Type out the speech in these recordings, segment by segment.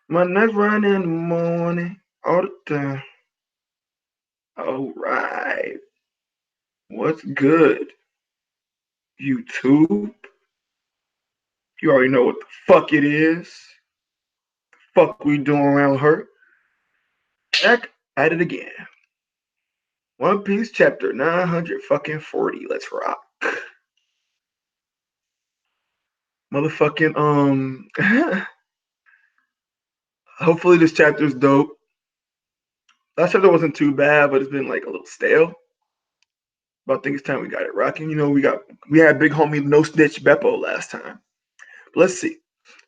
My nights run in the morning all the time. All right. What's good, YouTube? You already know what the fuck it is. Fuck we doing around her. Back at it again. One Piece chapter 900 fucking 40. Let's rock. Motherfucking hopefully this chapter's dope. Last chapter wasn't too bad, but it's been like a little stale. But I think it's time we got it rocking. You know, we had big homie No Snitch Beppo last time. But let's see.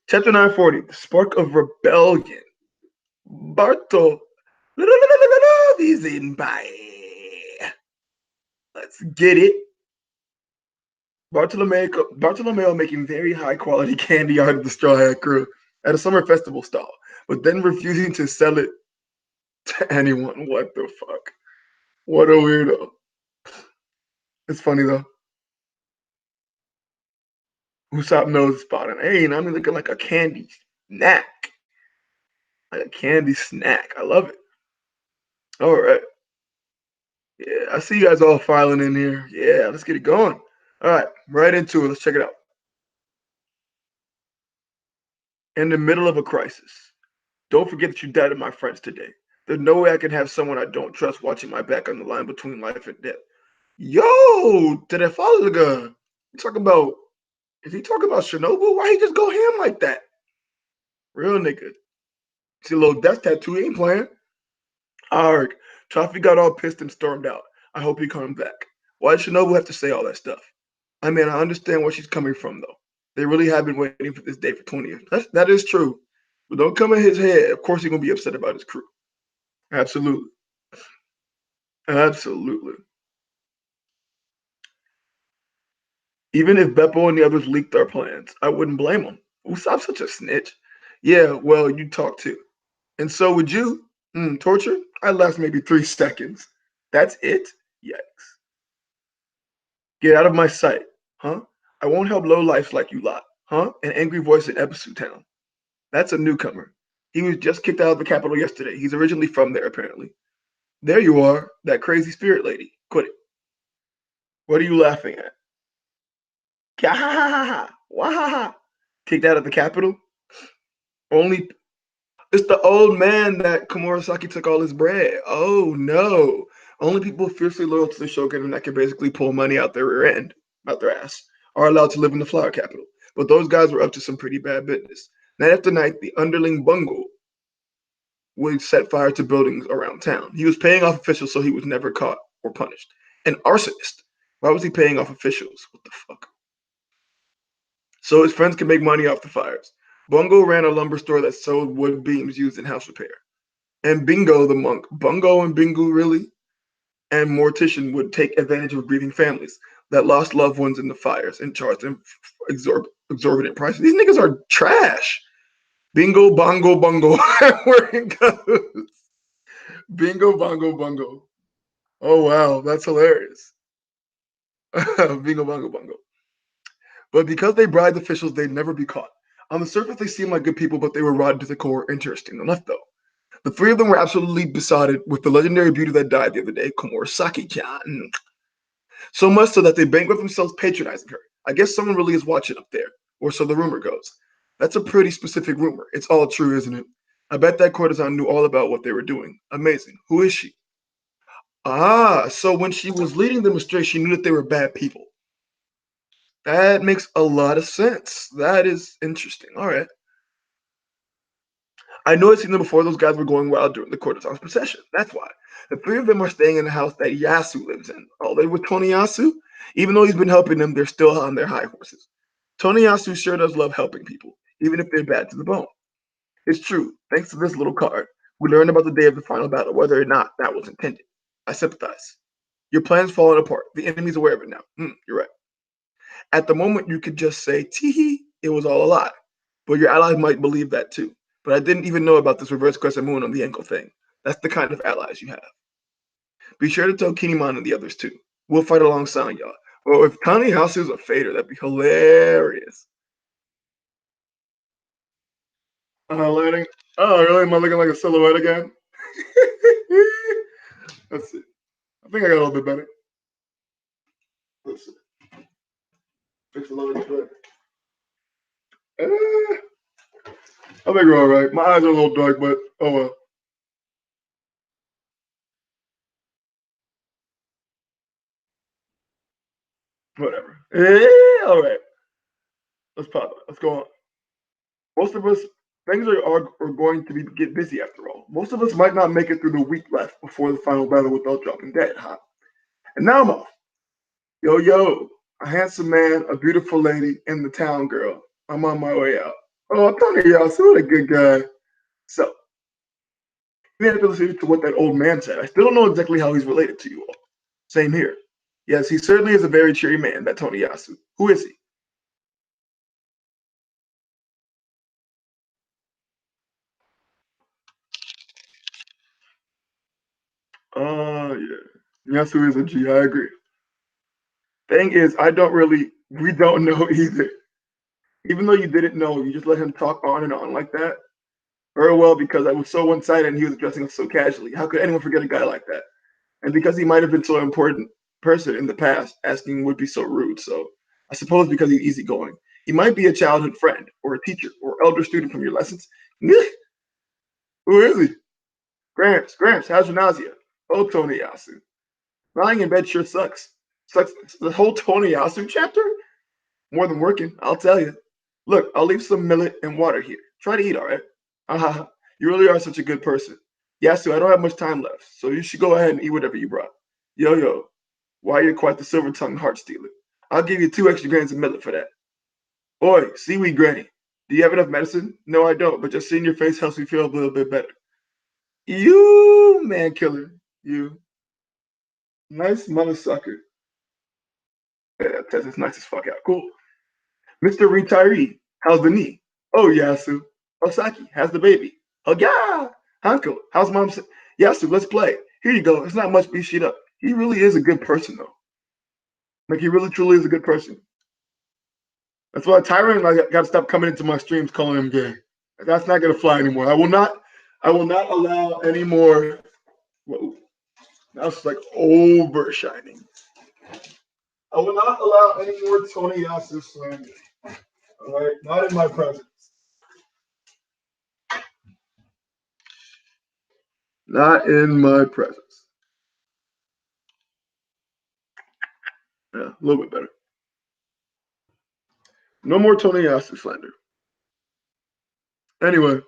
Chapter 940, The Spark of Rebellion. Barto. He's in by. Let's get it. Bartolomeo making very high quality candy out of the Straw Hat Crew at a summer festival stall, but then refusing to sell it to anyone. What the fuck? What a weirdo. It's funny though. Usopp knows spot on. Hey, and I'm looking like a candy snack. Like a candy snack. I love it. All right. Yeah, I see you guys all filing in here. Yeah, let's get it going. All right, right into it. Let's check it out. In the middle of a crisis. Don't forget that you doubted my friends today. There's no way I can have someone I don't trust watching my back on the line between life and death. Yo, did I follow the gun? You talking about? Is he talking about Shinobu? Why he just go ham like that? Real nigga. See a little death tattoo. He ain't playing. Arg. Chaffee got all pissed and stormed out. I hope he comes back. Why did Shinobu have to say all that stuff? I mean, I understand where she's coming from, though. They really have been waiting for this day for 20 years. That is true. But don't come in his head. Of course, he's going to be upset about his crew. Absolutely. Absolutely. Even if Beppo and the others leaked our plans, I wouldn't blame them. Usopp's such a snitch. Yeah, well, you talk too. And so would you. Torture? I last maybe 3 seconds. That's it? Yikes. Get out of my sight. Huh? I won't help lowlifes like you lot. Huh? An angry voice in Episu Town. That's a newcomer. He was just kicked out of the capital yesterday. He's originally from there, apparently. There you are, that crazy spirit lady. Quit it. What are you laughing at? Wahaha. Kicked out of the capital? Only it's the old man that Komurasaki took all his bread. Oh no. Only people fiercely loyal to the shogun that can basically pull money out their rear end, out their ass, are allowed to live in the flower capital. But those guys were up to some pretty bad business. Night after night, the underling Bungo would set fire to buildings around town. He was paying off officials so he was never caught or punished. An arsonist. Why was he paying off officials? What the fuck? So his friends could make money off the fires. Bungo ran a lumber store that sold wood beams used in house repair. And Bingo the monk, Bungo and Bingo really, and Mortician would take advantage of grieving families that lost loved ones in the fires and charge them exorbitant prices. These niggas are trash. Bingo, bongo, bungo. Where it goes. Bingo, bongo, bungo. Oh, wow. That's hilarious. Bingo, bongo, bungo. But because they bribed officials, they'd never be caught. On the surface, they seemed like good people, but they were rotten to the core. Interesting enough, though. The three of them were absolutely besotted with the legendary beauty that died the other day, Komurasaki-chan. So much so that they bankrupt themselves patronizing her. I guess someone really is watching up there, or so the rumor goes. That's a pretty specific rumor. It's all true, isn't it? I bet that courtesan knew all about what they were doing. Amazing. Who is she? Ah, so when she was leading them astray, she knew that they were bad people. That makes a lot of sense. That is interesting. All right. I know I'd seen them before those guys were going wild during the courtesan's procession. That's why. The three of them are staying in the house that Yasu lives in. Oh, they with Tony Yasu? Even though he's been helping them, they're still on their high horses. Tony Yasu sure does love helping people, even if they're bad to the bone. It's true. Thanks to this little card, we learned about the day of the final battle, whether or not that was intended. I sympathize. Your plan's falling apart. The enemy's aware of it now. You're right. At the moment, you could just say, tee it was all a lie. But your allies might believe that too. But I didn't even know about this reverse crescent moon on the ankle thing. That's the kind of allies you have. Be sure to tell Kinemon and the others too. We'll fight alongside y'all. Well, if Tani House is a fader, that'd be hilarious. Highlighting. Oh, really? Am I looking like a silhouette again? Let's see. I think I got a little bit better. Let's see. Fix a little bit. I think we're all right. My eyes are a little dark, but oh well. Whatever. All right. Let's pop it. Let's go on. Most of us, things are going to get busy after all. Most of us might not make it through the week left before the final battle without dropping dead, huh? And now I'm off. Yo, yo, a handsome man, a beautiful lady, and the town girl. I'm on my way out. Oh, Tony, y'all, so what a good guy. So, we had to listen to what that old man said. I still don't know exactly how he's related to you all. Same here. Yes, he certainly is a very cheery man, that Tony Yasu. Who is he? Yeah. Yasu is a G, I agree. Thing is, we don't know either. Even though you didn't know, you just let him talk on and on like that. Very well, because I was so one sided and he was addressing us so casually. How could anyone forget a guy like that? And because he might have been so important person in the past, asking would be so rude. So I suppose because he's easygoing, he might be a childhood friend or a teacher or elder student from your lessons. Who is he? Gramps, Gramps, how's your nausea? Oh, Tony Yasu. Lying in bed sure sucks. Sucks. The whole Tony Yasu chapter? More than working, I'll tell you. Look, I'll leave some millet and water here. Try to eat, all right? Aha, you really are such a good person. Yasu, I don't have much time left, so you should go ahead and eat whatever you brought. Yo, yo, why you're quite the silver-tongued heart stealer. I'll give you 2 extra grains of millet for that. Oi, seaweed granny. Do you have enough medicine? No, I don't, but just seeing your face helps me feel a little bit better. You, man killer. You. Nice mother sucker. Yeah, Tess is nice as fuck out. Cool. Mr. Retiree, how's the knee? Oh, Yasu. Osaki, how's the baby? Oh, yeah. Uncle, how's mom? Yasu, let's play. Here you go. It's not much beat shit up. He really is a good person, though. Like, he really, truly is a good person. That's why Tyron, like, got to stop coming into my streams calling him gay. That's not going to fly anymore. I will not allow any more. Whoa, that's like overshining. I will not allow any more Tony Yasu slander. All right, not in my presence. Not in my presence. Yeah, a little bit better. No more Tony Yasu slander. Anyway,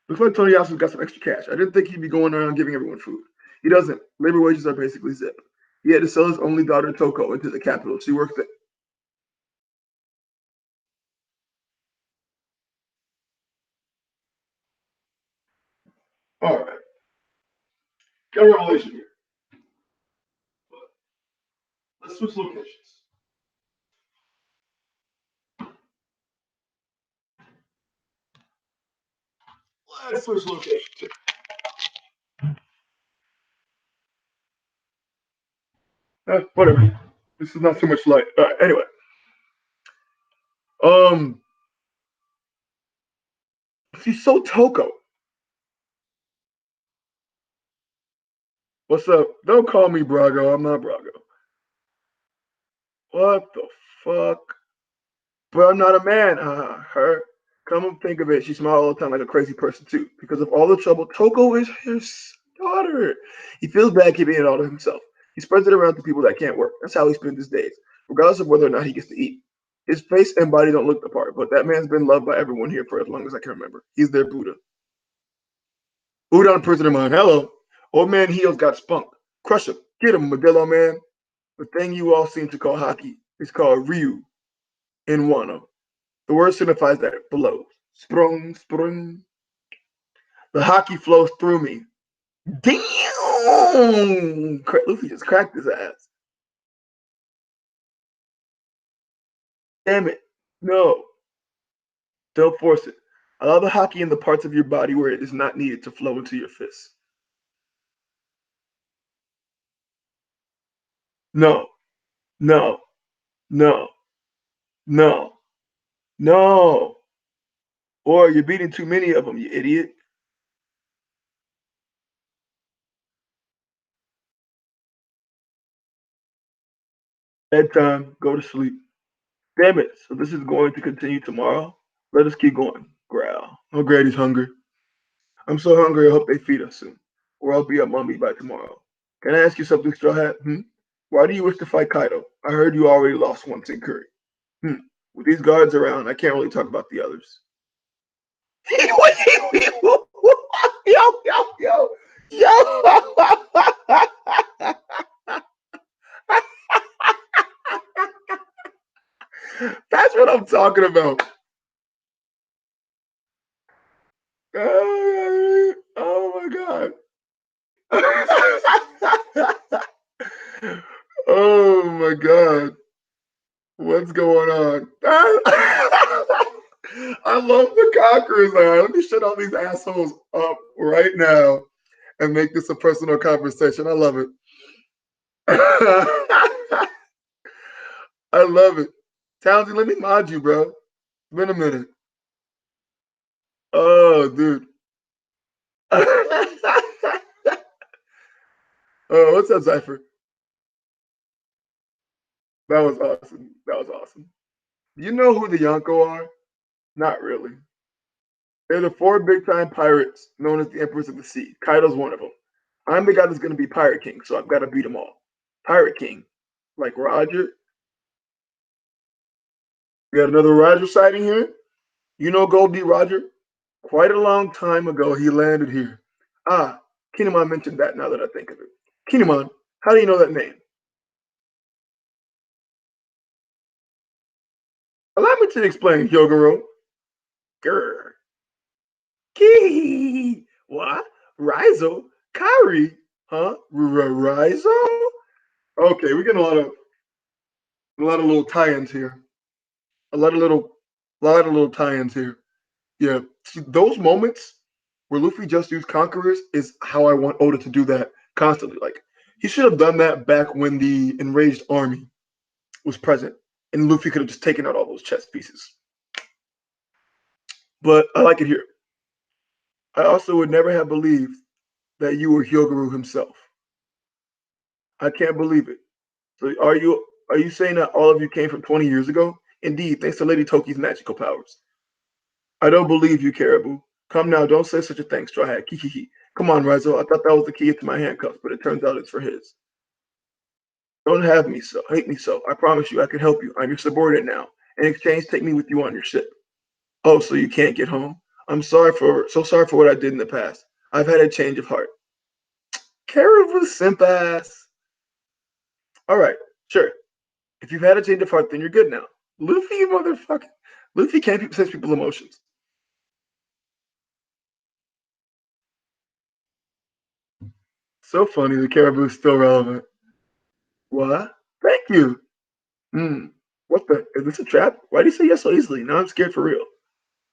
looks like Tony Yasu's got some extra cash. I didn't think he'd be going around giving everyone food. He doesn't. Labor wages are basically zip. He had to sell his only daughter Toko into the capital. She works there. All right, got a revelation here. Let's switch locations. Let's switch locations. Whatever. This is not too much light. Anyway, um, she's so Toko. What's up? Don't call me Brago. I'm not Brago. What the fuck? But I'm not a man. Her. Come and think of it, she smiles all the time like a crazy person too. Because of all the trouble, Toko is his daughter. He feels bad keeping it all to himself. He spreads it around to people that can't work. That's how he spends his days, regardless of whether or not he gets to eat. His face and body don't look the part, but that man's been loved by everyone here for as long as I can remember. He's their Buddha. Buddha on prisoner mind. Hello. Old man Heel's got spunk. Crush him. Get him, Modelo man. The thing you all seem to call hockey is called Ryu in Wano. The word signifies that it blows. Sprung, sprung. The hockey flows through me. Damn! Luffy just cracked his ass. Damn it. No. Don't force it. Allow the hockey in the parts of your body where it is not needed to flow into your fists. No. No. No. No. No. Or you're beating too many of them, you idiot. Bedtime, go to sleep. Damn it. So this is going to continue tomorrow? Let us keep going. Growl. Oh, Grady's hungry. I'm so hungry, I hope they feed us soon. Or I'll be a mummy by tomorrow. Can I ask you something, Straw Hat? Why do you wish to fight Kaido? I heard you already lost once in Curry. Hmm. With these guards around, I can't really talk about the others. Yo, yo, yo, yo. That's what I'm talking about. Oh my god. Oh my god. What's going on? I love the Conquerors. Let me shut all these assholes up right now and make this a personal conversation. I love it. I love it. Townsend, let me mod you, bro. It's been a minute. Oh, dude. Oh, what's up, Cypher? That was awesome. That was awesome. You know who the Yonko are? Not really. They're the four big time pirates known as the Emperors of the Sea. Kaido's one of them. I'm the guy that's going to be Pirate King, so I've got to beat them all. Pirate King. Like Roger. We got another Roger sighting here. You know Goldie Roger? Quite a long time ago, he landed here. Ah, Kinemon mentioned that now that I think of it. Kinemon, how do you know that name? Allow me to explain, Hyogoro. Grr. Kee. What? Rizo? Kari? Huh? Rizo? Okay, we get a lot of little tie-ins here. A lot of little tie-ins here. Yeah, see, those moments where Luffy just used conquerors is how I want Oda to do that constantly. Like he should have done that back when the enraged army was present, and Luffy could have just taken out all those chess pieces. But I like it here. I also would never have believed that you were Hyoguru himself. I can't believe it. So are you saying that all of you came from 20 years ago? Indeed, thanks to Lady Toki's magical powers. I don't believe you, Caribou. Come now, don't say such a thing, Straw Hat. Kikihi. Come on, Rizzo. I thought that was the key to my handcuffs, but it turns out it's for his. Don't have me so. Hate me so. I promise you I can help you. I'm your subordinate now. In exchange, take me with you on your ship. Oh, so you can't get home? I'm sorry for what I did in the past. I've had a change of heart. Caribou simp ass. All right, sure. If you've had a change of heart, then you're good now. Luffy, you motherfucker. Luffy can't sense people's emotions. So funny. The Caribou is still relevant. What? Thank you. Hmm. What the? Is this a trap? Why do you say yes so easily? Now I'm scared for real.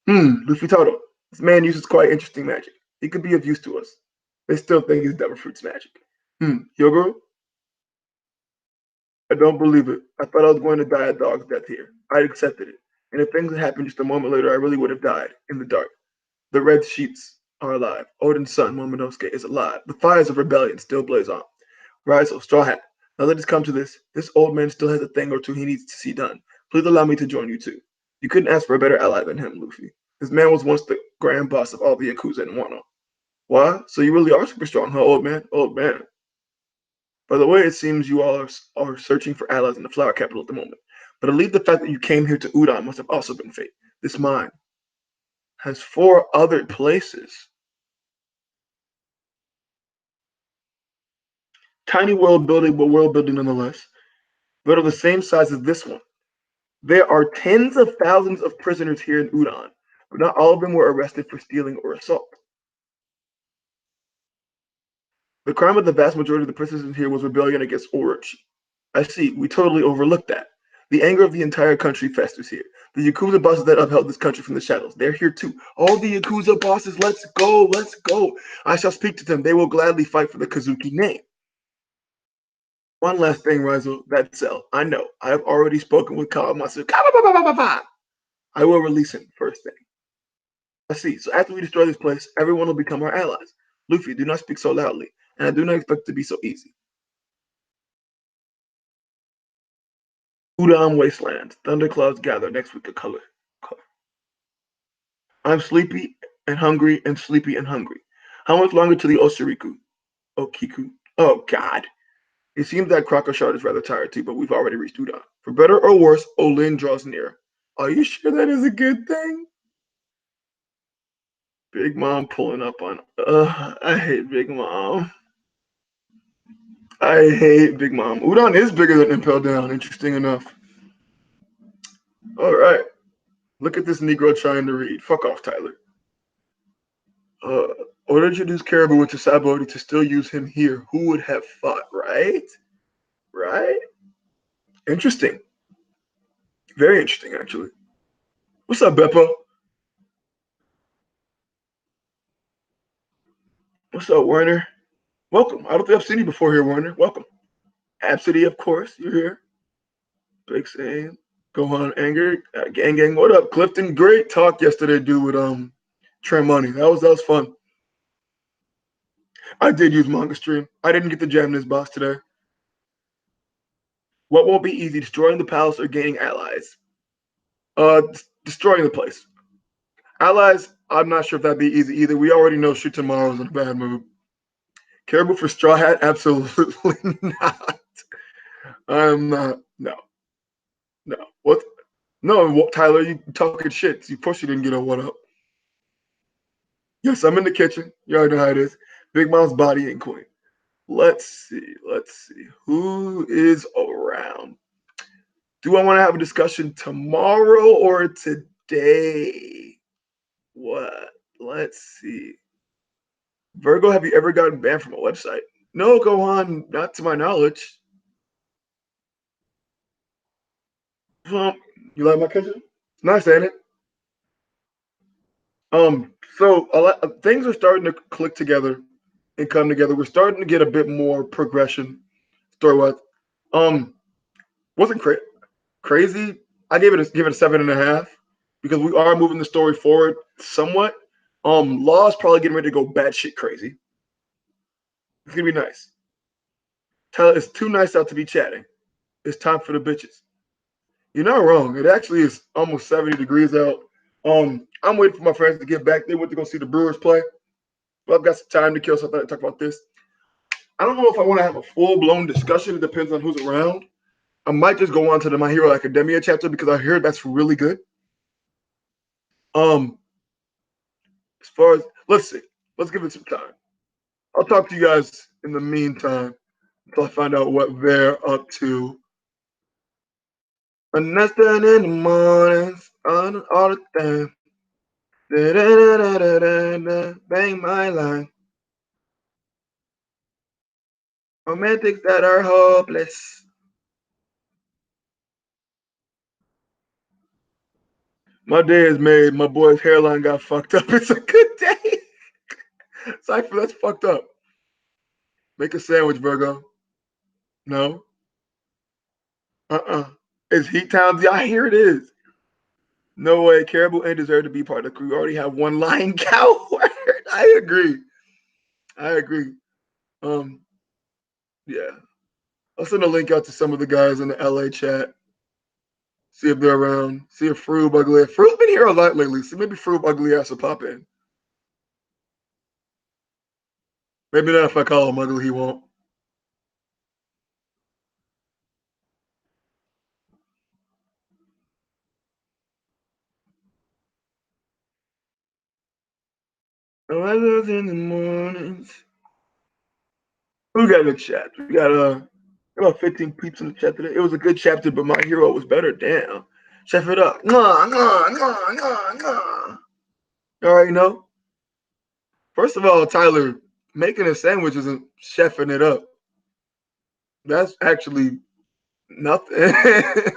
Luffy Toto. This man uses quite interesting magic. He could be of use to us. They still think he's Devil Fruit's magic. Hyogoro? I don't believe it. I thought I was going to die a dog's death here. I accepted it. And if things had happened just a moment later, I really would have died in the dark. The red sheets are alive. Odin's son, Momonosuke, is alive. The fires of rebellion still blaze on. Rise, oh, Straw Hat. Now let us come to this. This old man still has a thing or two he needs to see done. Please allow me to join you too. You couldn't ask for a better ally than him, Luffy. This man was once the grand boss of all the Yakuza in Wano. Why? So you really are super strong, huh, old man? Old man. By the way, it seems you all are searching for allies in the flower capital at the moment. But I believe the fact that you came here to Udon must have also been fate. This mine has four other places. Tiny world building, but world building nonetheless. But of the same size as this one. There are tens of thousands of prisoners here in Udon, but not all of them were arrested for stealing or assault. The crime of the vast majority of the prisoners here was rebellion against Orochi. I see, we totally overlooked that. The anger of the entire country festers here. The Yakuza bosses that upheld this country from the shadows, they're here too. All the Yakuza bosses, let's go, let's go. I shall speak to them. They will gladly fight for the Kazuki name. One last thing, Rizzo, that cell. I know. I have already spoken with Kawamatsu. I will release him first thing. I see. So after we destroy this place, everyone will become our allies. Luffy, do not speak so loudly, and I do not expect it to be so easy. Udon Wasteland. Thunderclouds gather next week of color. I'm sleepy and hungry and sleepy and hungry. How much longer to the Oshiriku? Okiku? Oh, God. It seems that Shard is rather tired too, but we've already reached Udon. For better or worse, Olin draws near. Are you sure that is a good thing? Big Mom pulling up on. I hate Big Mom. I hate Big Mom. Udon is bigger than Impel Down, interesting enough. All right. Look at this Negro trying to read. Fuck off, Tyler. Uh, or introduce Caribou into Sabaody to still use him here. Who would have thought, right? Right? Interesting. Very interesting, actually. What's up, Beppo? What's up, Werner? Welcome. I don't think I've seen you before here, Werner. Welcome. Absidy, of course. You're here. Big Sam. Gohan Anger. Gang. What up, Clifton? Great talk yesterday, dude, with Trent Money. That was fun. I did use Manga Stream. I didn't get the jam this boss today. What won't be easy, destroying the palace or gaining allies? Destroying the place. Allies, I'm not sure if that'd be easy either. We already know Shoot Tomorrow's in a bad mood. Caribou for Straw Hat? Absolutely not. I'm not. No. No. What? No, Tyler, you talking shit. Of course you didn't get a one up. Yes, I'm in the kitchen. You already know how it is. Big Mom's body and queen. Let's see. Who is around? Do I want to have a discussion tomorrow or today? What? Let's see. Vergo, have you ever gotten banned from a website? No, go on. Not to my knowledge. You like my kitchen? It's nice, ain't it? So a lot of things are starting to click together and come together. We're starting to get a bit more progression story-wise. Wasn't crazy. I give it a 7.5 because we are moving the story forward somewhat. Law's probably getting ready to go batshit crazy. It's gonna be nice. Tell it's too nice out to be chatting. It's time for the bitches. You're not wrong. It actually is almost 70 degrees out. I'm waiting for my friends to get back. They went to go see the Brewers play. But I've got some time to kill, so I thought I'd talk about this. I don't know if I want to have a full-blown discussion. It depends on who's around. I might just go on to the My Hero Academia chapter because I hear that's really good. As far as let's see, let's give it some time. I'll talk to you guys in the meantime until I find out what they're up to. And that's done in the mornings, all the time. Da, da, da, da, da, da, bang my line. Romantics that are hopeless. My day is made. My boy's hairline got fucked up. It's a good day. Cypher, that's fucked up. Make a sandwich, Virgo. No. It's Heat Town. Yeah, here it is. No way. Caribou ain't deserve to be part of the crew. We already have one lying coward. I agree. Um, yeah. I'll send a link out to some of the guys in the LA chat. See if they're around. See if Froob Ugly. Froob's been here a lot lately, so maybe Froob Ugly has to pop in. Maybe not if I call him ugly, he won't. Oh, I love in the mornings. Who got in the chat? We got about 15 peeps in the chat today. It was a good chapter, but my hero was better. Damn. Chef it up. You already know. First of all, Tyler, making a sandwich isn't chefing it up. That's actually nothing. I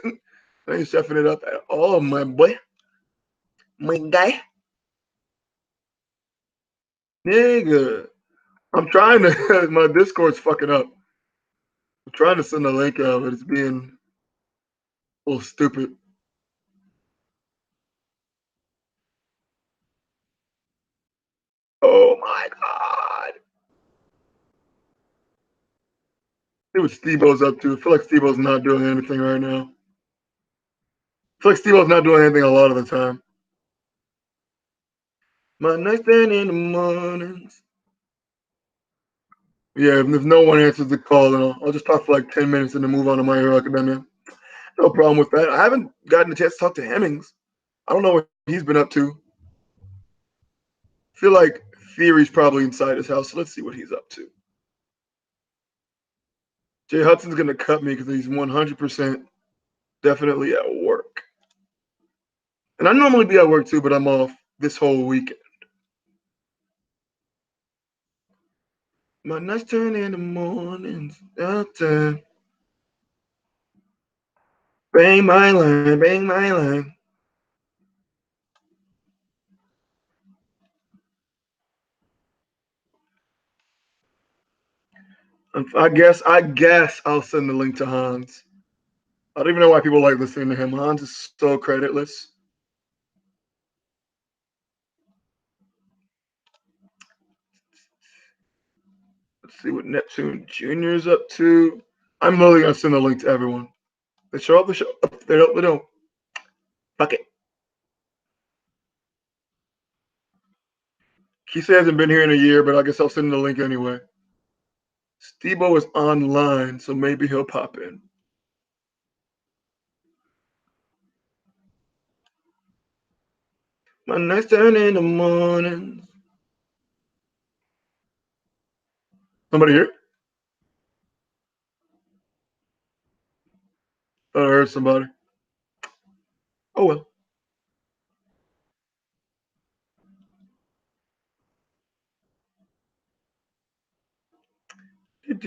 ain't chefing it up at all, my boy. My guy. Nigga. I'm trying to, my Discord's fucking up. I'm trying to send a link out, but it's being a little stupid. See what Steve-O's up to. I feel like Steve-O's not doing anything right now. I feel like Steve-O's not doing anything a lot of the time. My nightstand in the mornings. Yeah, if no one answers the call, then I'll just talk for like 10 minutes and then move on to My Hero Academia. No problem with that. I haven't gotten a chance to talk to Hemmings. I don't know what he's been up to. I feel like Theory's probably inside his house, so let's see what he's up to. Jay Hudson's going to cut me because he's 100% definitely at work. And I normally be at work too, but I'm off this whole weekend. My nights turn in the mornings. Bang my line, bang my line. I guess I'll send the link to Hans. I don't even know why people like listening to him. Hans is so creditless. Let's see what Neptune Jr. is up to. I'm literally gonna send the link to everyone. They show up, they show up. They don't, they don't. Fuck it. Kise hasn't been here in a year, but I guess I'll send him the link anyway. Steve-O is online, so maybe he'll pop in. My nights turn in the mornings. Somebody here? I heard somebody. Oh well. If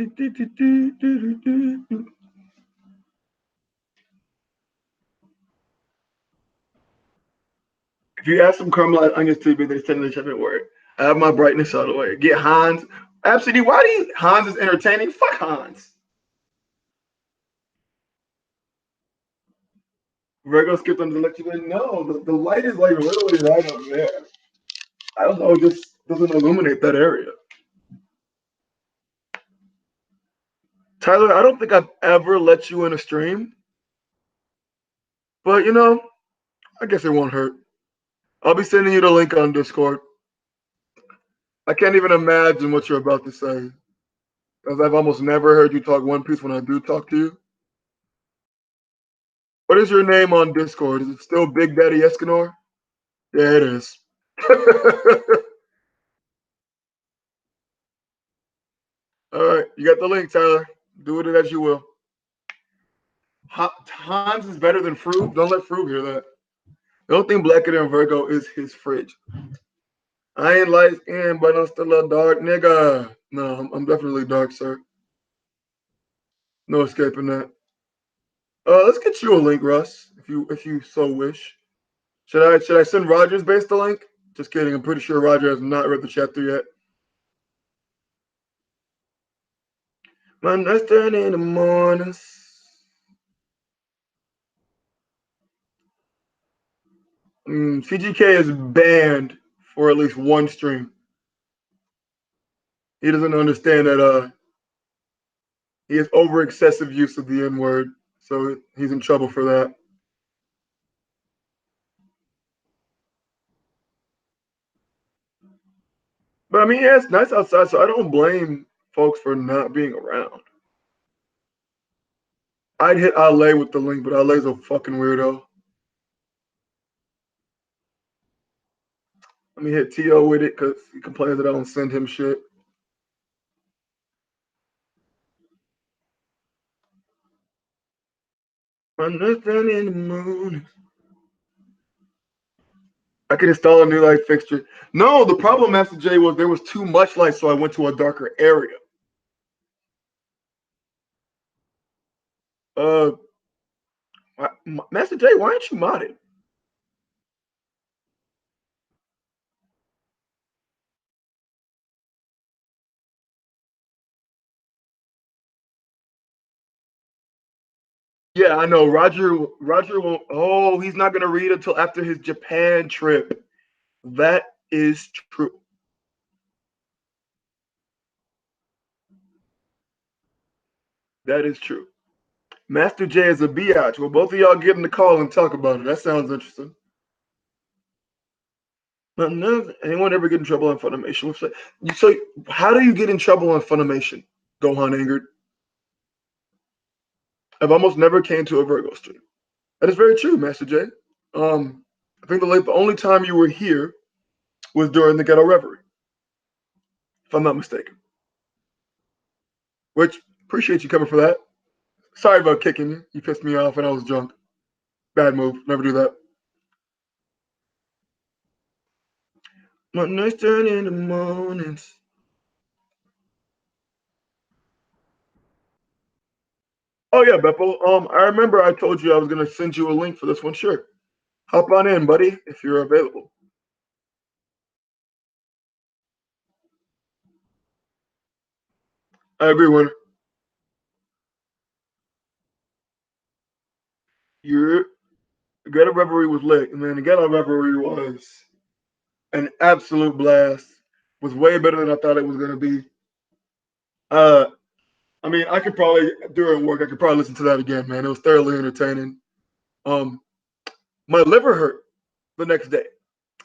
you ask some Carmelite onions to me, they send the different word. I have my brightness out of the way. Get Hans. Absolutely. Why do you Hans is entertaining? Fuck Hans. Vergo skipped on the electric light. No, the light is like literally right up there. I don't know, it just doesn't illuminate that area. Tyler, I don't think I've ever let you in a stream, but I guess it won't hurt. I'll be sending you the link on Discord. I can't even imagine what you're about to say, because I've almost never heard you talk One Piece when I do talk to you. What is your name on Discord? Is it still Big Daddy Escanor? Yeah, it is. All right, you got the link, Tyler. Do with it as you will. Hans is better than Froob. Don't let Froob hear that. The only thing blacker than Vergo is his fridge. I ain't light skinned, but I'm still a dark nigga. No, I'm definitely dark, sir. No escaping that. Let's get you a link, Russ, if you so wish. Should I send Rogers based the link? Just kidding. I'm pretty sure Roger has not read the chapter yet. My nights turn in the mornings. CGK is banned for at least one stream. He doesn't understand that he has over excessive use of the N word, so he's in trouble for that. But I mean, yeah, it's nice outside, so I don't blame folks for not being around. I'd hit Ale with the link, but Ale's a fucking weirdo. Let me hit T.O. with it because he complains that I don't send him shit. Understand in the moon. I could install a new light fixture. No, the problem, Master J, was there was too much light, so I went to a darker area. Uh, Master J, why aren't you modded? Yeah, I know. Roger won't. Oh, he's not gonna read until after his Japan trip. That is true. That is true. Master J is a biatch. Well, both of y'all get in the call and talk about it. That sounds interesting. But anyone ever get in trouble on Funimation? So, how do you get in trouble on Funimation? Gohan angered. I've almost never came to a Vergo stream. That is very true, Master J. I think the only time you were here was during the Ghetto Reverie, if I'm not mistaken. Which, appreciate you coming for that. Sorry about kicking you. You pissed me off when I was drunk. Bad move. Never do that. My nights turn into mornings. Oh yeah, Beppo. I remember I told you I was gonna send you a link for this one. Sure. Hop on in, buddy, if you're available. I agree, Winner. Your Ghetto Reverie was lit, and then the Ghetto Reverie was an absolute blast. Was way better than I thought it was gonna be. Uh, I mean, I could probably during work, I could probably listen to that again, man. It was thoroughly entertaining. Um, my liver hurt the next day.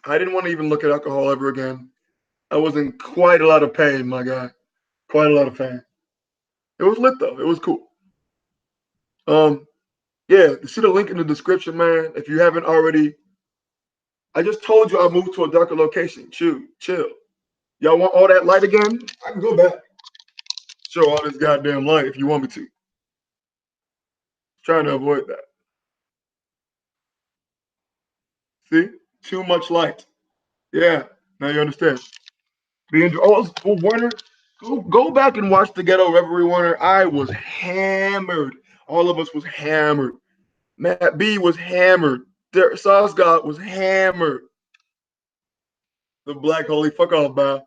I didn't want to even look at alcohol ever again. I was in quite a lot of pain, my guy. Quite a lot of pain. It was lit though. It was cool. Um, yeah, you see the link in the description, man. If you haven't already, I just told you I moved to a darker location. Chill. Y'all want all that light again? I can go back. Show all this goddamn light if you want me to. Trying to avoid that. See? Too much light. Yeah. Now you understand. Warner, go back and watch the Ghetto Reverie, Warner. I was hammered. All of us was hammered. Matt B was hammered. Sauce God was hammered. The Black Holy fuck off, Bow.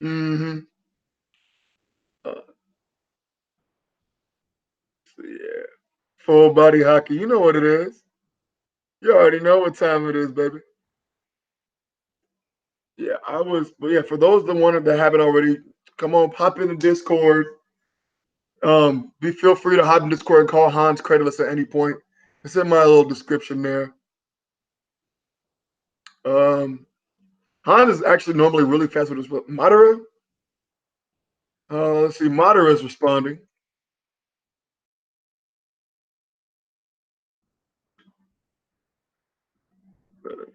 Mm-hmm. Uh, so yeah. Full body hockey. You know what it is. You already know what time it is, baby. Yeah, but yeah, for those that wanted that haven't already, come on, pop in the Discord. Feel free to hop in Discord and call Hans Credulous at any point. It's in my little description there. Hans is actually normally really fast with his Madara. Let's see, Madara is responding.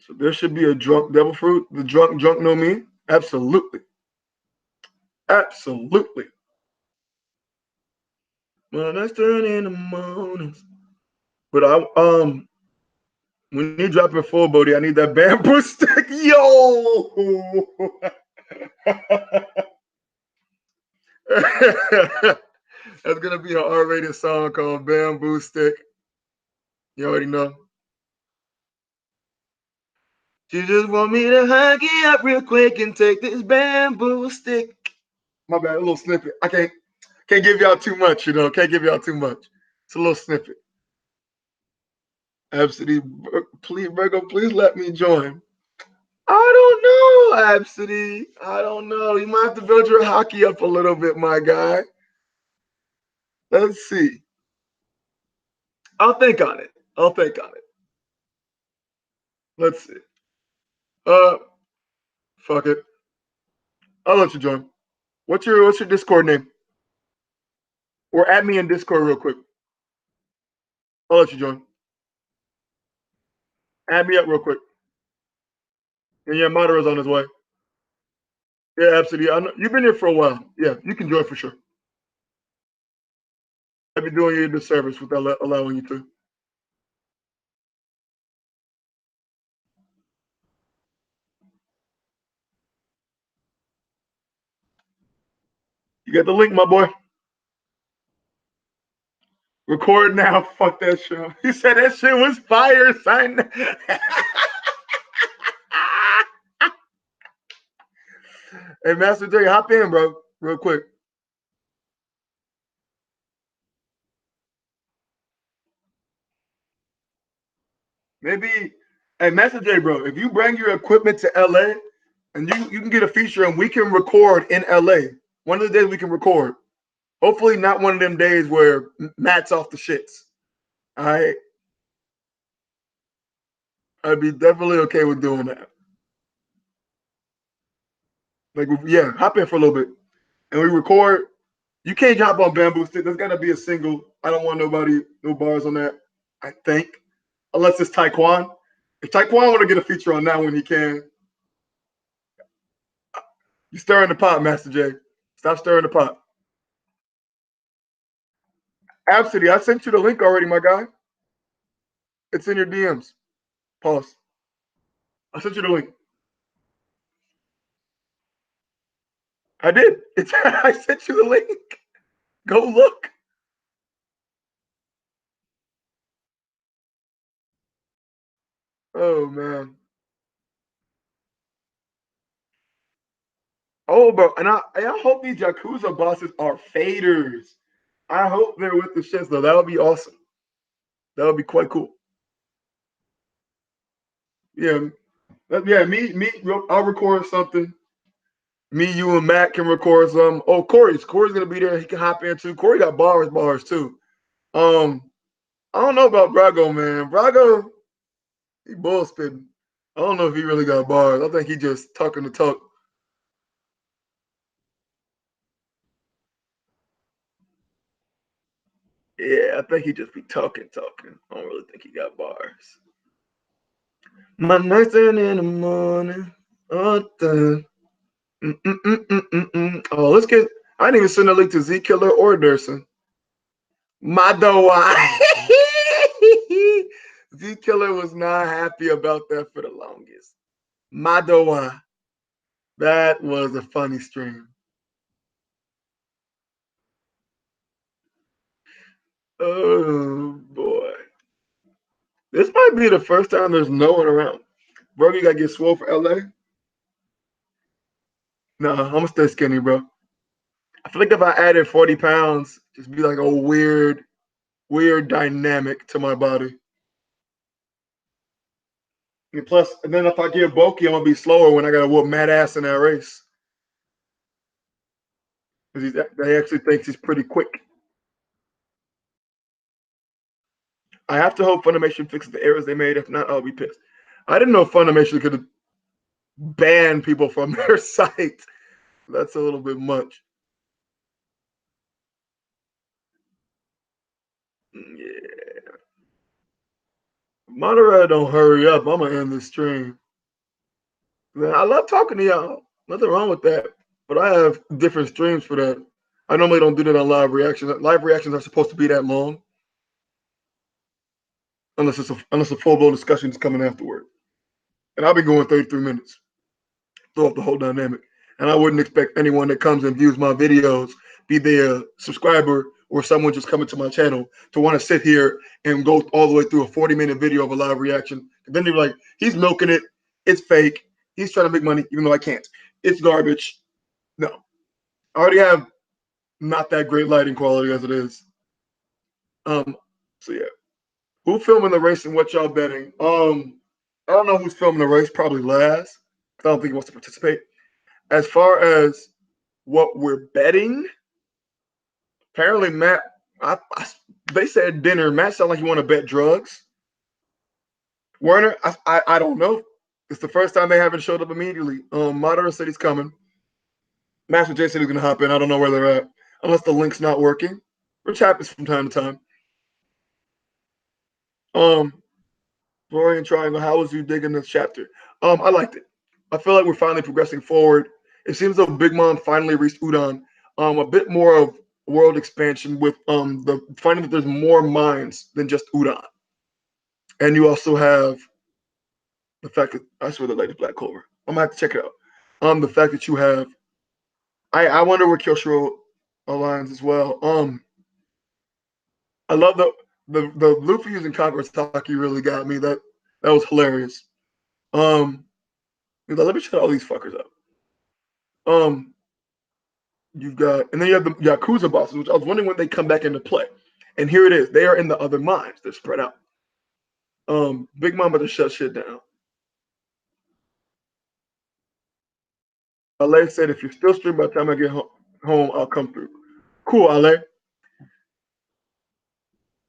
So there should be a drunk devil fruit. The drunk know me. Absolutely. Absolutely. Well, that's turning in the mornings. But when you drop your full body, I need that bamboo stick. Yo! That's gonna be an R-rated song called Bamboo Stick. You already know. You just want me to hug you up real quick and take this bamboo stick. My bad, a little snippet. I can't give y'all too much, you know. Can't give y'all too much. It's a little snippet. Absolutely, please, Vergo, please let me join. I don't know, Absidy. I don't know. You might have to build your hockey up a little bit, my guy. Let's see. I'll think on it. I'll think on it. Let's see. Uh, fuck it. I'll let you join. What's your Discord name? Or add me in Discord real quick. I'll let you join. Add me up real quick. And yeah, Madara's on his way. Yeah, absolutely. I know, you've been here for a while. Yeah, you can join for sure. I'd be doing you a disservice without allowing you to. You got the link, my boy. Record now. Fuck that show. He said that shit was fire, son. Hey, Master J, hop in, bro, real quick. Maybe, hey, Master J, bro, if you bring your equipment to LA and you can get a feature and we can record in LA. One of the days we can record. Hopefully, not one of them days where Matt's off the shits. All right, I'd be definitely okay with doing that. Like, yeah, hop in for a little bit, and we record. You can't hop on bamboo stick. There's gotta be a single. I don't want nobody, no bars on that. I think, unless it's Taekwon. If Taekwon want to get a feature on that one, he can. You stirring the pot, Master J. Stop stirring the pot. Absidy, I sent you the link already, my guy. It's in your DMs. Pause. I sent you the link. I did. It's I sent you the link. Go look. Oh man. Oh, bro, and I hope these Yakuza bosses are faders. I hope they're with the shits though. That would be awesome. That would be quite cool. Yeah, yeah. I'll record something. Me, you, and Matt can record some. Oh, Corey's gonna be there. He can hop in too. Corey got bars too. Um, I don't know about Brago, man. Brago, he bull spitting. I don't know if he really got bars. I think he just talking the talk. Yeah, I think he just be talking. I don't really think he got bars. My nights in the morning. Oh, oh, let's get. I didn't even send a link to Z Killer or Durson. Madowa. Z Killer was not happy about that for the longest. Madowa. That was a funny stream. Oh boy. This might be the first time there's no one around. Bro, you gotta get swole for LA. Nah, I'm gonna stay skinny, bro. I feel like if I added 40 pounds, just be like a weird dynamic to my body. And then if I get bulky, I'm gonna be slower when I gotta whoop mad ass in that race. Because he actually thinks he's pretty quick. I have to hope Funimation fixes the errors they made. If not, I'll be pissed. I didn't know Funimation could ban people from their site. That's a little bit much. Yeah. Monterey, don't hurry up. I'm gonna end this stream. Man, I love talking to y'all. Nothing wrong with that. But I have different streams for that. I normally don't do that on live reactions. Live reactions are supposed to be that long, unless a full blown discussion is coming afterward. And I'll be going 33 minutes. Throw up the whole dynamic. And I wouldn't expect anyone that comes and views my videos, be they a subscriber or someone just coming to my channel, to want to sit here and go all the way through a 40-minute video of a live reaction. And then they're like, he's milking it. It's fake. He's trying to make money, even though I can't. It's garbage. No. I already have not that great lighting quality as it is. Um, so yeah. Who filming the race and what y'all betting? I don't know who's filming the race, probably Laz. I don't think he wants to participate. As far as what we're betting, apparently Matt, they said dinner. Matt sounded like you want to bet drugs. Werner, I don't know. It's the first time they haven't showed up immediately. Madara said he's coming. Master J said he's gonna hop in. I don't know where they're at, unless the link's not working, which happens from time to time. Florian Triangle, how was you digging this chapter? I liked it. I feel like we're finally progressing forward. It seems though Big Mom finally reached Udon. A bit more of world expansion with the finding that there's more mines than just Udon. And you also have the fact that I swear the light is Black Clover. I'm gonna have to check it out. The fact that you have I wonder where Kyoshiro aligns as well. I love the Luffy using Conqueror's Haki really got me. That was hilarious. Um let me shut all these fuckers up. Um you've got and then you have the Yakuza bosses, which I was wondering when they come back into play. And here it is. They are in the other mines. They're spread out. Big Mama to shut shit down. LA said if you're still streaming by the time I get home, I'll come through. Cool, Ale.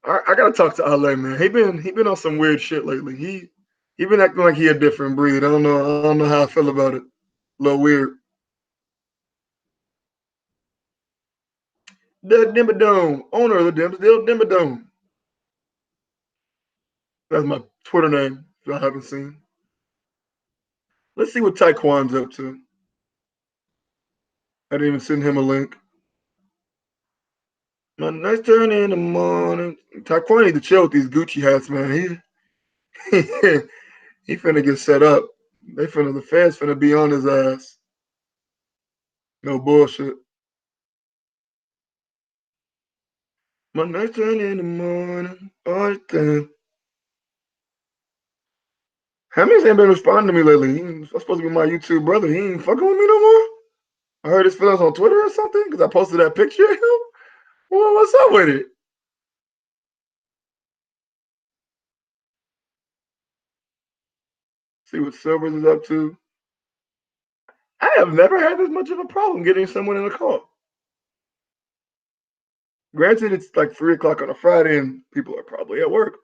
I gotta talk to Ale, man. He been on some weird shit lately. He been acting like he a different breed. I don't know how I feel about it. A little weird. The Dimmadome, owner of the Dimsdale Dimmadome. That's my Twitter name. If I haven't seen. Let's see what Taekwon's up to. I didn't even send him a link. My nice turn in the morning. Taekwon need to chill with these Gucci hats, man. He he finna get set up. The fans finna be on his ass. No bullshit. My nice turn in the morning. All the time. Hammy's ain't been responding to me lately. He's supposed to be my YouTube brother. He ain't fucking with me no more. I heard his feelings on Twitter or something because I posted that picture of him. Well, what's up with it? See what Silvers is up to. I have never had this much of a problem getting someone in a call. Granted, it's like 3 o'clock on a Friday and people are probably at work.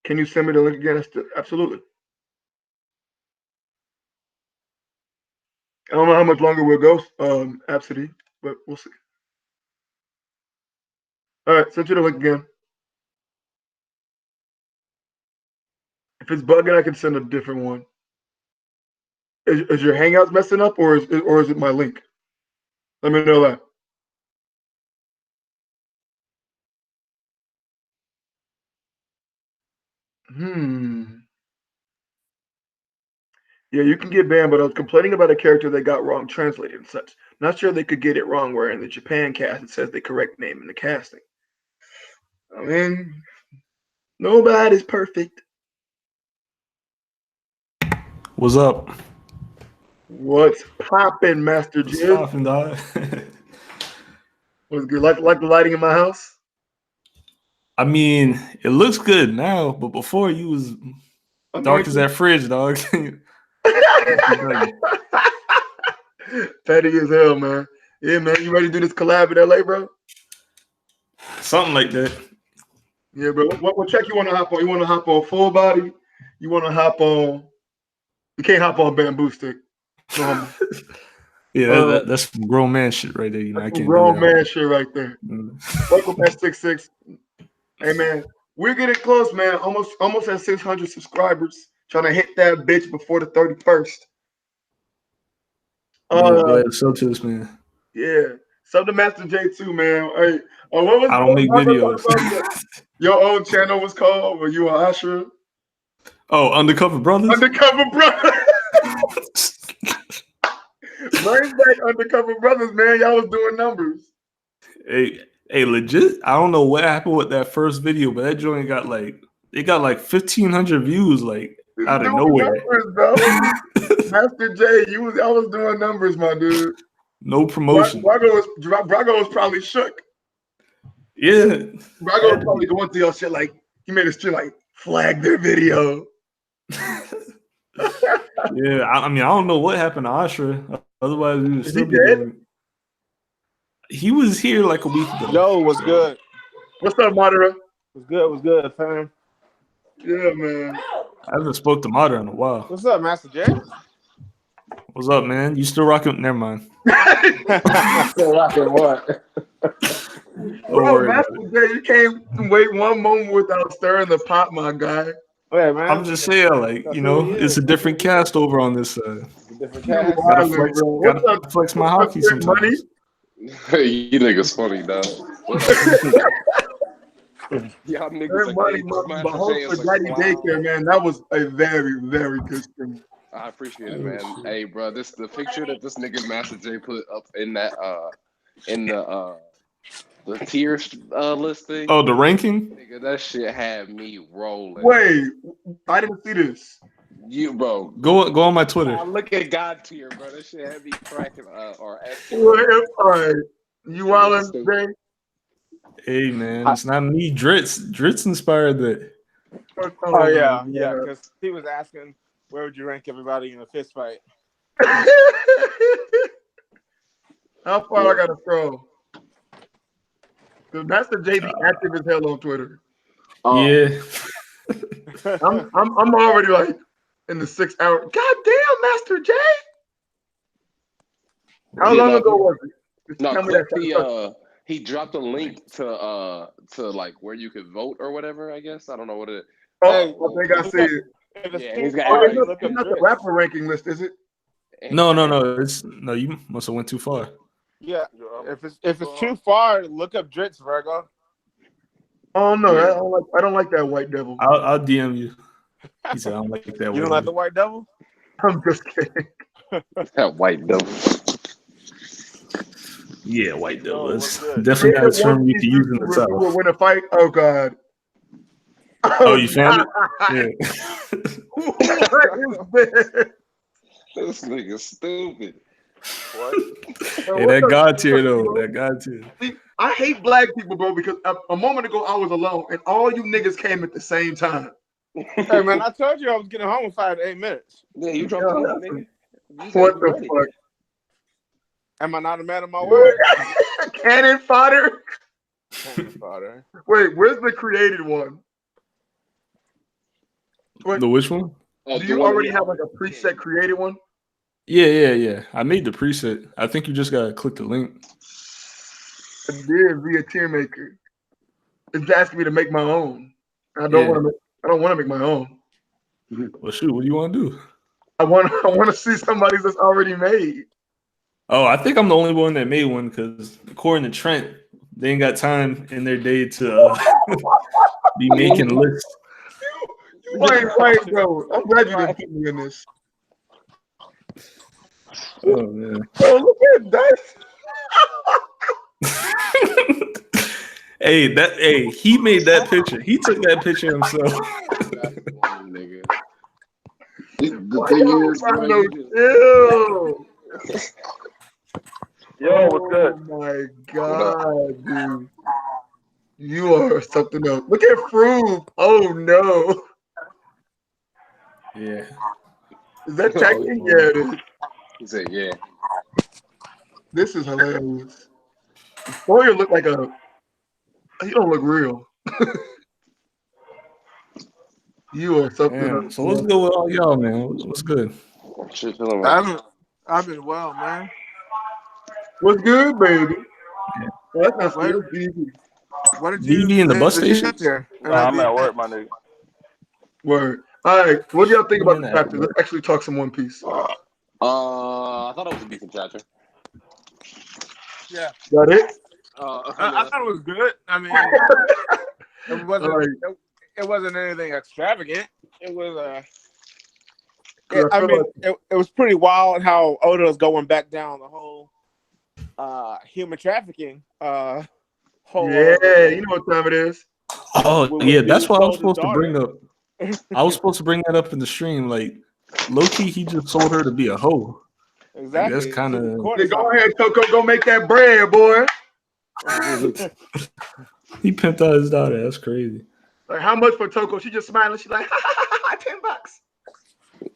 Can you send me the link again? Absolutely. I don't know how much longer we'll go, Absidy, but we'll see. All right, send you the link again. If it's bugging, I can send a different one. Is your Hangouts messing up, or is it my link? Let me know that. Yeah, you can get banned, but I was complaining about a character that got wrong translated and such. Not sure they could get it wrong where in the Japan cast it says the correct name in the casting. I mean, nobody's perfect. What's up? What's poppin', Master What's Jizz? poppin', dog? What's good? Like the lighting in my house? I mean, it looks good now, but before you was dark as that fridge, dog. Petty as hell, man. Yeah, man. You ready to do this collab in LA, bro? Something like that. Yeah, bro. What check you want to hop on? You want to hop on full body? You want to hop on? You can't hop on bamboo stick. No, Yeah, that's some grown man shit right there. You know, I that's some can't do grown that. man shit right there. Welcome S66. Hey, man, we're getting close, man. Almost at 600 subscribers. Trying to hit that bitch before the 31st. Go ahead, sell to this man. Yeah. Sub to Master J too, man. Hey, what was I don't make videos. Your own channel was called? Were you an Asher? Oh, Undercover Brothers? Undercover Brothers. Bring back Undercover Brothers, man. Y'all was doing numbers. Hey, legit. I don't know what happened with that first video, but that joint got like 1,500 views, like out of nowhere. Numbers, bro. Master J, I was doing numbers, my dude. No promotion. Brago was probably shook. Yeah. Brago was probably going through your shit like he made a shit like flag their video. Yeah, I mean, I don't know what happened to Ashra. Otherwise, we would still be dead? doing. He was here like a week ago. Yo, what's good? What's up, Madara? What's good, fam? Yeah, man. I haven't spoke to Madara in a while. What's up, Master J? What's up, man? You still rocking? Never mind. Still rocking what? Bro, Master J, you can't wait one moment without stirring the pot, my guy. Yeah, man. I'm just saying, like, you know, it's a different cast over on this. Different cast. Gotta flex my hockey sometimes. You niggas funny, dog. Y'all niggas for Daddy Daycare, man. That was a very, very good stream. I appreciate it, man. Hey, bro, the picture that this nigga Master J put up in that in the tiers listing. Oh, the ranking? Nigga, that shit had me rolling. Wait, I didn't see this. You, bro. Go on my Twitter. Look at God tier, bro. That shit had me cracking or Alright. You wildin' today? Hey, man, it's not me. Dritz inspired that. Oh, yeah, because he was asking, where would you rank everybody in a fist fight? How far I gotta scroll? Cause that's the JB active as hell on Twitter. Yeah. I'm already like in the 6 hour. God damn, Master J. How long ago was it? Just No, tell me click that. he dropped a link to like where you could vote or whatever. I guess I don't know what it. Oh, Hey, I think I see it. Yeah, he's got Oh, everybody. it's not the rapper ranking list, is it? No. It's no. You must have went too far. Yeah, if it's too far, look up Dritz, Vergo. Oh no, Yeah. I don't like that white devil. I'll DM you. He said I don't like that. You don't like the white devil? I'm just kidding. That white devil. Yeah, white devil. Yo, It's what's good? definitely not a Nigga, term one you piece can use in the YouTuber who will South. win a fight. Oh god. Oh, you found it? God. Yeah. What is this? This nigga stupid. What? Hey, that God tier though. That God tier. See, I hate black people, bro, because a moment ago I was alone and all you niggas came at the same time. Hey man, I told you I was getting home in 5 to 8 minutes. Yeah, you dropped the link, nigga. You said What you the ready. fuck? Am I not a man of my word? Cannon fodder? Father. Wait, where's the created one? Wait, The which one? Oh, do the you one already he have like a preset created one? Yeah. I made the preset. I think you just gotta click the link. I did via tier maker. It's asking me to make my own. I don't want to make my own. Well, shoot, what do you want to do? I want to see somebody's that's already made. Oh, I think I'm the only one that made one because according to Trent, they ain't got time in their day to be making lists. Wait, bro. I'm glad you didn't put me in this. Oh man. Oh, look at that. Hey, he made that picture. He took that picture himself. That's funny, nigga. The Why thing y'all is, got bro, no you just- chill? Yo, what's good? Oh my god, dude. You are something else. Look at Froome. Oh no. Yeah. Is that tagging? Yeah, it is. he said, yeah. This is hilarious. Sawyer look like a. He don't look real. You are something Damn. else. So what's good with all y'all, man? What's good? Shit feeling right. I've been well, man. What's good, baby? Well, that's not What, good. Easy. what did Did you you be in the bus did you station? get there? And Nah, I I'm did at work, that. my nigga. Word. All right. What do y'all think I'm about in the that chapter? bus. Let's actually talk some One Piece. I thought it was a decent chapter. Yeah, Got it? I thought it was good. I mean, it wasn't All right. it wasn't anything extravagant. It was I feel like it was pretty wild how Oda was going back down the whole human trafficking whole yeah, you know what time it is. Oh With yeah, dude that's what I was sold his supposed to bring up. I was supposed to bring that up in the stream. Like low key, he just sold her to be a hoe. Exactly. That's kind of. Yeah, go ahead, Coco. Go make that bread, boy. He pimped out his daughter. That's crazy. Like, how much for Toko? She just smiling. She's like,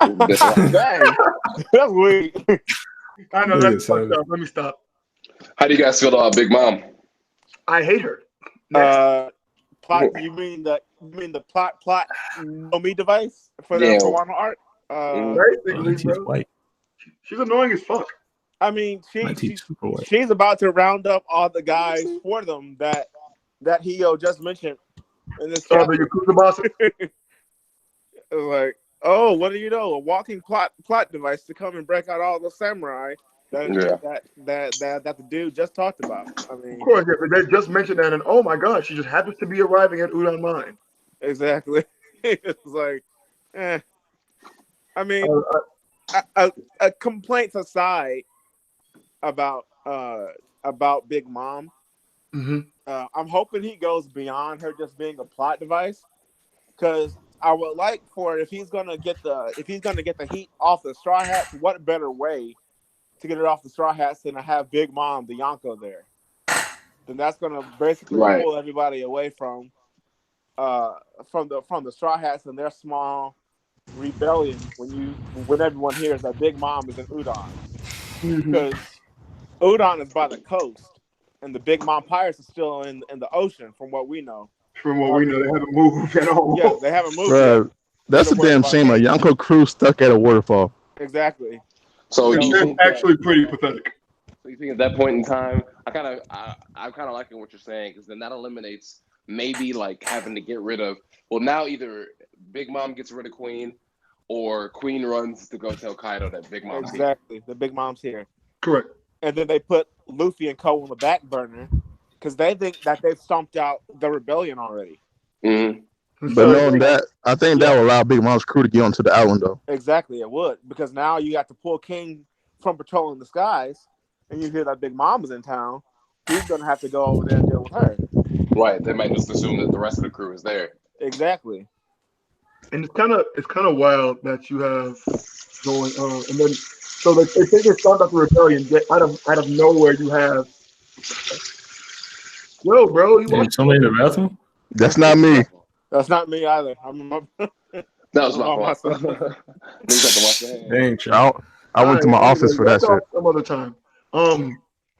$10. Dang, that's weird. I know Yeah, that's fucked up. Let me stop. How do you guys feel about Big Mom? I hate her. Next. Plot. You mean the plot know me device for the Yeah. for Wano art? Basically, She's bro. white. She's annoying as fuck. I mean, She's super white. she's about to round up all the guys for them that Hio just mentioned in this Oh, chapter. the Yakuza boss. It's like, oh, what do you know? A walking plot device to come and break out all the samurai that the dude just talked about. I mean, Of course, yeah, but they just mentioned that, and oh my god, she just happens to be arriving at Udon Mine. exactly. It's like, I mean, complaints aside about Big Mom. Mm-hmm. I'm hoping he goes beyond her just being a plot device, because I would like for if he's gonna get the heat off the Straw Hats, what better way to get it off the Straw Hats than to have Big Mom the Yonko there? Then that's gonna basically pull everybody away from the Straw Hats and their small rebellion when everyone hears that Big Mom is an Udon. Mm-hmm. Because Udon is by the coast, and the Big Mom Pirates are still in the ocean, from what we know. From what we know, they haven't moved at all. Yeah, they haven't moved Bruh, yet. that's a They're worried damn about shame. A King. Yonko crew stuck at a waterfall. Exactly. So It's you think actually pretty pathetic. So you think at that point in time, I'm kind of liking what you're saying because then that eliminates maybe like having to get rid of. Well, now either Big Mom gets rid of Queen, or Queen runs to go tell Kaido that Big Mom's here. Exactly. The Big Mom's here. Correct. And then they put Luffy and Co on the back burner because they think that they've stomped out the rebellion already. Mm-hmm. But knowing that, I think that will allow Big Mom's crew to get onto the island, though. Exactly, it would. Because now you got to pull King from patrolling the skies, and you hear that Big Mom is in town. He's going to have to go over there and deal with her. Right. They might just assume that the rest of the crew is there. Exactly. And it's kind of wild that you have going on, and then so they say they start out the rebellion. Out of nowhere, you have yo, bro. You watch somebody in the bathroom? That's not me. That's not me either. That was my fault. Dang, child. I went to my office for that shit. Some other time.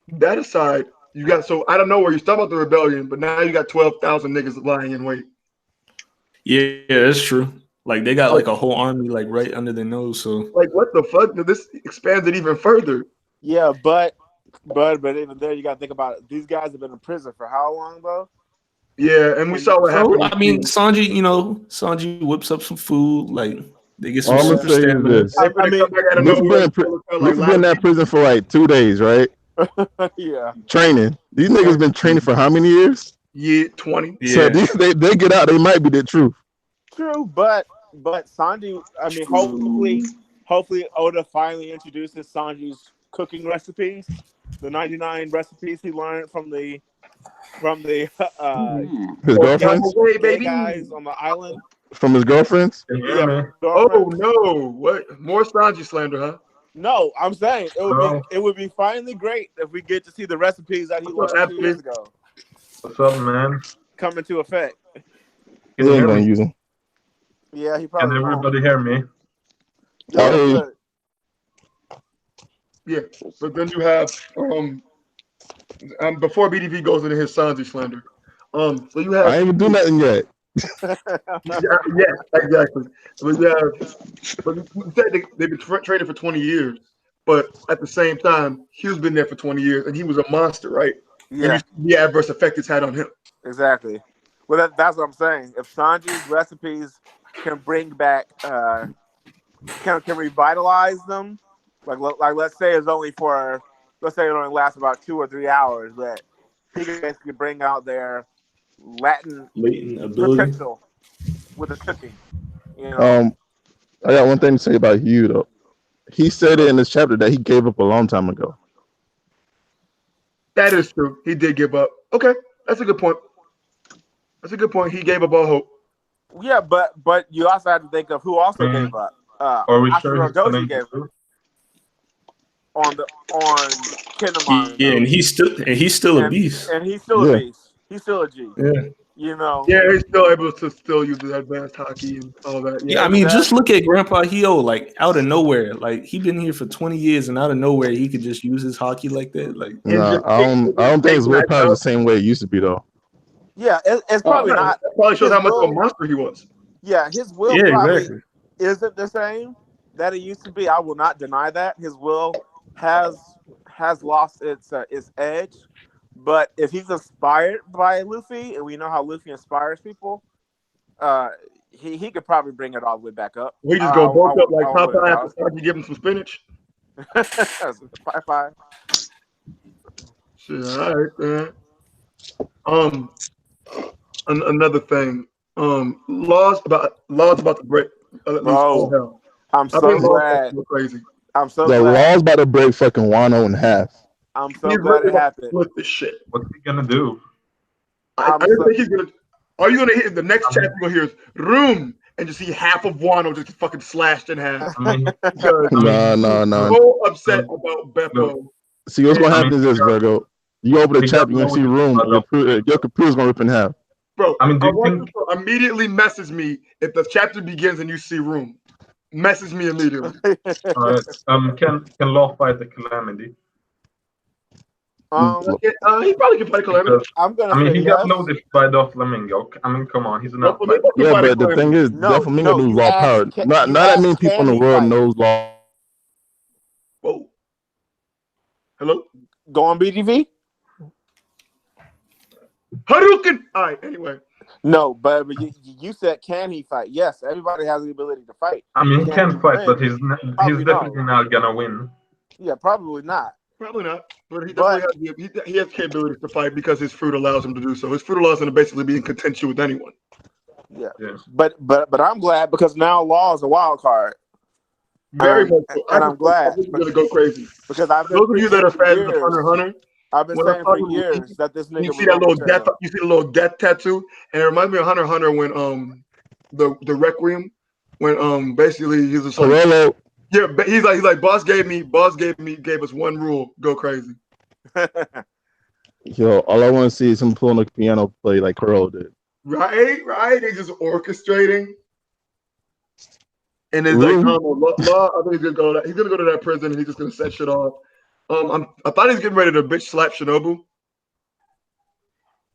That aside, you got so out of nowhere you start out the rebellion, but now you got 12,000 niggas lying in wait. Yeah, that's true. Like they got like a whole army like right under their nose. So like, what the fuck? This expands it even further. Yeah, but even there, you got to think about it. These guys have been in prison for how long, though? Yeah, and we saw what happened. I mean, Sanji whips up some food. Like they get some All I'm super saying stamina. is this: I mean, Luffy been in that prison for like 2 days, right? Yeah. Training. These niggas been training for how many years? Yeah, 20. So they get out, they might be the truth. True, but Sanji. I mean, hopefully Oda finally introduces Sanji's cooking recipes, the 99 recipes he learned from the his girlfriends, guys on the island. From his girlfriends. Yeah. Oh no! What more Sanji slander, huh? No, I'm saying it would be finally great if we get to see the recipes that he learned 2 years ago. What's up, man? Come into effect. He ain't gonna use them. Yeah, he probably. Can everybody hear me? Yeah, yeah, but then you have before BDV goes into his Sanji slander. So you have. I ain't even do nothing yet. yeah, exactly. But you said they've been training for 20 years, but at the same time, Hugh's been there for 20 years, and he was a monster, right? Yeah. And the adverse effect it's had on him. Exactly. Well, that's what I'm saying. If Sanji's recipes can bring back, can revitalize them, like let's say it only lasts about 2 or 3 hours, but he can basically bring out their latent potential with the cooking. You know? I got one thing to say about Hugh though. He said it in this chapter that he gave up a long time ago. That is true. He did give up. Okay, that's a good point. He gave up all hope. Yeah, but you also have to think of who also gave up. Are we sure Doji gave up on Kinemon. Yeah, and he's still a beast. And he's still a beast. He's still a G. Yeah. You know. Yeah, he's still able to use the advanced hockey and all that. Yeah, I mean, just look at Grandpa Hio, like out of nowhere. Like he been here for 20 years, and out of nowhere, he could just use his hockey like that. Like, nah, I don't think his willpower is the same way it used to be though. Yeah, it's probably not. That probably shows how much of a monster he was. Yeah, his will probably isn't the same that it used to be. I will not deny that his will has lost its edge. But if he's inspired by Luffy, and we know how Luffy inspires people, he could probably bring it all the way back up. We just go bulk up like Popeye after Sanji give him some spinach. Bye. Shit, all right, man. Another thing. Laws about to break. Bro, I'm so glad. Crazy. I'm so glad. The law's about to break fucking Wano in half. I'm so glad it happened. With this shit. What's he gonna do? I don't think he's gonna. Are you gonna hear the next chapter? You're gonna hear is room and just see half of Wano just fucking slashed in half. No. So upset about Beppo. See what's gonna happen is this, Vergo. You open the chapter, you're gonna see room. Your computer's gonna rip in half. Bro, I want you to immediately message me if the chapter begins and you see room. Message me immediately. Can Law fight the Calamity? He probably can fight Calamity. Because, I'm gonna I mean, say he got yes. noticed by Doflamingo. I mean, come on, he's an But outsider. Flamingo can Yeah, fight but the Calamity. thing is, No, Doflamingo no. knows You raw power. asked. Not You that asked, many people in can the he world fight? knows raw. Whoa. Hello? Go on BTV. Hadouken! All right, anyway. No, but you said can he fight? Yes, everybody has the ability to fight. I mean, he Can can fight, but win? he's Probably definitely no. not gonna win. Yeah, probably not. Probably not. But he But definitely he has capabilities to fight because his fruit allows him to do so. His fruit allows him to basically be in contention with anyone. yeah, Yeah. but I'm glad because now Law is a wild card. Very much so. And I'm glad This is gonna go crazy. because I've been Those of you that preaching are for fans of years. Hunter x Hunter, I've been when I saying saw for him leave, years that this you nigga see was that on little death. material. You see the little death tattoo, and it reminds me of Hunter x Hunter when the Requiem when basically he's just like Corello, yeah, but he's like boss gave us one rule: go crazy. yo, all I want to see is him pulling a piano play like Corello did. Right. He's just orchestrating, and it's like Really? Law. I think he's gonna go. He's gonna go to that prison, and he's just gonna set shit off. I thought he was getting ready to bitch slap Shinobu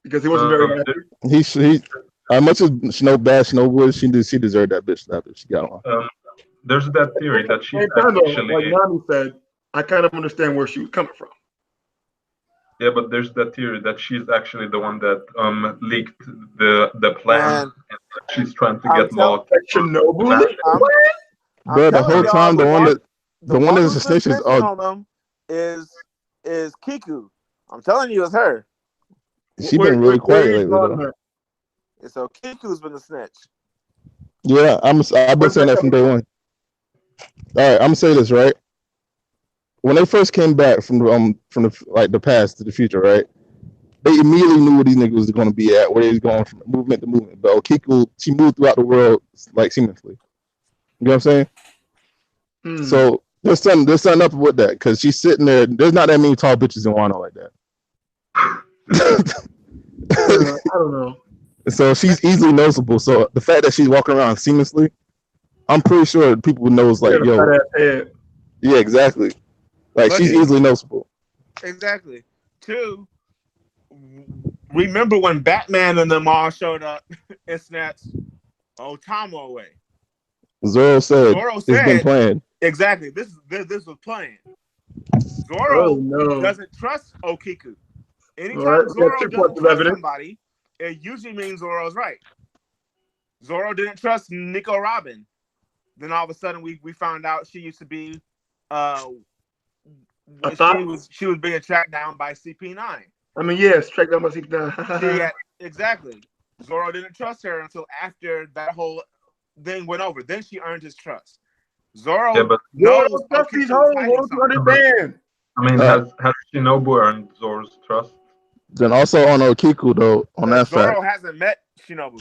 because he wasn't very happy. He as much as Shinobu was, she deserved that bitch slap if she got one. There's that theory that she's Same time, though, actually like Nami said, I kind of understand where she was coming from. yeah, but there's that theory that she's actually the one that leaked the plan, Man, and she's trying to I'm get Law. Shinobu, Bro, the whole time the one that's a snitch is on them is Kiku. I'm telling you, it's her. She been really quiet lately though. So Kiku's been the snitch. Yeah, I've been saying that from day one. All right, I'm gonna say this right. When they first came back from the past to the future, right? They immediately knew where these niggas was going to be at, where they was going from movement to movement. But Okiku, she moved throughout the world like seamlessly. You know what I'm saying? So there's something up with that because she's sitting there. There's not that many tall bitches in Wano like that. I don't know. So she's easily noticeable. So the fact that she's walking around seamlessly, I'm pretty sure people knows like, yo, yeah, exactly. Like she's easily noticeable. Exactly. Two, remember when Batman and them all showed up and snatched Otamo away? Zoro said it's been planned. Exactly. This was planned. Zoro doesn't trust Okiku. Anytime Zoro doesn't trust somebody, it usually means Zoro's right. Zoro didn't trust Nico Robin. Then all of a sudden we found out she used to be she was being tracked down by CP9. I mean, yes, tracked down by CP9. Exactly. Zoro didn't trust her until after that whole thing went over. Then she earned his trust. Zoro knows these hoes. I mean, has Shinobu earned Zoro's trust? Then also on Okiku though, on that Zoro fact, hasn't met Shinobu.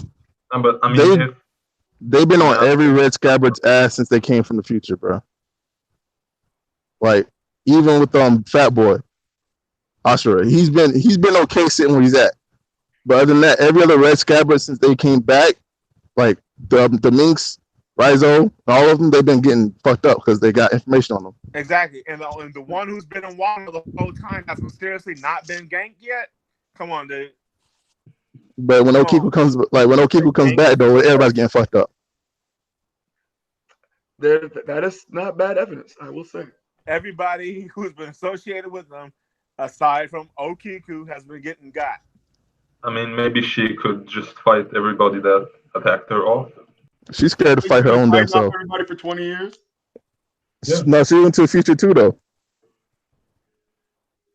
But I mean, they've been on every Red Scabbard's ass since they came from the future, bro. Like even with Fat Boy, Ashura, he's been okay sitting where he's at. But other than that, every other Red Scabbard since they came back, like the Minx, Raizo, all of them, they've been getting fucked up because they got information on them. Exactly, and the one who's been in Wano the whole time has mysteriously not been ganked yet. Come on, dude. But when Okiku comes back, though, everybody's getting fucked up. That is not bad evidence, I will say. Everybody who's been associated with them, aside from Okiku, has been getting got. I mean, maybe she could just fight everybody that attacked her off. She's scared to fight her own damn self. Everybody for 20 years? Yeah. No, she went to the future too, though.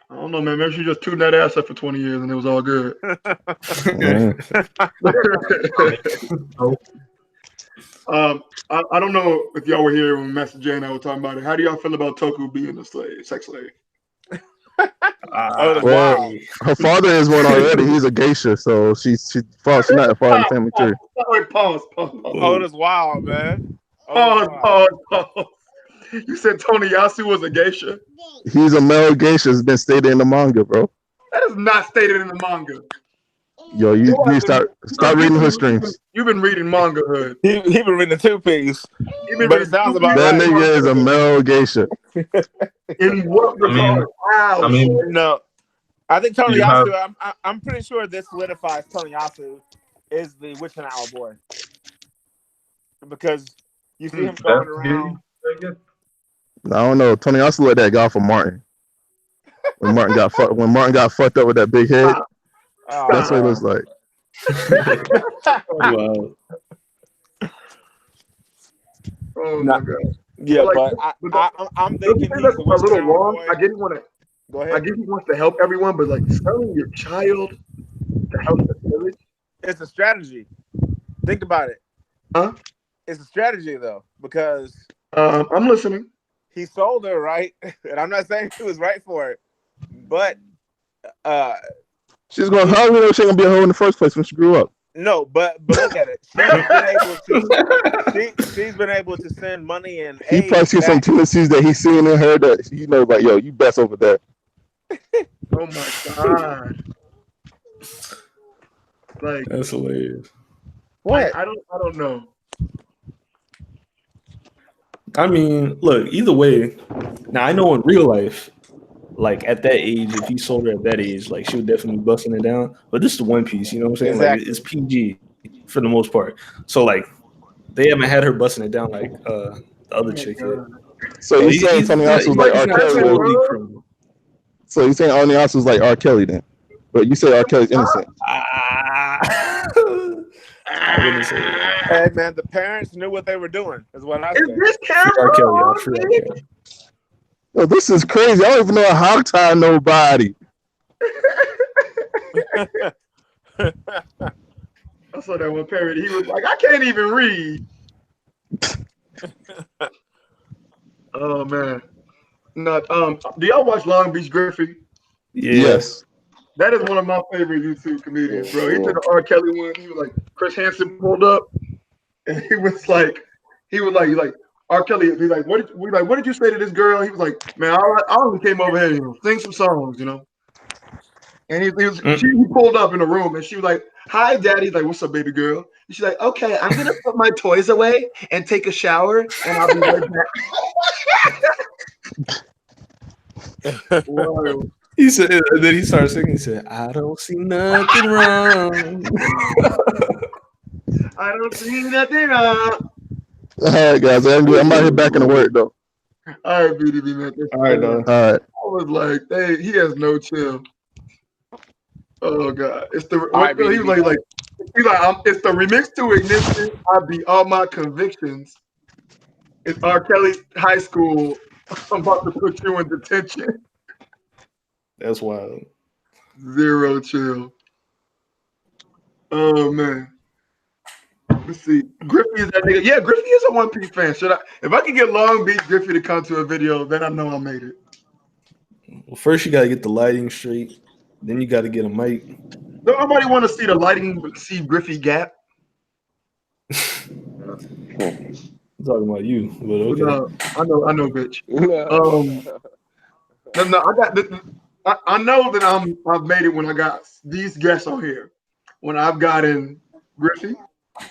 I don't know, man. Maybe she just tuned that ass up for 20 years and it was all good. I don't know if y'all were here when Master Jay and I were talking about it. How do y'all feel about Toku being a sex slave? Well, her father is one already. He's a geisha, so she's not a part of the family tree. Pause. Oh, that's wild, man. Pause. You said Tony Yasu was a geisha? He's a male geisha. It's been stated in the manga, bro. That is not stated in the manga. Yo, you start reading her streams. You've been reading manga hood. He been reading the two-piece. But it sounds about that right. nigga is a male geisha. In what regard? I mean, no. I think Tony You have- Yasu. I'm pretty sure this solidifies Tony Yasu is the Witching Hour boy because you see him going That's around. I guess. I don't know. Tony also let that go for Martin. When Martin got fucked up with that big head, that's what it looks like. Wow. Oh my god. Yeah, Like, but I'm don't you thinking think he's that's the a Witching little Hour wrong? boy. I get he want to. Go I ahead. get he wants to help everyone, but like selling your child to help the village. It's a strategy. Think about it. Huh? It's a strategy though because I'm listening. he sold her right, and I'm not saying he was right for it, but She's going. How do we know she ain't gonna be a hoe in the first place when she grew up? no, but look at it. She's been able to send money and He probably aid seen some back. tendencies that he's seen in her that he knows, like, yo, you best over there. Oh my god. Like That's hilarious. What? I don't know. I mean, look, either way, now I know in real life, like at that age, if he sold her at that age, like she would definitely be busting it down. But this is the One Piece, you know what I'm saying? Exactly. Like it's PG for the most part. So like they haven't had her busting it down like the other chick yet. So you saying Tony not, also was like R. not Kelly? totally bro. criminal. So you saying Tony also was like R. Kelly then? But you say R. Kelly's innocent. I wouldn't say that. Hey man, the parents knew what they were doing. Is what I Is say. this camera Free R. Kelly, y'all. on Free R. me? Kelly. Yo, this is crazy. I don't even know how to tie nobody. I saw that one parody. He was like, I can't even read. Oh man. Not do y'all watch Long Beach Griffey? Yeah. Yes. That is one of my favorite YouTube comedians, bro. He did the R. Kelly one. He was like, Chris Hansen pulled up, and he was like, he's like, R. Kelly. He's like, what did you say to this girl? He was like, man, I only came over here, sing some songs, And he pulled up in the room, and she was like, hi, daddy. He's like, what's up, baby girl? And she's like, okay, I'm gonna put my toys away and take a shower, and I'll be right back. Wow. He said, and then he started singing. He said, "I don't see nothing wrong." I don't see nothing wrong. All right, guys. I'm out here back in the work though. All right, BDB man. All right, dog. All right. I was like, hey, he has no chill. Oh god, it's the right, he was like it's the remix to Ignition. I beat all my convictions. It's R. Kelly High School. I'm about to put you in detention. That's wild. Zero chill. Oh man. Let's see. Griffey is that nigga. Yeah, Griffey is a One Piece fan. If I can get Long Beach Griffey to come to a video, then I know I made it. Well, first you got to get the lighting straight. Then you got to get a mic. Don't nobody want to see the lighting see Griffey gap. I'm talking about you, but okay. No, I know, bitch. No, I got. I know that I've made it when I got these guests on here. When I've gotten Griffey,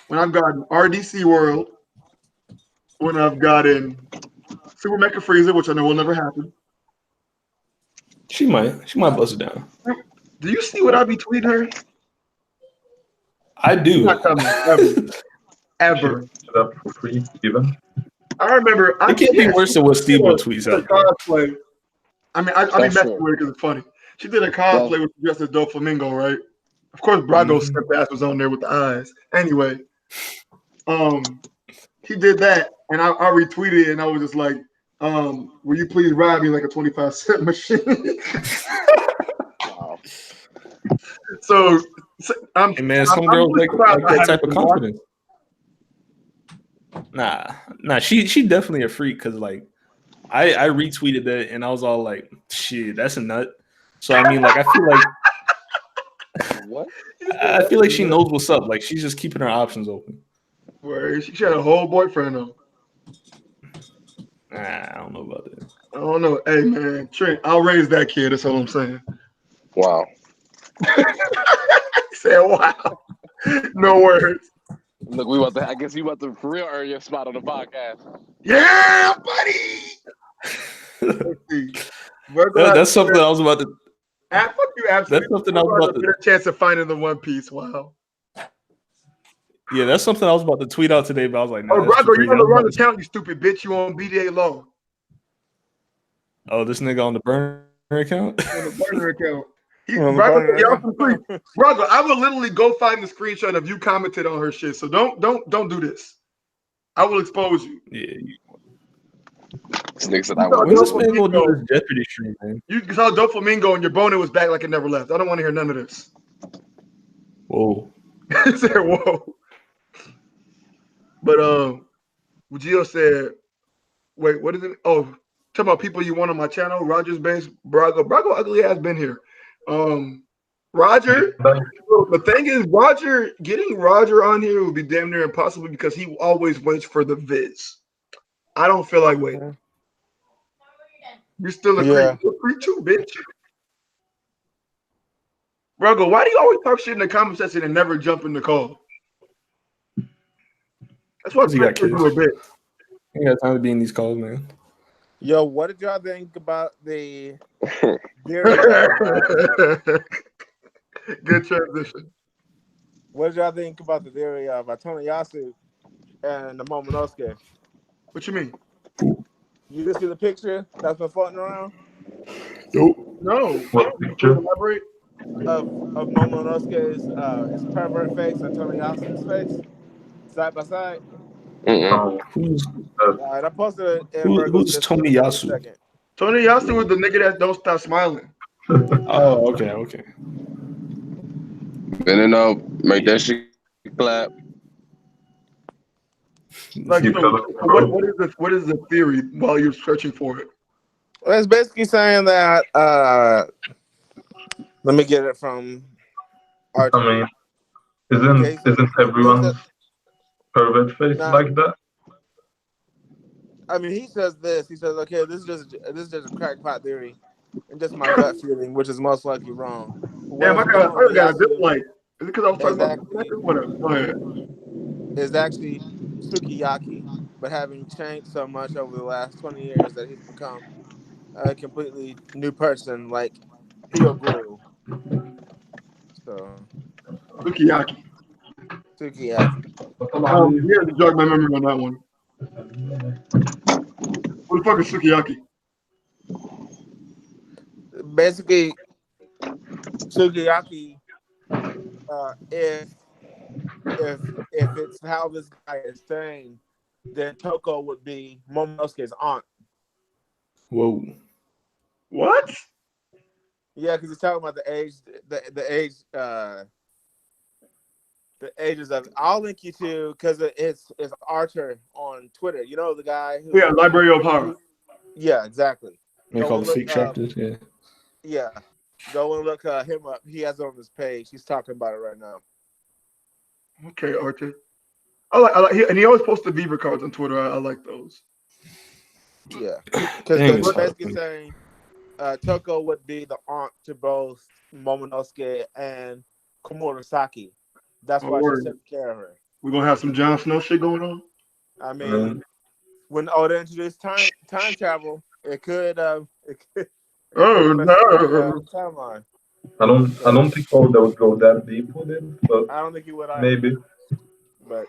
when I've gotten RDC World, when I've gotten Super Mecha Freezer, which I know will never happen. She might bust it down. Do you see what I be tweeting her? I do. Not coming ever. Shut up for free, even. I remember. It can't be worse than what Steve tweets out. Cosplay. I mean, I be That's messing true. with it because it's funny. She did a cosplay with dressed as Doflamingo, right? Of course, Brago's step ass was on there with the eyes. Anyway, he did that, and I retweeted it, and I was just like, will you please ride me like a 25-cent machine? Wow. so I'm. Hey man, some girls like that type of confidence. Nah, she definitely a freak because like I retweeted that and I was all like, shit, that's a nut. So I mean, like I feel like she knows what's up. Like she's just keeping her options open. Where she had a whole boyfriend though. I don't know about that. I don't know. Hey man, Trent, I'll raise that kid. That's all I'm saying. Wow. He said, "Wow." No words. Look, I guess we about to for real earn your spot on the podcast. Yeah, buddy. Let's see. That's something I was about to. Fuck you, absolutely. That's something I was about a better chance of finding the One Piece. Wow. Yeah, that's something I was about to tweet out today, but I was like, nah, Oh, that's too Braco, you crazy. on the wrong account, you stupid bitch. You on BDA Law. Oh, this nigga on the burner account? On the burner account. Braco, I will literally go find the screenshot of you commented on her shit. So don't do this. I will expose you. Yeah. This nigga said I will. When's this man gonna do this Jeopardy stream, man? You saw Doflamingo and your boner was back like it never left. I don't want to hear none of this. Whoa. He said, whoa. But Gio said, wait, what is it? Oh, talking about people you want on my channel. Roger's base, Braco. Braco ugly ass been here. Roger. The thing is, getting Roger on here would be damn near impossible because he always waits for the viz. I don't feel like waiting. You're still a creep. You're a creep too, bitch. Braco, why do you always talk shit in the comment section and never jump in the call? That's what he got kids. A bit. Ain't got time to be in these calls, man. Yo, what did y'all think about the Good transition. What did y'all think about the theory of Tony Yasu and the Momonosuke? What you mean? You just see the picture that's been floating around? Nope. No. What picture? Elaborate. Of Momonosuke's his pervert face and Tony Yasu's face side by side. Who's I posted it in who's Tony Yasu? Tony Yasu was the nigga that don't stop smiling. Oh, okay. Make that shit clap. Like, what is the theory while you're searching for it? Well, it's basically saying that let me get it from Archie. I mean, isn't everyone's pervert face like that? I mean, he says this. He says, "Okay, this is just a crackpot theory, and just my gut feeling, which is most likely wrong." Damn, I got a dislike. Is it because I was talking about whatever? Go ahead. Is actually Sukiyaki, but having changed so much over the last 20 years that he's become a completely new person, like Hyoguru. So Sukiyaki. Yeah, to jog my memory on that one. What the fuck is Sukiyaki? Basically, Sukiyaki, if it's how this guy is saying, then Toko would be Momonosuke's aunt. Whoa. What? Yeah, because he's talking about the age, the ages of it. I'll link you to because it's Archer on Twitter. You know the guy who Library of Horror. Yeah, exactly. They call the fake chapters, yeah. Yeah. Go and look him up. He has it on his page. He's talking about it right now. Okay, Archer. I like and he always posts the Beaver cards on Twitter. I like those. Yeah. Because we're basically saying Toko would be the aunt to both Momonosuke and Komurasaki. That's why she's taking care of her. We're gonna have some Jon Snow shit going on. I mean, when Oda introduced time travel, it could no. timeline. I don't think Oda would go that deep with it, but I don't think he would either. maybe. But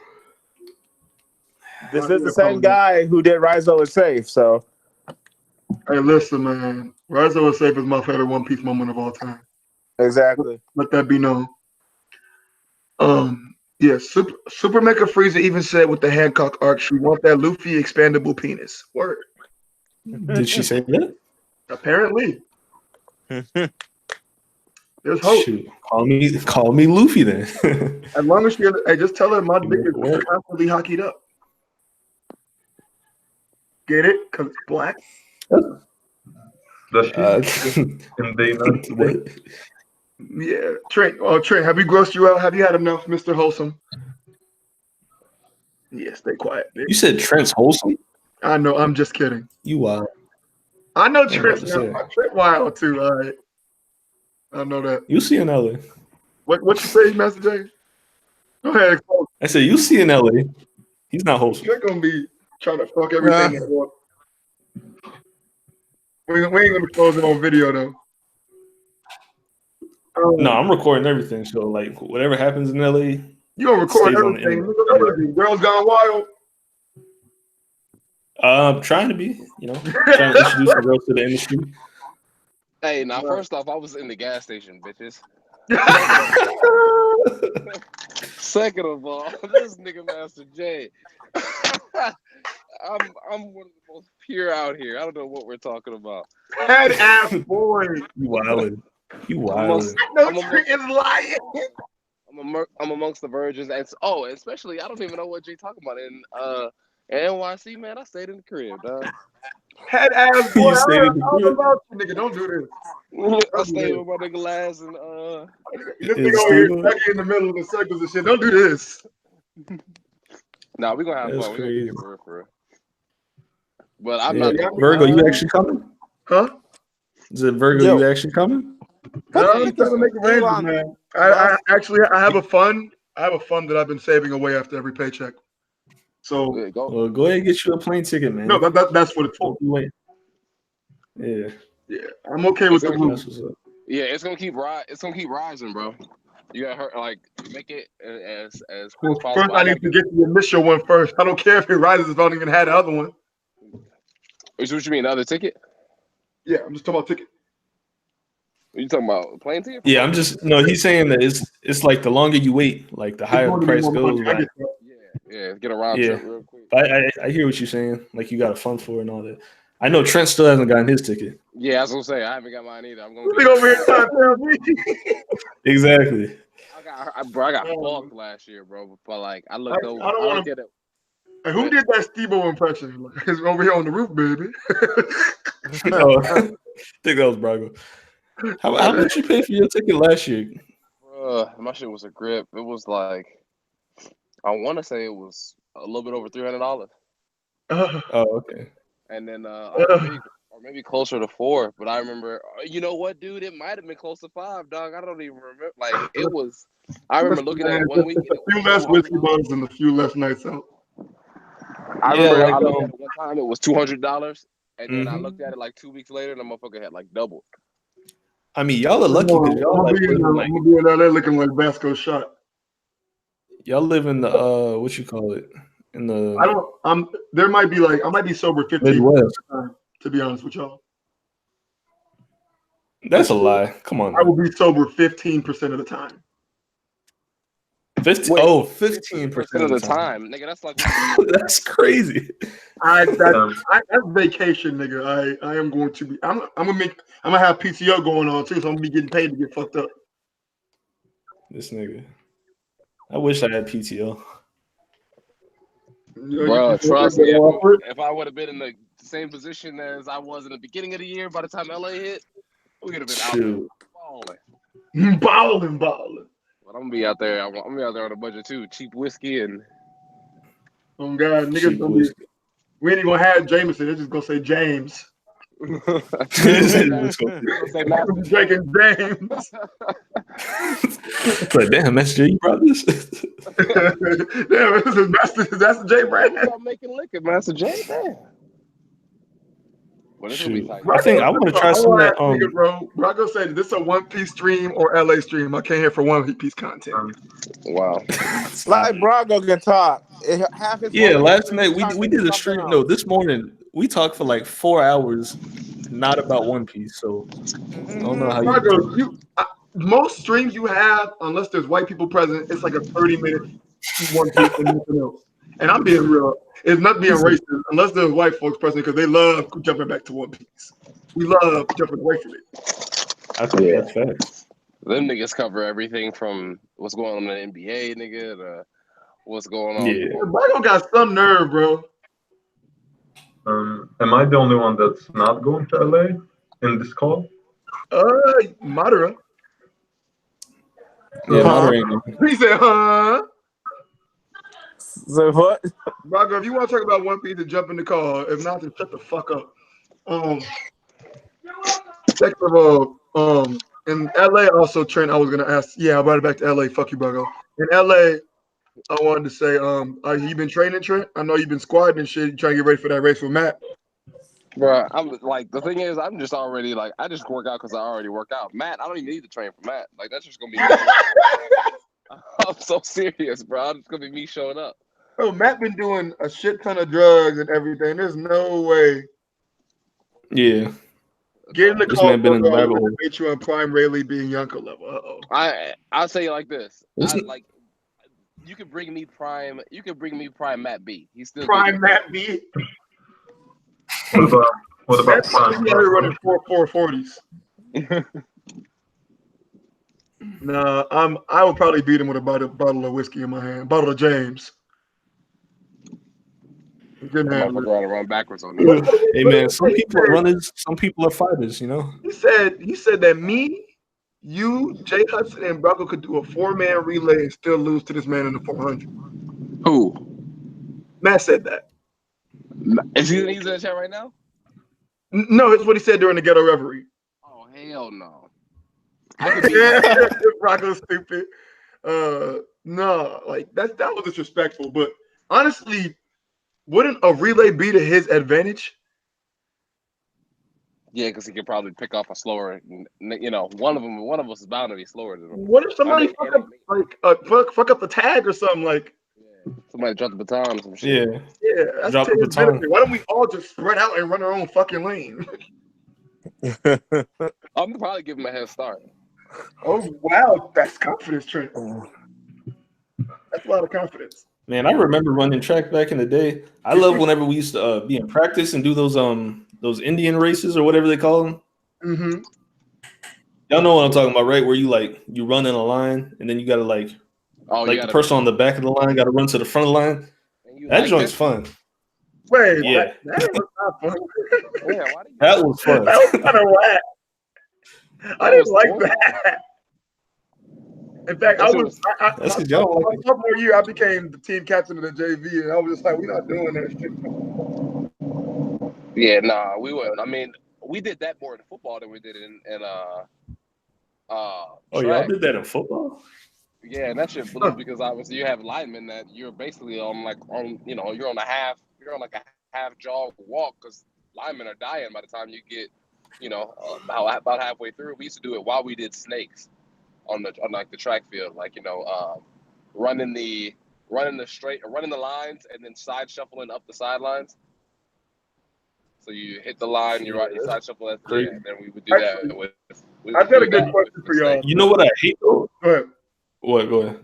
this is the same guy who did Raizo is Safe, so. Hey, listen, man. Raizo is Safe is my favorite One Piece moment of all time. Exactly. Let that be known. Super Mecha Frieza even said with the Hancock arc, she wants that Luffy expandable penis. Word. Did she say that? Apparently. There's hope. Shoot. Call me Luffy then. As long as I just tell her my dick is constantly hockeyed up. Get it? Because it's black. Does she? Yeah. Trent, have we grossed you out? Have you had enough, Mr. Wholesome? Yeah, stay quiet, bitch. You said Trent's wholesome? I know, I'm just kidding. You wild. I know Trent wild too, all right. I know that. You see in LA. What you say, Master J? Go ahead. I said you see in LA. He's not wholesome. You're gonna be trying to fuck everything. We ain't gonna close it on video though. No, I'm recording everything. So like whatever happens in LA, You gonna record stays on the everything. internet. Nigga, what is it? Girls Gone Wild. Trying to be, trying to introduce the girls to the industry. Hey, now first off, I was in the gas station, bitches. Second of all, this nigga Master J. I'm one of the most pure out here. I don't know what we're talking about. Head ass boy. You wildin'. You I'm amongst, wildin'. No I'm trick amongst, is lying. I'm amongst the virgins, and especially I don't even know what Jay talking about. In NYC, man, I stayed in the crib, dog. Head ass boy. You stayed in the I crib. about you, nigga. Don't do this. I stayed with my nigga Laz and This And nigga over here Steven? stuck in the middle of the circles and shit. Don't do this. Nah, we gonna have That's fun. We gonna kick crazy. it for real. But I'm Yeah. not the Virgo, you actually coming? Huh? Is it Virgo? Yo. You actually coming? No, What I'm the trying to make arrangements, Elon man. Musk? I have a fund. I have a fund that I've been saving away after every paycheck. So Yeah, go. Well, go ahead and get you a plane ticket, man. no, that's what it's for. Don't be waiting. Yeah, Yeah, I'm okay with the It's move. that's what's up. Yeah, it's gonna keep rising, bro. You gotta make it as quick Well, as possible. first, I need to get the initial one first. I don't care if it rises if I don't even had the other one. Is what you mean, the other ticket? Yeah, I'm just talking about ticket. You talking about plane ticket? Yeah, I'm just no. He's saying that it's like the longer you wait, like the higher the It's going to be price more goes. money. I Right? get that. Yeah, get a round Yeah. trip real quick. I hear what you're saying. Like you got a fund for it and all that. I know Trent still hasn't gotten his ticket. Yeah, I was gonna say I haven't got mine either. I'm gonna This nigga over here trying to tell me. Exactly. I got fucked last year, bro. But like I looked over, I don't I wanna- looked at it. Hey, who did that Steve-O impression? Like, it's over here on the roof, baby. Oh, I think that was Brago. How much you pay for your ticket last year? My shit was a grip. It was like I want to say it was a little bit over $300, Oh, okay. and then or maybe closer to $4. But I remember, you know what, dude? It might have been close to $5, dog. I don't even remember. Like it was. I remember looking at it one week. A few less whiskey bottles and a few less nights out. I Yeah, remember like, I looked at it one time. It was $200, and then I Mhm. looked at it like 2 weeks later, and the motherfucker had like doubled. I mean, y'all are lucky because y'all I'm like gonna be in LA looking like Vasco shot. y'all live in the what you call it in the There might be I might be sober 15% of Midwest. the time, to be honest with y'all. That's a lie. Come on. I will be sober 15% of the time. 15 Wait, 15% of the time, nigga. That's like That's crazy. That's vacation, nigga. I am going to be. I'm gonna have PTO going on too, so I'm gonna be getting paid to get fucked up. This nigga. I wish I had PTO. Bro, trust me. If I would have been in the same position as I was in the beginning of the year, by the time LA hit, we could have been out there balling. Balling. But I'm gonna be out there. I'm gonna be out there on a budget too. Cheap whiskey and. Oh God, niggas gonna be. We ain't even gonna have Jameson. They're just gonna say James. Say Master drinking James. But damn, Master J, you brought this. Damn, this is Master J brand. I'm making liquor, Master J. Damn. Well, Shoot. I think I want to try some of that. Bro, Brago said this is a One Piece stream or LA stream. I came here for One Piece content. Wow. Like Brago can talk. Half his last night we did a stream. No, this morning we talked for like 4 hours, not about One Piece. So I don't know how Brago, most streams you have, unless there's white people present, it's like a 30-minute One Piece and nothing else. And I'm being real. It's not being racist unless there's white folks present because they love jumping back to One Piece. We love jumping away from it. I think that's facts. Them niggas cover everything from what's going on in the NBA, nigga, to what's going on. Yeah. Brago got some nerve, bro. Am I the only one that's not going to LA in this call? Madara. Yeah, Madara. He said, huh? So what? Brago, if you want to talk about One Piece, to jump in the call. If not, then shut the fuck up. Second of all, in LA, also Trent, I was gonna ask. Yeah, I brought it back to LA. Fuck you, Brago. In LA, I wanted to say, you been training, Trent? I know you've been squatting and shit. You trying to get ready for that race with Matt? Bro, I'm like the thing is, I'm just already like I just work out because I already work out. Matt, I don't even need to train for Matt. Like that's just gonna be me. I'm so serious, bro. It's gonna be me showing up. Oh, Matt been doing a shit ton of drugs and everything. There's no way. Yeah, Get in the this car, man been in the bro. I'm rabbit gonna hole. debate you on Prime Rayleigh being Yunker level. I'll say it like this. This is- Like you could bring me prime. You could bring me prime Matt B. He's still Prime good. Matt B. What about Matt Prime? B out here running 4.40s. Nah, I would probably beat him with a bottle of whiskey in my hand, bottle of James. Good I'm hand. gonna run backwards on this. Hey man, some people are runners, some people are fighters. You know. He said that me, you, Jay Hudson, and Brocco could do a 4-man relay and still lose to this man in the 400. Who? Matt said that. Is he's in the chat right now? No, it's what he said during the ghetto reverie. Oh hell no! Brocco's stupid. No, like that was disrespectful. But honestly, wouldn't a relay be to his advantage? Yeah, because he could probably pick off a slower. You know, one of us is bound to be slower than him. What if somebody fuck up the tag or something like? Yeah, somebody dropped the baton or some shit. Yeah, That's drop the Taylor's baton. benefit. Why don't we all just spread out and run our own fucking lane? I'm gonna probably give him a head start. Oh wow, that's confidence, Trent. That's a lot of confidence. Man, I remember running track back in the day. I love whenever we used to be in practice and do those Indian races or whatever they call them. Mm-hmm. Y'all know what I'm talking about, right? Where you run in a line and then you gotta the person on the back of the line got to run to the front of the line. That joint's fun. Wait, yeah, that was not fun. Yeah, that was fun. That was kind of whack. I didn't like that. In fact, my sophomore year, I became the team captain of the JV, and I was just like, we're not doing that shit. Yeah, nah, we wouldn't. I mean, we did that more in football than we did in Oh, track. y'all did that in football? Yeah, and that shit blew because obviously you have linemen that you're basically you're on like a half jog walk because linemen are dying by the time you get, about halfway through. We used to do it while we did snakes on the track field, running the lines and then side shuffling up the sidelines. So you hit the line, you side shuffle that, and then we would do that with. I've got a good question for y'all. You know what I hate though? Go ahead. What? Go ahead.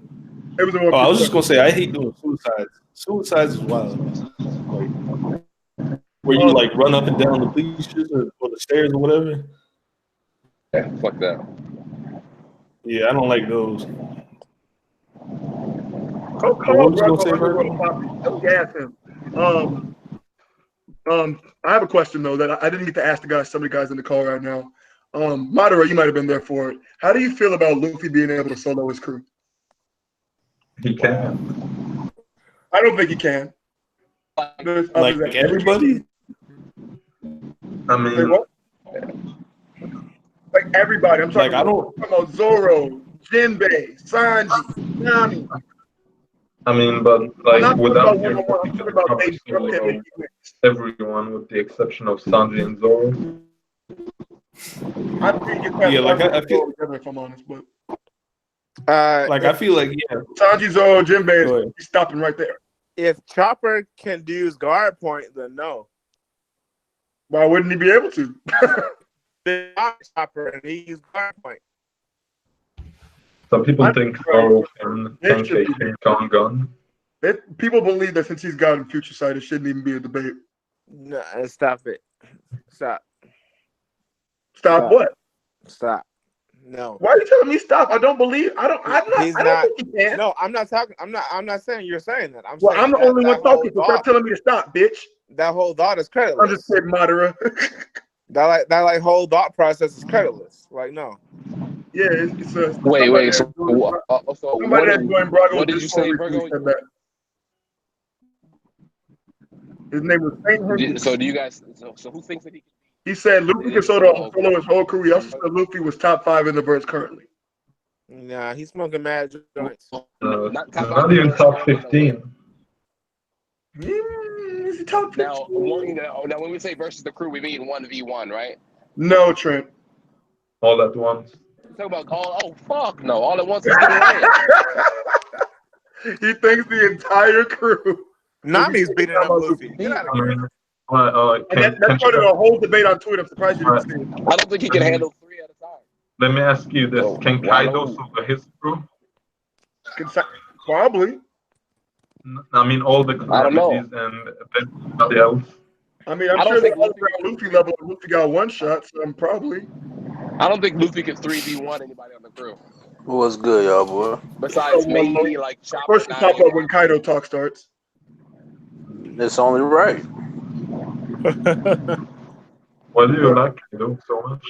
I was just gonna say I hate doing suicides. Suicides is wild. Where you run up and down the bleachers or the stairs or whatever. Yeah, fuck that. Yeah, I don't like those. I have a question though that I didn't get to ask some of the guys in the call right now. Madara, you might have been there for it. How do you feel about Luffy being able to solo his crew? He can. I don't think he can. Like everybody? I mean, like everybody. I'm talking about Zoro, Jinbei, Sanji, Nami. I mean, but without your everyone with the exception of Sanji and Zoro. I feel together if I'm honest, but I feel like Sanji, Zoro, Jinbei, he's stopping right there. If Chopper can do his guard point, then no. Why wouldn't he be able to? The Chopper and he used guard point. Some people think Zoro can take King Kong gun. People believe that since he's got a future sight, it shouldn't even be a debate. No, stop it. Stop what? Stop. No. Why are you telling me stop? I don't believe. I don't think he can. No, I'm not talking. I'm not saying you're saying that. I'm the only one talking. So stop telling me to stop, bitch. That whole thought is creditless. I'm just saying, Madara. that whole thought process is creditless. Like no. Yeah, it's a. Wait. So what did you say, Vergo? His name was Saint. So do you guys? So who thinks that he? He said Luffy can solo his whole crew. He also said Luffy was top 5 in the verse currently. Nah, he's smoking mad joints. Not even top 15. is he talking Now, now when we say versus the crew, we mean 1v1, right? No, Trent. All at once. Talk about oh fuck no! All at once is getting ran. He thinks the entire crew. Nami's beating up Luffy. Get out of I here. mean, And that started a whole debate on Twitter. I'm surprised you didn't see it. I don't think he can handle 3 at a time. let me ask you this: Oh, can wow. Kaido solo his crew? Probably. I mean, all the I don't know. calamities and everybody else. I mean, I'm I don't sure think the other Luffy level, Luffy got one shot, so I'm probably. I don't think Luffy can 3v1 anybody on the crew. What's good, y'all, boy? Besides maybe like Chopper. First, pop up when Kaido talk starts. It's only right. Why do you like Kaido so much?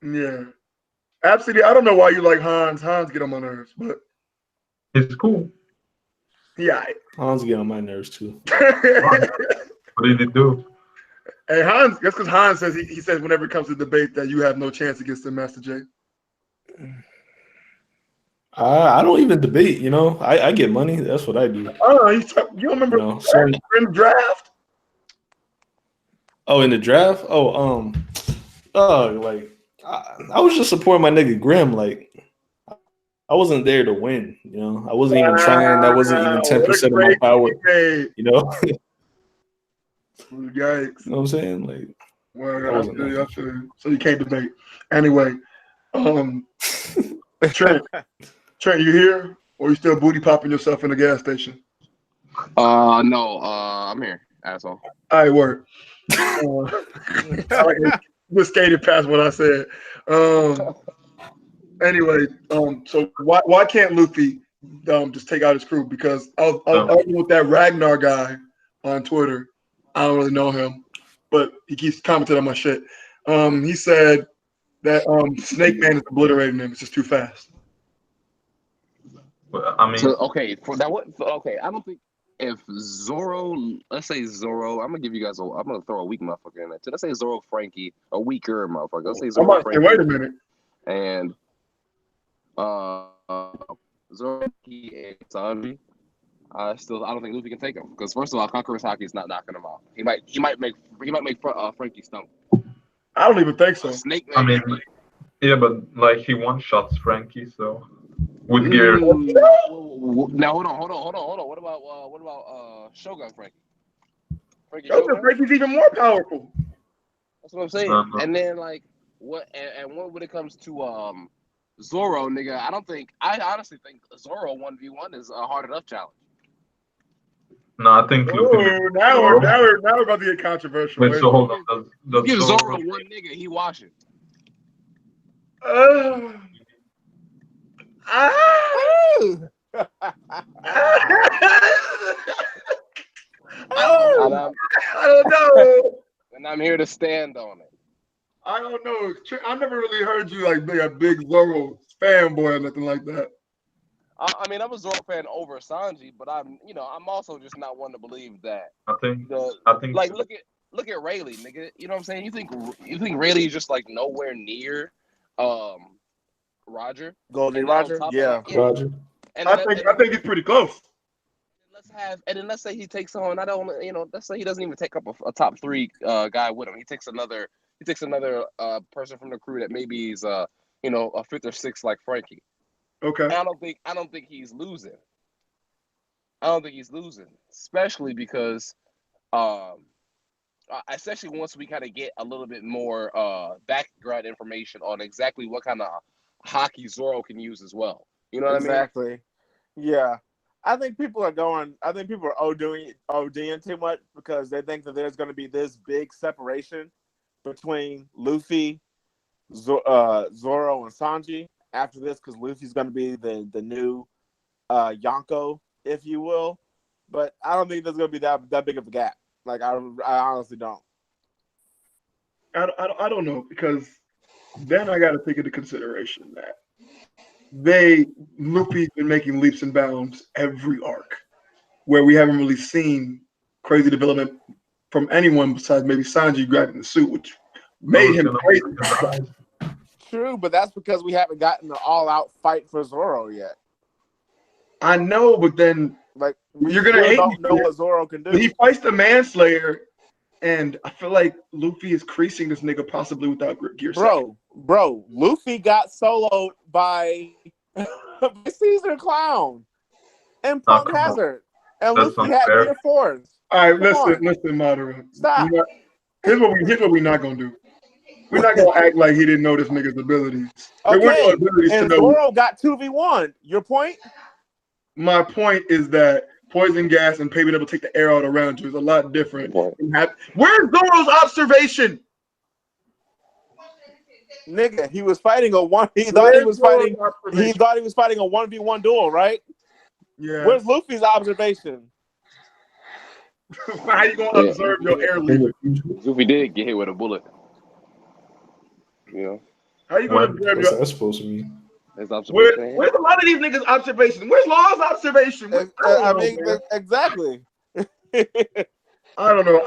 Yeah. Absolutely. I don't know why you like Hans. Hans get on my nerves, but He's cool. yeah. Hans get on my nerves too. What did he do? Hey, Hans, that's because Hans says he says whenever it comes to debate that you have no chance against him, Master J. I don't even debate, you know. I get money. That's what I do. Oh, you don't remember the draft? Oh, in the draft? Like I was just supporting my nigga Grim. Like I wasn't there to win, you know. I wasn't even trying. That wasn't even 10% of my power. You know? Yikes. You know what I'm saying? Like, well, I feel you. So you can't debate. Anyway, Trent, you here? Or you still booty popping yourself in the gas station? No, I'm here, asshole. All right, word. You skated past what I said. Anyway, so why can't Luffy just take out his crew? Because I was arguing with that Ragnar guy on Twitter. I don't really know him, but he keeps commenting on my shit. He said that Snake Man is obliterating him. It's just too fast. Well, I mean, So okay, for that what? Okay, I don't think if Zoro, let's say Zoro, I'm gonna throw a weak motherfucker in there. So let's say Zoro Frankie, a weaker motherfucker. Let's say Zoro Frankie. Wait a minute. And Zoro Frankie and Sanji. I don't think Luffy can take him because first of all, Conqueror's Haki is not knocking him out. He might make Frankie stumble. I don't even think so. Snake Man. I mean, yeah, but like he one shots Frankie, so with gear. Now hold on. What about Shogun Frankie? Frankie's even more powerful. That's what I'm saying. And then like what? And when it comes to Zoro, nigga, I honestly think Zoro 1v1 is a hard enough challenge. No, I think Luffy. Now we're about to get controversial. Wait, so hold on. Does Give Zoro one nigga, he washing. I don't know. And I'm here to stand on it. I don't know. I never really heard you like be a big Zoro fanboy or nothing like that. I mean, I'm a Zoro fan over Sanji, but I'm also just not one to believe that. I think like look at Rayleigh, nigga. You know what I'm saying? You think Rayleigh is just like nowhere near Roger? Golden Roger? Yeah. Roger. And I think it's pretty close. Let's say he takes on let's say he doesn't even take up a top 3 guy with him. He takes another person from the crew that maybe is a 5th or 6th like Frankie. Okay. I don't think he's losing. I don't think he's losing, especially because especially once we kind of get a little bit more background information on exactly what kind of hockey Zoro can use as well. You know what I mean? Exactly. Yeah. I think people are ODing too much because they think that there's going to be this big separation between Luffy, Zoro, and Sanji after this because Luffy's going to be the new Yonko, if you will. But I don't think there's going to be that big of a gap. Like, I honestly don't. I don't know because then I got to take into consideration that Luffy's been making leaps and bounds every arc where we haven't really seen crazy development from anyone besides maybe Sanji grabbing the suit, which made him crazy. True, but that's because we haven't gotten the all-out fight for Zoro yet. I know, but then Like we You're gonna still hate don't me know for that. what Zoro can But he do. fights the manslayer, and I feel like Luffy is creasing this nigga possibly without gear second. Bro, Luffy got soloed by Caesar Clown and Oh, Punk come on. Hazard, and That's Luffy had unfair. gear force. All right, Come on, listen, Madara. stop. Here's what we're not gonna do. We're not gonna act like he didn't know this nigga's abilities. There were no Okay, abilities to and know. Zoro got 2v1. Your point? My point is that poison gas and being able to take the air out around you is a lot different. Where's Zoro's observation? Nigga, he was fighting a one. He thought Where's he was Zoro's fighting. observation? He thought he was fighting a 1v1 duel, right? Yeah. Where's Luffy's observation? How you gonna observe your air leaving? Luffy did get hit with a bullet. You know, How you gonna When? observe What's your? that supposed to mean? his observation. Where's a lot of these niggas' observation? Where's Law's observation? I mean, exactly. I don't know.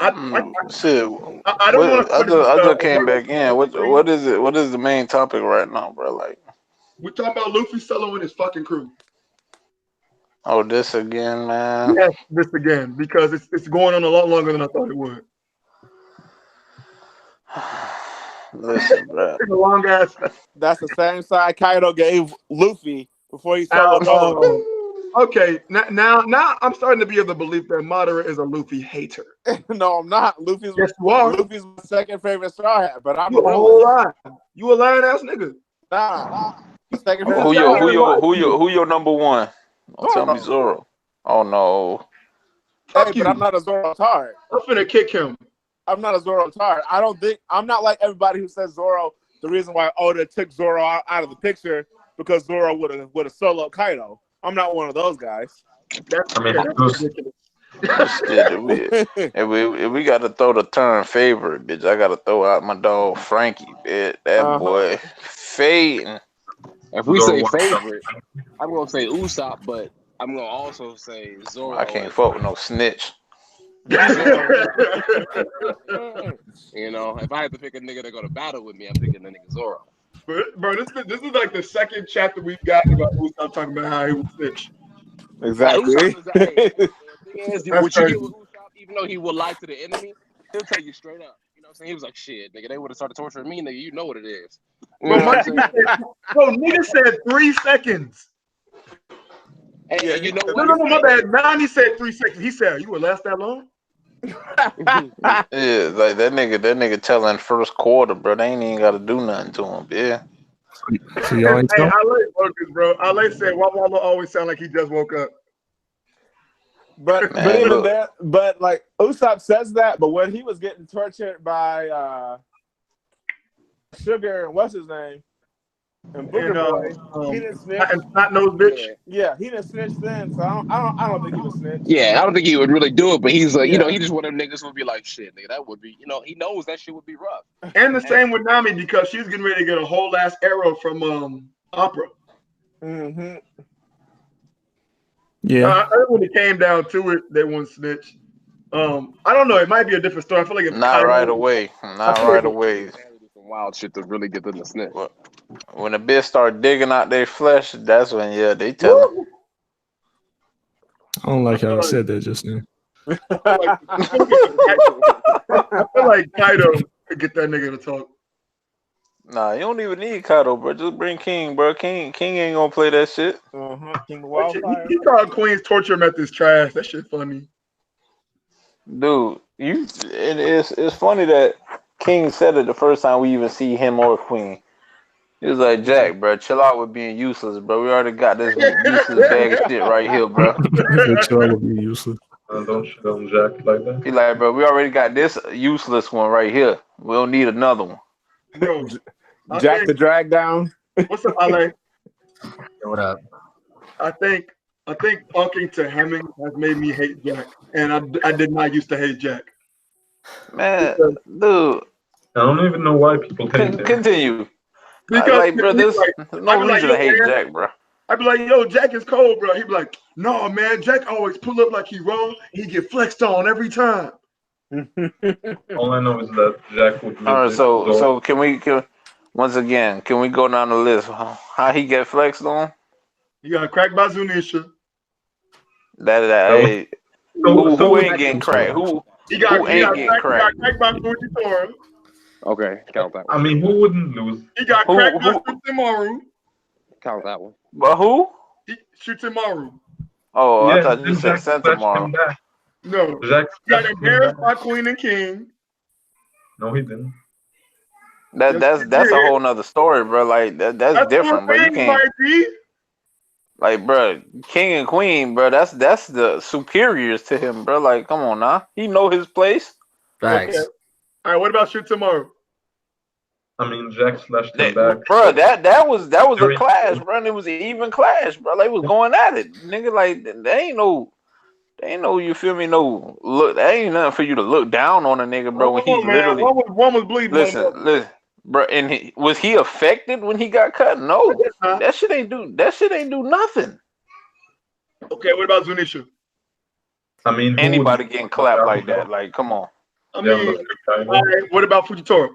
Shit. I don't want to I put this. just came back in. What is it? What is the main topic right now, bro? Like, We're talking about Luffy soloing his fucking crew. oh, this again, man. Yes, this again because it's going on a lot longer than I thought it would. Listen, bro. It's a long ass. That's the same side Kaido gave Luffy before he soloed Oda. Okay, now I'm starting to be of the belief that Madara is a Luffy hater. No, I'm not. Yes, you are. Luffy's my second favorite Straw Hat, but I'm You a whole lie. You a lying ass nigga. Nah. Second favorite Who Straw Hat. your number one? Don't tell me Zoro. Oh no. Hey, but I'm not a Zoro tard. I'm finna kick him. I'm not a Zoro tard. I'm not like everybody who says Zoro. The reason why Oda took Zoro out of the picture because Zoro would have soloed Kaido. I'm not one of those guys. That's ridiculous. If we got to throw the term favorite, bitch, I got to throw out my dog Frankie, bitch. That boy fading. If we say favorite, I'm gonna say Usopp, but I'm gonna also say Zoro. I can't fuck with no snitch. You know, if I had to pick a nigga to go to battle with me, I'm picking the nigga Zoro. Bro, this is like the second chapter we've gotten about Usopp talking about how he was snitch. Exactly. The thing is, what you get with Usopp, even though he will lie to the enemy, he'll tell you straight up. You know what I'm saying? He was like, shit, nigga, they would have started torturing me, nigga. You know what it is. You know what I'm saying? Bro, nigga said 3 seconds. Hey, Yeah, you know No, what? my bad. Now he said 3 seconds. He said, "You would last that long?" Yeah, like that nigga telling first quarter, bro. They ain't even got to do nothing to him, yeah. So y'all ain't Hey, tell? Ale focus, bro. Ale said, "Walla always sound like he just woke up." But Man, even look. that, but like Usopp says that, but when he was getting tortured by Sugar and what's his name and Booger Boy, he didn't snitch. Not nose bitch. Yeah, he didn't snitch then, so I don't think he was snitch. Yeah, I don't think he would really do it, but he's like, you know, he just one of them niggas who would be like, shit, nigga, that would be, you know, he knows that shit would be rough. And the same with Nami because she's getting ready to get a whole ass arrow from Opera. Mm-hmm. Yeah. When it came down to it, they wouldn't snitch. I don't know. It might be a different story. I feel like it's Not right away. Not right away. Some wild shit to really get them to snitch. When the bitch start digging out their flesh, that's when they tell them. I don't like how I said that just now. I feel like Kaido could get that nigga to talk. Nah, you don't even need Kaido, bro. Just bring King, bro. King ain't gonna play that shit. King of Wildfire. He called Queen's torture methods trash. That shit funny. Dude, it's funny that King said it the first time we even see him or Queen. He was like, Jack, bro, chill out with being useless, bro. We already got this useless bag of shit right here, bro. Chill out with being useless. Don't shit on Jack like that. He like, bro, we already got this useless one right here. We don't need another one. Bro, Jack the drag down. What's up, Ale? What up? I think talking to Hemming has made me hate Jack, and I did not used to hate Jack. Man, dude. I don't even know why people hate him. Continue. Because like, bro, there's no reason to hate Jack, bro. I'd be like, yo, Jack is cold, bro. He'd be like, no, man, Jack always pull up like he wrong. He get flexed on every time. All I know is that Jack would. All right, so can we once again go down the list? How he get flexed on? You got cracked by Zunisha. Hey, who ain't getting cracked? Who He got ain't getting cracked? cracked by Fujitora. Okay, count that I one. mean, who wouldn't lose? He got cracked by Shutemaru. Count that one. But who? Shutemaru. Oh, I Yeah, thought you then said Jack slashed Sentamaro. him back. No. Jack He got slashed him embarrassed back. by Queen and King. No, he didn't. That's a whole nother story, bro. Like that's different, bro. You can't like, bro. King and Queen, bro. That's the superiors to him, bro. Like, come on now. He know his place. Facts. Okay. All right. What about Shutemaru? I mean, Jack slashed him back. Bro, that was a clash, bro. And it was an even clash, bro. They was going at it, nigga. Like, they ain't no, you feel me? No, look, that ain't nothing for you to look down on a nigga, bro. When he's literally one was bleeding. listen, bro. And was he affected when he got cut? No, that shit ain't do nothing. Okay, what about Zunisha? I mean, Anybody getting clapped like that? Like, come on. I mean, all right, what about Fujitora?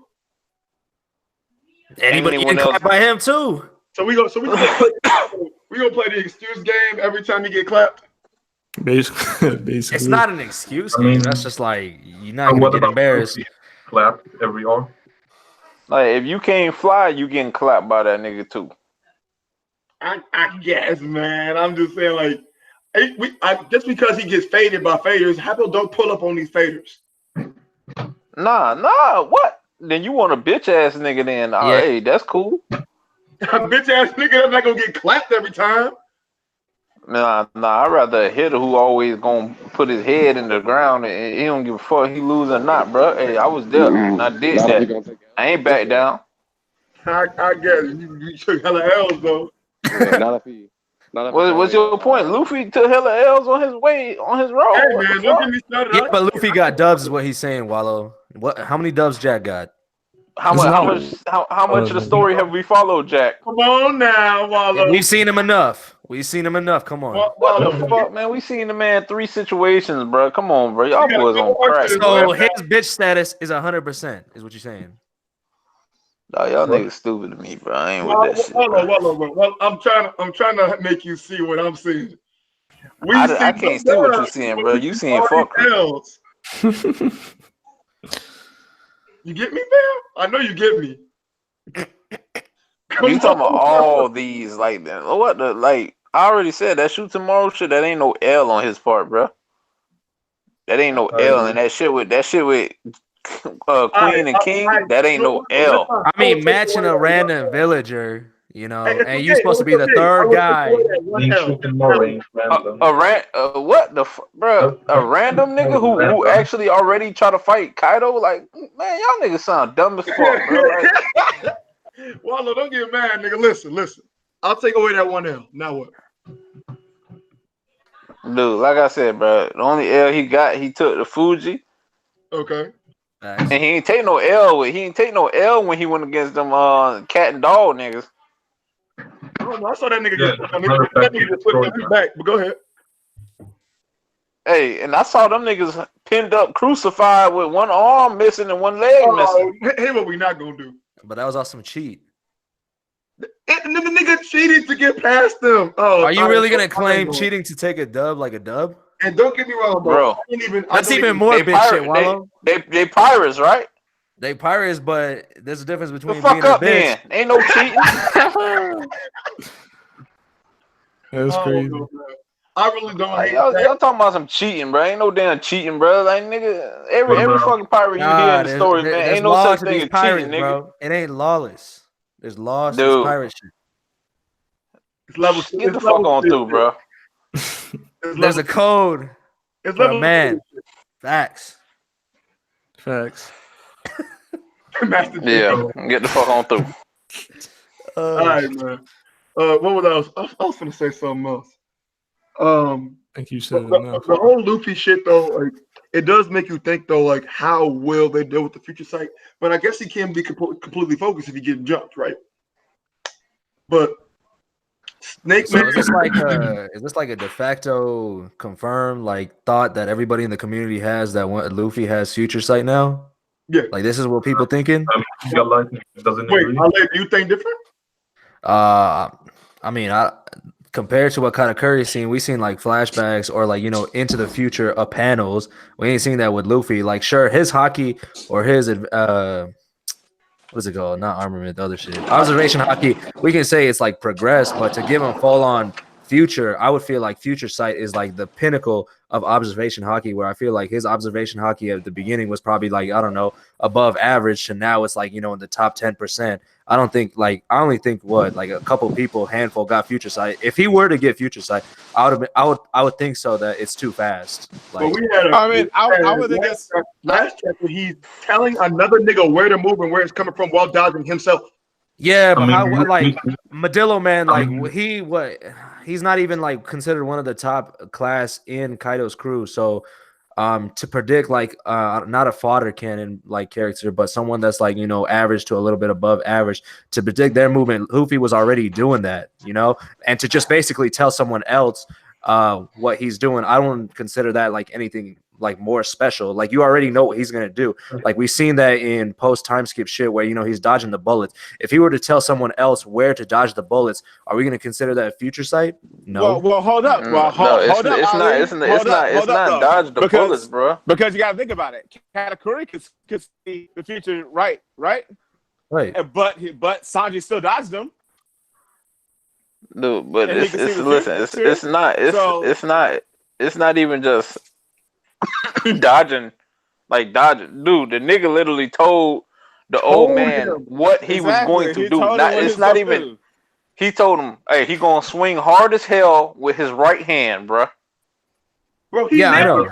Anybody getting clapped by him too? So we gonna play the excuse game every time you get clapped. Basically, it's not an excuse game. That's just like you're not gonna get embarrassed. Clapped every hour. Like, if you can't fly, you getting clapped by that nigga too. I guess, man. I'm just saying, like, just because he gets faded by faders, how about don't pull up on these faders? Nah. What? Then you want a bitch ass nigga? Then hey, that's cool. A bitch ass nigga that's not gonna get clapped every time. Nah. I'd rather a hitter who always gonna put his head in the ground and he don't give a fuck he lose or not, bro. Hey, I was there and I did that. I ain't back down. I guess you took hella L's though. Yeah, not if he. What's your point? Luffy took hella L's on his road. Hey man, don't get me started. Yeah, but Luffy got dubs, is what he's saying, Wallow. What? How many dubs Jack got? How much of the story have we followed, Jack? Come on now, Wallow. We've seen him enough. Come on. What the fuck, man? We seen the man 3 situations, bro. Come on, bro. Y'all boys on crack. So his bitch status is 100%, is what you're saying. No, y'all niggas stupid to me, bro. I ain't with that shit. Well, I'm trying to make you see what I'm seeing. I can't see what you're seeing, bro. You seeing fuck. You get me, man? I know you get me. You talking about all these like what the like? I already said that shoot tomorrow shit. That ain't no L on his part, bro. That ain't no L, and that shit with Queen and King. That ain't no L. I mean, matching a random villager, you know, and you're supposed to be the third guy. What the bro? A random nigga who actually already try to fight Kaido? Like, man, y'all niggas sound dumb as fuck, bro. Like, Wallow, don't get mad, nigga. Listen. I'll take away that 1 L. Now what? Dude, like I said, bro, the only L he got, he took the Fuji. Okay. And he ain't take no L when he went against them cat and dog niggas. I saw that nigga just put his back, but go ahead. Hey, and I saw them niggas pinned up, crucified with one arm missing and one leg missing. Hey, what we not gonna do? But that was awesome cheat. The nigga cheated to get past them. Oh, are you really gonna claim cheating to take a dub like a dub? And don't get me wrong, bro. That's even more bitch shit, Wallow. They pirates, right? They pirates, but there's a difference between the fuck being up, a bitch. Then. Ain't no cheating. That's crazy. I really don't hate y'all talking about some cheating, bro. Ain't no damn cheating, bro. Like, nigga, every fucking pirate you hear in the story, man, ain't no such thing as pirates, cheating, bro. nigga. It ain't lawless. There's laws. Dude. There's pirate shit. Get the fuck on through, bro. There's a code for a man. Facts. Yeah, get the fuck on through. All right, man. What was I was gonna say something else. I think you said the whole Luffy shit though, like it does make you think though, like how will they deal with the future sight? But I guess he can be completely focused if he gets jumped, right? But Snake Man. Is this like a de facto confirmed like thought that everybody in the community has that Luffy has future sight now? Yeah. Like this is what people thinking? Wait, Ale, do you think different? I mean, compared to what Katakuri's seen, we seen like flashbacks or like into the future of panels. We ain't seen that with Luffy. Like, sure, his hockey or his what is it called? Not armament, the other shit. Observation hockey. We can say it's like progress, but to give him full on future, I would feel like future sight is like the pinnacle of observation hockey, where I feel like his observation hockey at the beginning was probably like, I don't know, above average, and now it's like in the top 10%. I only think what, like a couple people, handful got future sight. If he were to get future sight, I would think so that it's too fast. Like, But we had I would think it's last chapter. He's telling another nigga where to move and where it's coming from while dodging himself. yeah, but I mean, like Modillo, man, I like mean, he's not even like considered one of the top class in Kaido's crew. So to predict like not a fodder cannon like character, but someone that's like average to a little bit above average, to predict their movement, Luffy was already doing that, and to just basically tell someone else what he's doing, I don't consider that like anything like more special. Like, you already know what he's gonna do. Like, we've seen that in post time skip shit where he's dodging the bullets. If he were to tell someone else where to dodge the bullets, are we gonna consider that future sight? No. Well, hold up. Well, No, hold up. it's not dodge the bullets, bro. Because you gotta think about it. Katakuri could see the future, right? Right. But Sanji still dodged them. Dude, but And he can see the listen, future. it's not even just dodging. Dude, the nigga literally told the old man what he was going to do. It's not even. He told him, "Hey, he gonna swing hard as hell with his right hand, bro." Bro, I know.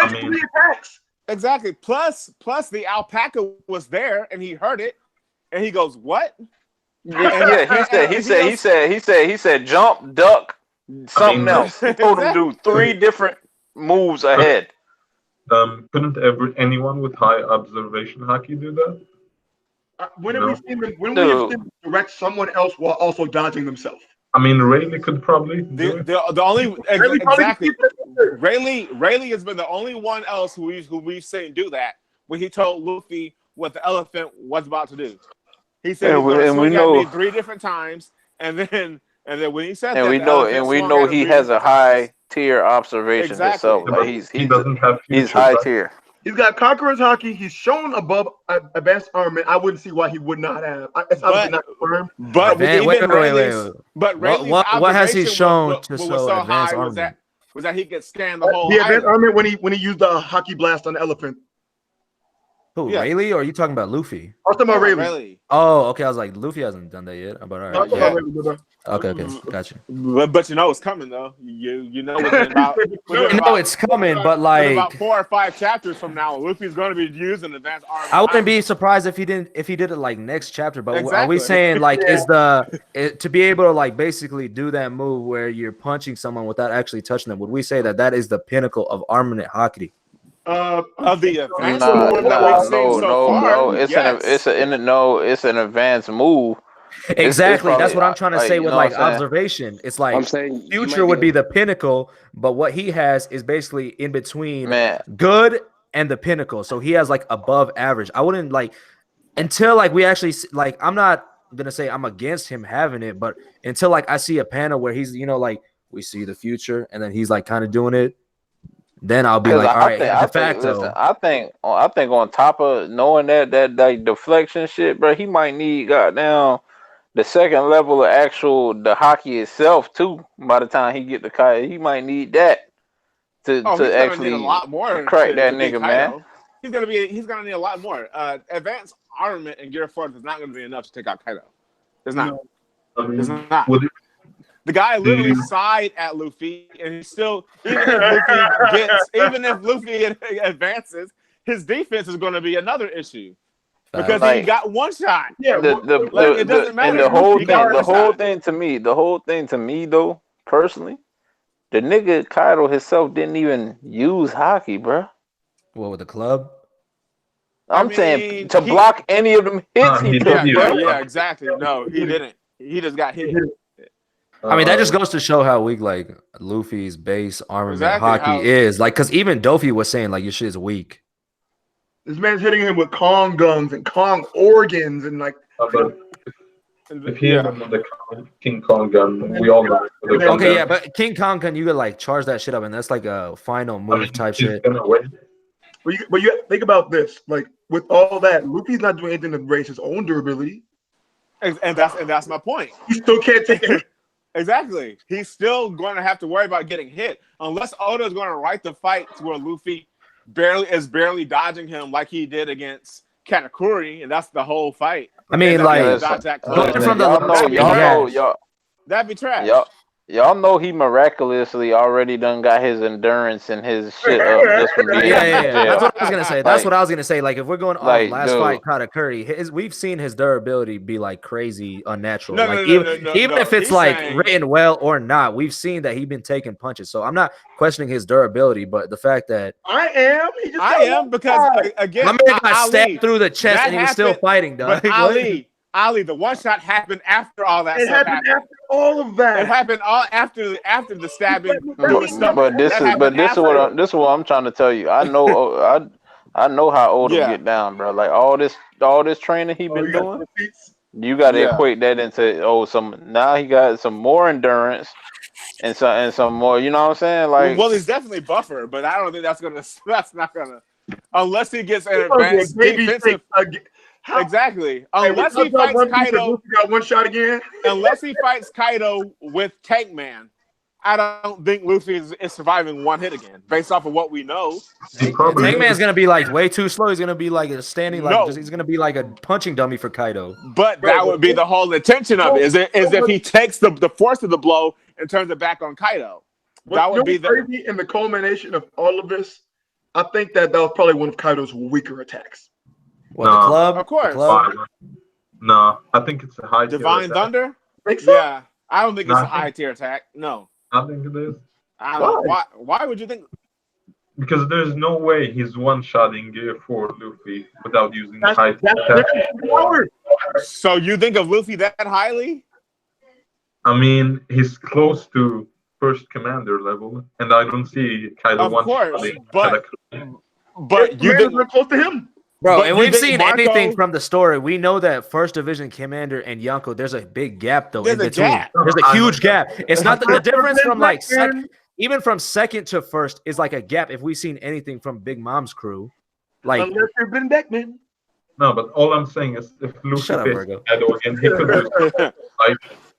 Three attacks. Exactly. Plus the alpaca was there and he heard it, and he goes, "What?" He said, jump, duck, something else. He told him to do 3 different moves ahead. Couldn't anyone with high observation haki do that? When have we seen them direct someone else while also dodging themselves? I mean, Rayleigh could probably do it. The only exactly Rayleigh has been the only one else who we've seen do that when he told Luffy what the elephant was about to do. He said he's going to swing at me 3 different times, and then when he said we know he has a high tier observation himself. Like he doesn't have he's high tier. He's got Conqueror's Haki. He's shown above advanced armament. I wouldn't see why he would not have. It's obviously not confirmed. But wait. But what has he shown to show advanced armament? Was that he could scan the whole the advanced armament when he used the Haki blast on the elephant. Who, Rayleigh, or are you talking about Luffy? I was talking about Rayleigh. Oh, okay. I was like, Luffy hasn't done that yet. But all right. Yeah. Okay, gotcha. But it's coming though. You know it's coming, but like about 4 or 5 chapters from now, Luffy's going to be using advanced armor. I wouldn't be surprised if he did it like next chapter. But exactly. Are we saying like to be able to like basically do that move where you're punching someone without actually touching them? Would we say that is the pinnacle of armament hockey? Of the advanced it's an advanced move. Exactly. That's what I'm trying to say with like observation. It's like, I'm saying future would be the pinnacle, but what he has is basically in between good and the pinnacle. So he has like above average. I wouldn't like until like we actually like, I'm not gonna say I'm against him having it, but until like I see a panel where he's like we see the future and then he's like kind of doing it, then I'll be like, all right, de facto. I think on top of knowing that like deflection shit, bro, he might need goddamn the second level of the hockey itself too. By the time he get the Kaido, he might need that to actually need a lot more crack that nigga, man. He's gonna need a lot more. Advanced armament and gear force is not gonna be enough to take out Kaido. It's not. It's not. The guy literally sighed at Luffy, and he still, even if Luffy advances, his defense is going to be another issue because he got one shot. Yeah, it doesn't matter. And the whole thing to me though, personally, the nigga Kaido himself didn't even use hockey, bro. What, with the club? I'm saying to block any of them hits he took. Yeah, exactly. No, he didn't. He just got hit. I mean, that just goes to show how weak like Luffy's base armament hockey is. Like, because even Dofi was saying like your shit is weak. This man's hitting him with Kong guns and Kong organs and like. If he had the King Kong gun, we all know. Okay, yeah, but King Kong can you could like charge that shit up, and that's like a final move type he's shit. gonna win. But you think about this, like with all that, Luffy's not doing anything to raise his own durability. And that's my point. He still can't take it. Exactly. He's still going to have to worry about getting hit unless Oda's going to write the fight to where Luffy barely dodging him like he did against Katakuri, and that's the whole fight. I mean, like, that'd be trash. Y'all know he miraculously already done got his endurance and his shit up just from being yeah. That's what I was gonna say. That's what I was gonna say. Like, if we're going off last fight, Katakuri, we've seen his durability be like crazy unnatural. Even if it's like written well or not, we've seen that he's been taking punches. So I'm not questioning his durability, but the fact that I am because again, my man got stabbed through the chest and he was still fighting, dog. But Ali, the one shot happened after all that. It happened after all of that. It happened all after the stabbing. But this is what I'm trying to tell you. I know how Oda get down, bro. Like all this training he been doing. You got to equate that into now he got some more endurance and some more. You know what I'm saying? Like, well, he's definitely buffer, but I don't think that's not gonna unless he gets an advanced defensive. Exactly. Unless he fights Kaido, got one shot again. Unless he fights Kaido with Tank Man, I don't think Luffy is surviving one hit again. Based off of what we know, Tank Man's gonna be like way too slow. He's gonna be like a standing, he's gonna be like a punching dummy for Kaido. But that would be the whole intention of it. Is if he takes the force of the blow and turns it back on Kaido. That would be crazy in the culmination of all of this. I think that was probably one of Kaido's weaker attacks. What, the club? Of course. No, I think it's a high Divine Thunder? Think so? Yeah. I don't think it's a high tier attack. No. I think it is. Why would you think? Because there's no way he's one-shotting Gear 4 Luffy without using the high tier attack. So you think of Luffy that highly? I mean, he's close to first commander level, and I don't see Kaido one-shotting. But you think we're close to him. Bro, and we've seen anything from the story. We know that First Division Commander and Yonko, there's a big gap though in between. There's a huge gap. It's not the difference from like even from second to first is like a gap. If we've seen anything from Big Mom's crew, like unless you've been Beckman. No, but all I'm saying is if Luffy faced Kaido again,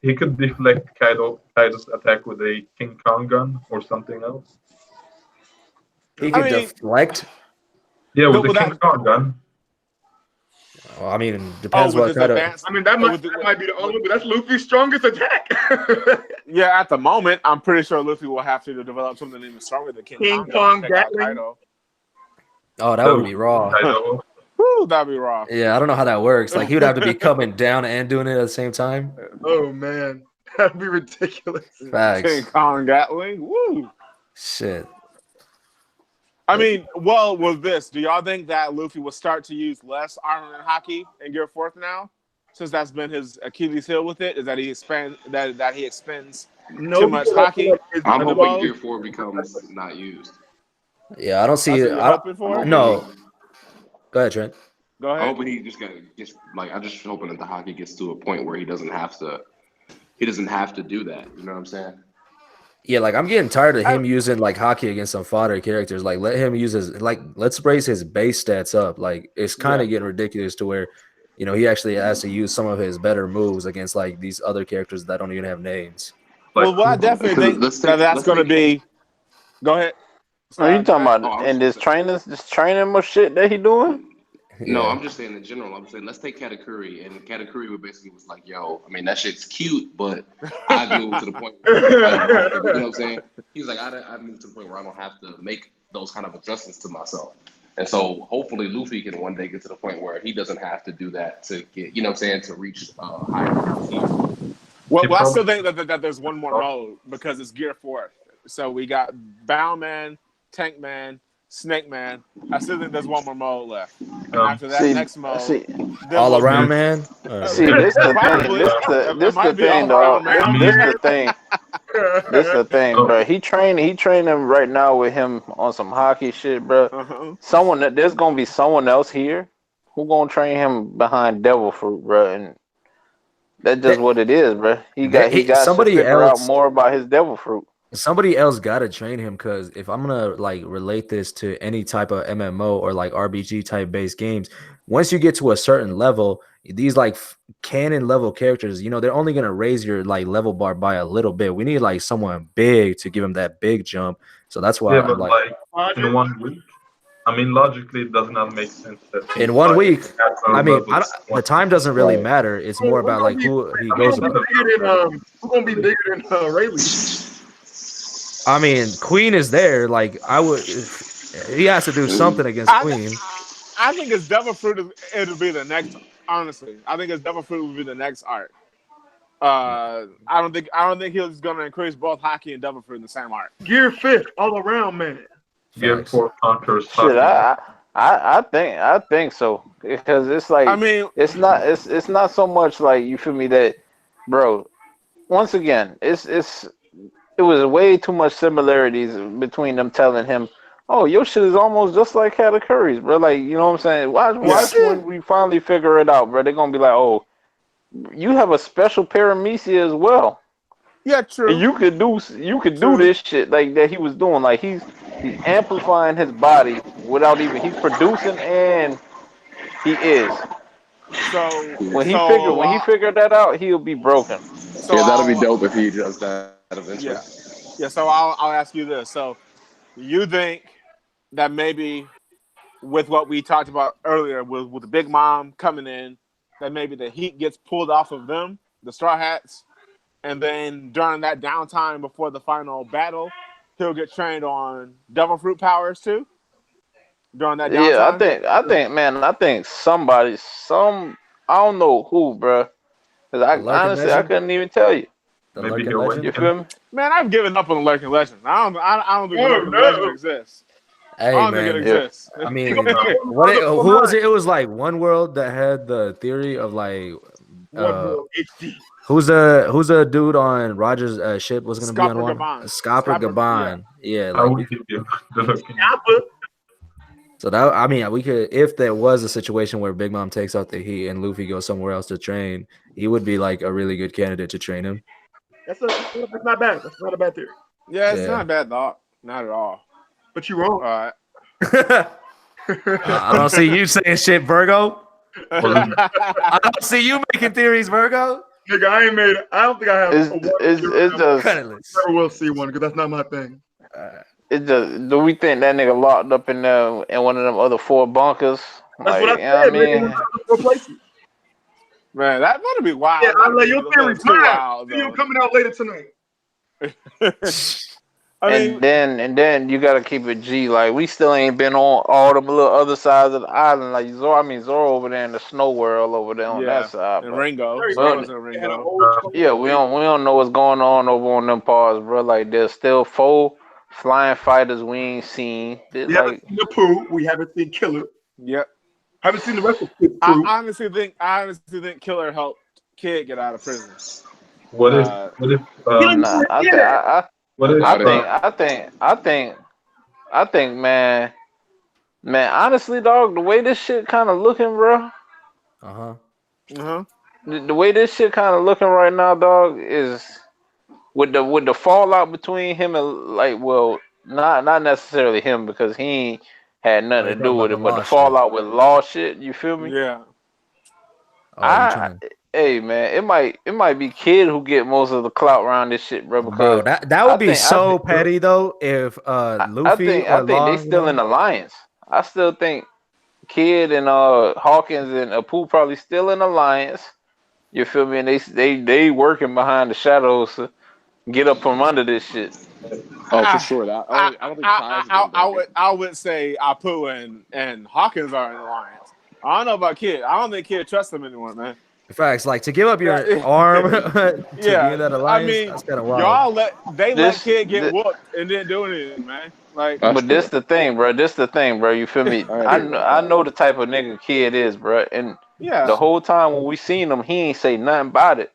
he could deflect Kaido's attack with a King Kong gun or something else. He could deflect. Yeah, with the King Kong gun. Well, I mean, depends what Kaido. I mean, that might be the only one, but that's Luffy's strongest attack. Yeah, at the moment, I'm pretty sure Luffy will have to develop something even stronger than King Kong Gatling. Oh, that would be raw. Woo, that'd be raw. Yeah, I don't know how that works. Like, he would have to be coming down and doing it at the same time. Oh, man. That'd be ridiculous. Facts. King Kong Gatling. Woo. Shit. I mean, well, with this, do y'all think that Luffy will start to use less armor and haki in Gear 4 now? Since that's been his Achilles heel with it, is that he expends too much haki? I'm hoping Gear 4 becomes not used. Yeah, I don't see it. No. Go ahead, Trent. Go ahead. I hope he I'm just hoping that the haki gets to a point where he doesn't have to do that. You know what I'm saying? Yeah, like I'm getting tired of him using like haki against some fodder characters. Like let him use let's raise his base stats up. Like it's kind of getting ridiculous to where, he actually has to use some of his better moves against like these other characters that don't even have names. Well, I definitely think that's going to be. Go ahead. Are you talking about this training more shit that he doing? No, I'm just saying in general. I'm saying let's take Katakuri, and Katakuri basically was like, "Yo, I mean that shit's cute, but I moved to the point where you know what I'm saying." He was like, "I moved to the point where I don't have to make those kind of adjustments to myself." And so hopefully Luffy can one day get to the point where he doesn't have to do that to get, to reach higher level. Well, I still think that there's one more mode because it's Gear 4. So we got Bound Man, Tank Man, Snake Man. I still think there's one more mode left. And after that next mode, all around man. See, this the thing, dog. This the thing, bro. He training right now with him on some hockey shit, bro. There's gonna be someone else here who gonna train him behind Devil Fruit, bro. And That's just what it is, bro. He got to somebody figure out else. more about his devil fruit. Somebody else got to train him, because if I'm gonna like relate this to any type of MMO or like RPG type based games, once you get to a certain level, these like canon level characters, they're only gonna raise your like level bar by a little bit. We need like someone big to give him that big jump. So that's why Yeah, I'm but like, in 1 week, I mean, logically, it does not make sense that in 1 week. I mean, level the time doesn't really matter. It's more about like who he goes Who's about. gonna be bigger than Rayleigh? I mean, Queen is there. Like he has to do something against Queen. I think his Devil Fruit it'll be the next. Honestly, I think his Devil Fruit will be the next arc. I don't think he's gonna increase both hockey and Devil Fruit in the same arc. Gear 5th all around, man. Gear 4 conquers Shit, I think so, because it's like, I mean, it's not so much like, you feel me, that, bro. Once again, it was way too much similarities between them telling him, "Oh, your shit is almost just like Katakuri's, bro." Like, you know what I'm saying? Watch when we finally figure it out, bro. They're gonna be like, "Oh, you have a special paramecia as well." Yeah, true. And you could do this shit like that he was doing. Like he's amplifying his body without even, he's producing, and he is. So when he figured that out, he'll be broken. So yeah, that'll be dope if he does that eventually. Yeah. So I'll ask you this. So you think that maybe with what we talked about earlier, with the Big Mom coming in, that maybe the heat gets pulled off of them, the Straw Hats, and then during that downtime before the final battle, he'll get trained on Devil Fruit powers too? During that downtime? Yeah, I think somebody, I don't know who, bro. Because I couldn't even tell you. The Lurking Legend? You feel me? Man, I've given up on the Lurking Legend. I don't think the Lurking Legend exists. Hey, I don't man. think it exists. I mean, who was it? It was like One World that had the theory of like who's a dude on Roger's ship was gonna be on one? Scopper Gabon. Yeah, like so that, I mean, we could, if there was a situation where Big Mom takes out the heat and Luffy goes somewhere else to train, he would be like a really good candidate to train him. That's not bad. That's not a bad theory. Yeah, it's not a bad thought. Not at all. But you're wrong. All right. I don't see you saying shit, Vergo. I don't see you making theories, Vergo. Nigga, I don't think I have it's just, never will see one because that's not my thing. It's just, do we think that nigga locked up in one of them other 4 bunkers? That's what I said. Man, that'd be wild. Yeah, I'll let your theory fly. You're coming out later tonight. And then you gotta keep it G. Like, we still ain't been on all the little other sides of the island. Like Zoro over there in the snow world over there on that side. And Ringo. Yeah, we don't know what's going on over on them parts, bro. Like, there's still 4 flying fighters we ain't seen. We haven't seen the Pooh. We haven't seen Killer. Yep. Haven't seen the rest of the Pooh. I honestly think Killer helped Kid get out of prison. I think, man, honestly, dog, the way this shit kind of looking, bro. The way this shit kind of looking right now, dog, is with the fallout between him and, like, well, not necessarily him, because he ain't had nothing to do with it, but the fallout with law shit, you feel me? Yeah. Hey, man, it might be Kid who get most of the clout around this shit, bro. Because that would be so petty though if Luffy I think they still in alliance. I still think Kid and Hawkins and Apu probably still in alliance. You feel me? And they working behind the shadows to get up from under this shit. Oh, for sure. I don't think I would say Apu and Hawkins are in alliance. I don't know about Kid. I don't think Kid trusts them anymore, man. Facts, like to give up your arm to be in that alliance. I mean, that's kind of wild. Y'all let Kid get whooped and didn't do anything, man. Like, but this the thing, bro. You feel me? I know the type of nigga Kid is, bro. And the whole time when we seen him, he ain't say nothing about it.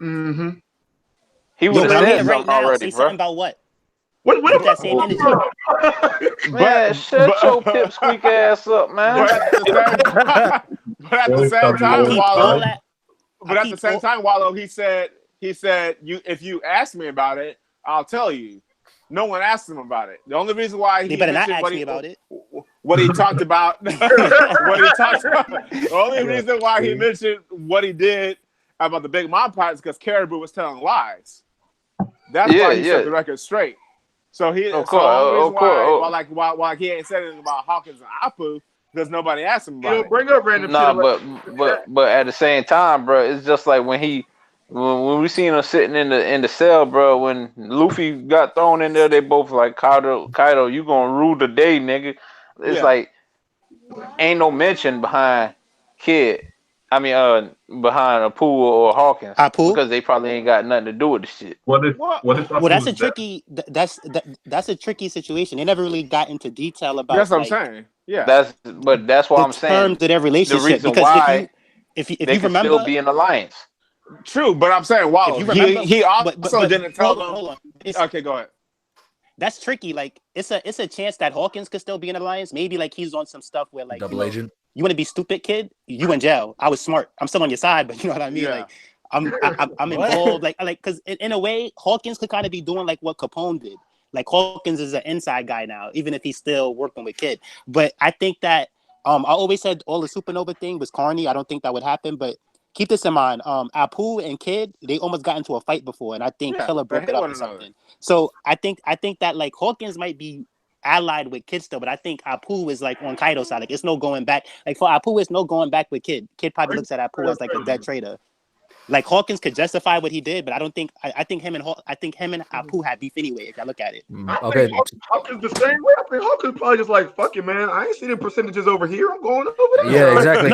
Mm-hmm. He would have said something already, bro. Something about what? What that same energy? Man, shut your pipsqueak ass up, man. But at the same time, but at the same time, Wallow, he said you if you ask me about it, I'll tell you. No one asked him about it. The only reason why They better not ask me about it. What he talked about, the only reason why he mentioned what he did about the Big Mom part is because Caribou was telling lies. That's why he set the record straight. So he, the only reason why he ain't said anything about Hawkins and Apu because nobody asked him about it. Bring up random but at the same time, bro, it's just like when we seen him sitting in the cell, bro. When Luffy got thrown in there, they both like Kaido, you gonna rule the day, nigga. It's like ain't no mention behind Kid. I mean, behind Apu or Hawkins because they probably ain't got nothing to do with the shit. What if that's a tricky. That's a tricky situation. They never really got into detail about. That's what I'm saying. Yeah, that's why I'm saying terms of their relationship. The reason because why if you can remember, still be an alliance. True, but I'm saying, wow, he also didn't tell them. Hold on. Okay, go ahead. That's tricky. Like, it's a chance that Hawkins could still be in an alliance. Maybe like he's on some stuff where like double agent. You want to be stupid, kid? You in jail. I was smart. I'm still on your side, but you know what I mean. Yeah. Like, I'm involved. Like because in a way, Hawkins could kind of be doing like what Capone did. Like Hawkins is an inside guy now, even if he's still working with Kid. But I think that I always said all the Supernova thing was corny. I don't think that would happen, but. Keep this in mind. Apu and Kid, they almost got into a fight before, and I think Killer broke it up or something. So I think that like Hawkins might be allied with Kid still, but I think Apu is like on Kaido's side. Like it's no going back. Like for Apu, it's no going back with Kid. Kid probably looks at Apu as like a dead traitor. Like Hawkins could justify what he did, but I don't think I think him and Apu had beef anyway. If I look at it, okay. Hawkins the same way. I think Hawkins probably just like fuck it, man. I ain't seeing the percentages over here. I'm going over there. Yeah, exactly.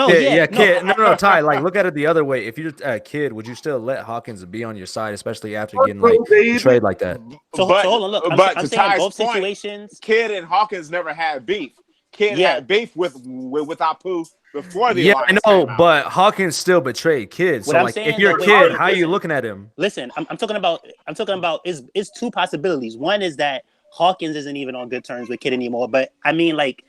Kid. No, Ty. Like, look at it the other way. If you're a Kid, would you still let Hawkins be on your side, especially after getting like betrayed like that? So hold on, look. I'm saying both situations. Kid and Hawkins never had beef. Kid had beef with Apu. Before the I know, but Hawkins still betrayed Kid. So like, if you're a Kid, how are you looking at him? Listen, I'm talking about is two possibilities. One is that Hawkins isn't even on good terms with Kid anymore. But I mean, like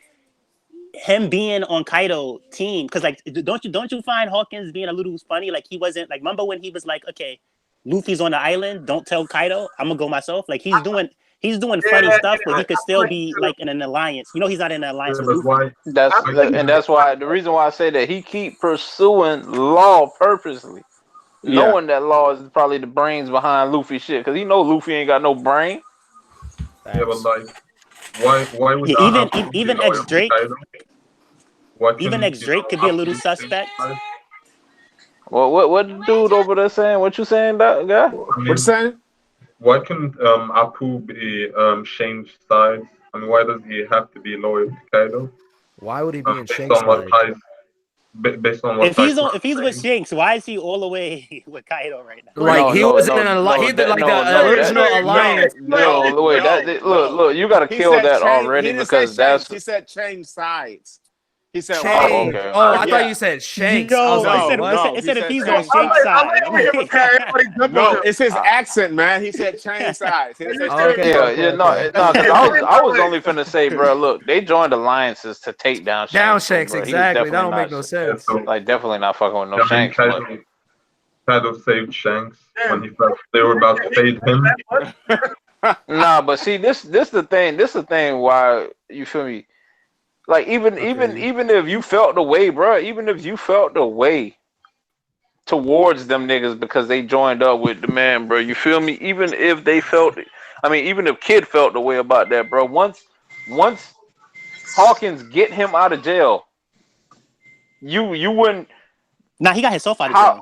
him being on Kaido team, because like don't you find Hawkins being a little funny? Like he wasn't like remember when he was like, okay, Luffy's on the island, don't tell Kaido, I'm gonna go myself. Like he's doing funny stuff, but he could still be like in an alliance. You know, he's not in an alliance with Luffy. That's why the reason why I say that he keep pursuing Law purposely, knowing that Law is probably the brains behind Luffy shit, because he know Luffy ain't got no brain. Yeah, but like, why would even ex Drake, could be a little suspect. Well, what the dude over there saying? What you saying, that guy? What you saying? Why couldn't Apu be change sides? I mean, why does he have to be loyal to Kaido? Why would he be in Shanks' side? Based on what if he's with Shanks, why is he all the way with Kaido right now? Like he was in an alliance. He did like the original alliance. No, wait. Look, you gotta kill that already because that's. He said change sides. He said, Change. I thought you said Shanks. I was like, what? It said if he's on Shanks' side. No, it's his accent, man. He said change sides. No. I was only finna say, bro. Look, they joined alliances to take down Shanks. Exactly. That don't make no sense. Like, definitely not fucking with no Shanks. Kaido saved Shanks when he felt they were about to save him. Nah, but see, this the thing. This the thing. Why you feel me? Like even if you felt the way, bro, even if you felt the way towards them niggas because they joined up with the man, bro, you feel me? Even if they felt it, I mean, even if Kid felt the way about that, bro, once Hawkins get him out of jail, you wouldn't. Nah, he got himself out of jail.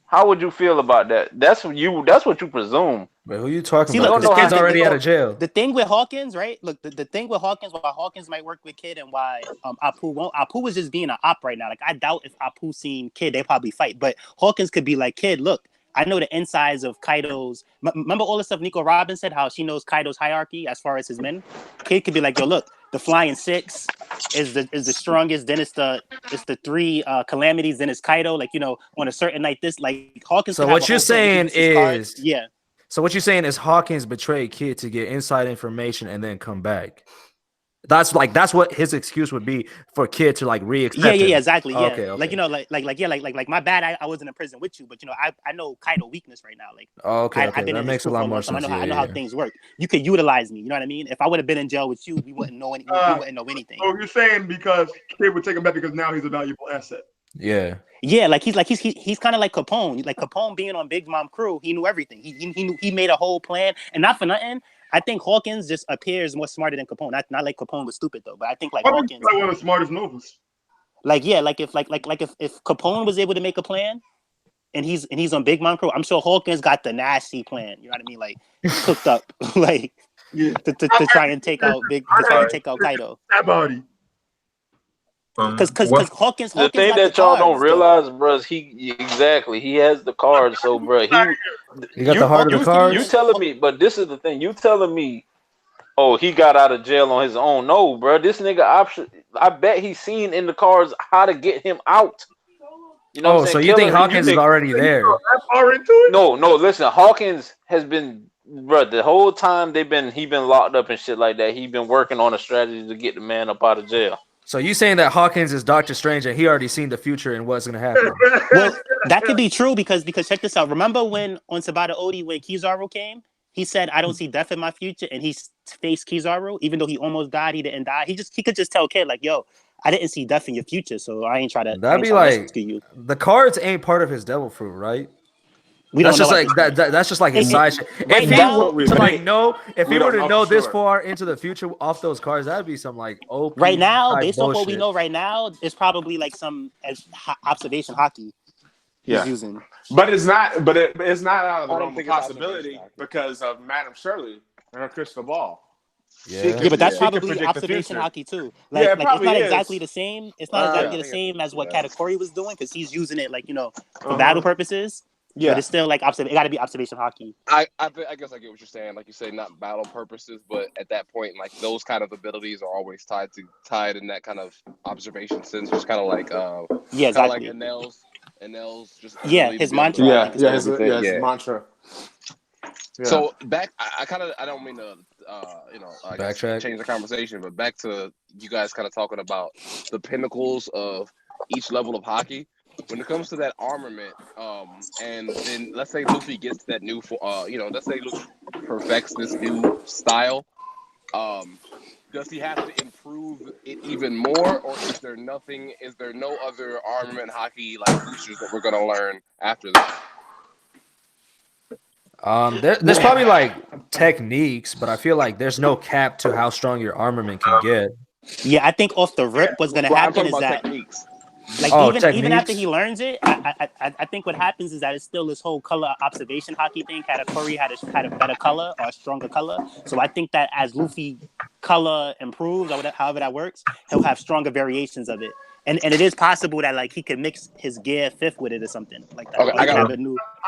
How would you feel about that? That's what you presume. But who you talking about? Because Kid's already out of jail. The thing with Hawkins, right? Look, the thing with Hawkins, why Hawkins might work with Kid and why Apu won't. Apu is just being an op right now. Like I doubt if Apu seen Kid, they probably fight. But Hawkins could be like, Kid, look, I know the insides of Kaido's. Remember all the stuff Nico Robbins said, how she knows Kaido's hierarchy as far as his men. Kid could be like, yo, look, the Flying Six is the strongest. Then it's the three calamities. Then it's Kaido. Like on a certain night, this like Hawkins. So what you're saying is, yeah. So what you're saying is Hawkins betrayed Kid to get inside information and then come back. That's what his excuse would be for Kid to like re-accept him. Exactly. Yeah. Okay. Like, you know, like my bad. I wasn't in prison with you, but you know, I know Kaido weakness right now. Like, okay. I've been That in makes a school lot for a more long time. sense. I know how things work. You could utilize me. You know what I mean? If I would have been in jail with you, we wouldn't know we wouldn't know anything. So you're saying because Kid would take him back because now he's a valuable asset. Yeah. Yeah, like he's kind of like Capone. Like Capone being on Big Mom crew, he knew everything. He made a whole plan, and not for nothing. I think Hawkins just appears more smarter than Capone. Not like Capone was stupid though, but I think like Hawkins, like one of the smartest novels. Like if Capone was able to make a plan, and he's on Big Mom crew, I'm sure Hawkins got the nasty plan. You know what I mean? Like cooked up, like to try and take out Kaido. That body. Because Hawkins. The thing that y'all don't realize, bro, is he has the cards. So, bro, he got the heart of the cards. You telling me? But this is the thing. You telling me? Oh, he got out of jail on his own. No, bro. This nigga option. I bet he's seen in the cards how to get him out. You know. So you think Hawkins is already there? No. Listen, Hawkins has been, bro. The whole time he been locked up and shit like that. He been working on a strategy to get the man up out of jail. So you saying that Hawkins is Doctor Strange and he already seen the future and what's gonna happen? Well, that could be true because check this out. Remember when on Sabata Odi when Kizaru came, he said, "I don't see death in my future," and he faced Kizaru, even though he almost died. He didn't die. He could just tell Kid like, "Yo, I didn't see death in your future, so I ain't try to." That'd be like the cards ain't part of his devil fruit, right? That's just like that. That's just like his side shit. If he were to know this far into the future off those cards, that'd be some like OP. Right now, based off what we know right now, it's probably like some observation hockey he's using. But it's not. But it's not out of the realm of possibility because of Madame Shirley and her crystal ball. Yeah, but that's probably observation hockey too. Like it's not exactly the same. It's not exactly the same as what Katakuri was doing because he's using it like for battle purposes. Yeah, but it's still like it got to be observation hockey. I guess I get what you're saying. Like you say, not battle purposes, but at that point, like those kind of abilities are always tied in that kind of observation sense. Just kind of like exactly. Like Anel's just his mantra. His mantra. Yeah. So back, I don't mean to backtrack, change the conversation, but back to you guys kind of talking about the pinnacles of each level of hockey. When it comes to that armament, and then let's say Luffy gets that new, let's say Luffy perfects this new style, does he have to improve it even more, or is there no other armament hockey like boosters that we're gonna learn after this? There's probably like techniques, but I feel like there's no cap to how strong your armament can get. Yeah, I think off the rip, what's gonna happen is that techniques. Like even after he learns it, I think what happens is that it's still this whole color observation hockey thing. Katakuri had a better color or a stronger color. So I think that as Luffy color improves or however that works, he'll have stronger variations of it. And it is possible that like he could mix his gear fifth with it or something like that. Okay, I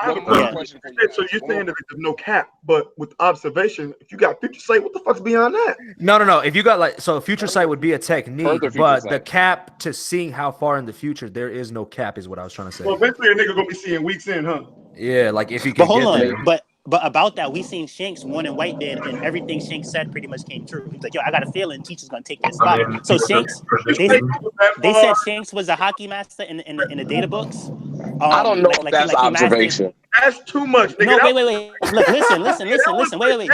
have a question for you. So you're saying that there's no cap, but with observation, if you got future sight, what the fuck's beyond that? No. If you got future sight would be a technique, but the cap to seeing how far in the future, there is no cap, is what I was trying to say. Well, eventually a nigga gonna be seeing weeks in, huh? Yeah, like if you can get there. But about that, we seen Shanks warning Whitebeard, and everything Shanks said pretty much came true. He's like, "Yo, I got a feeling Teacher's gonna take your spot." So Shanks, they said Shanks was a hockey master in the data books. I don't know if that's observation. That's too much. Nigga. No, wait. Look, listen. Wait.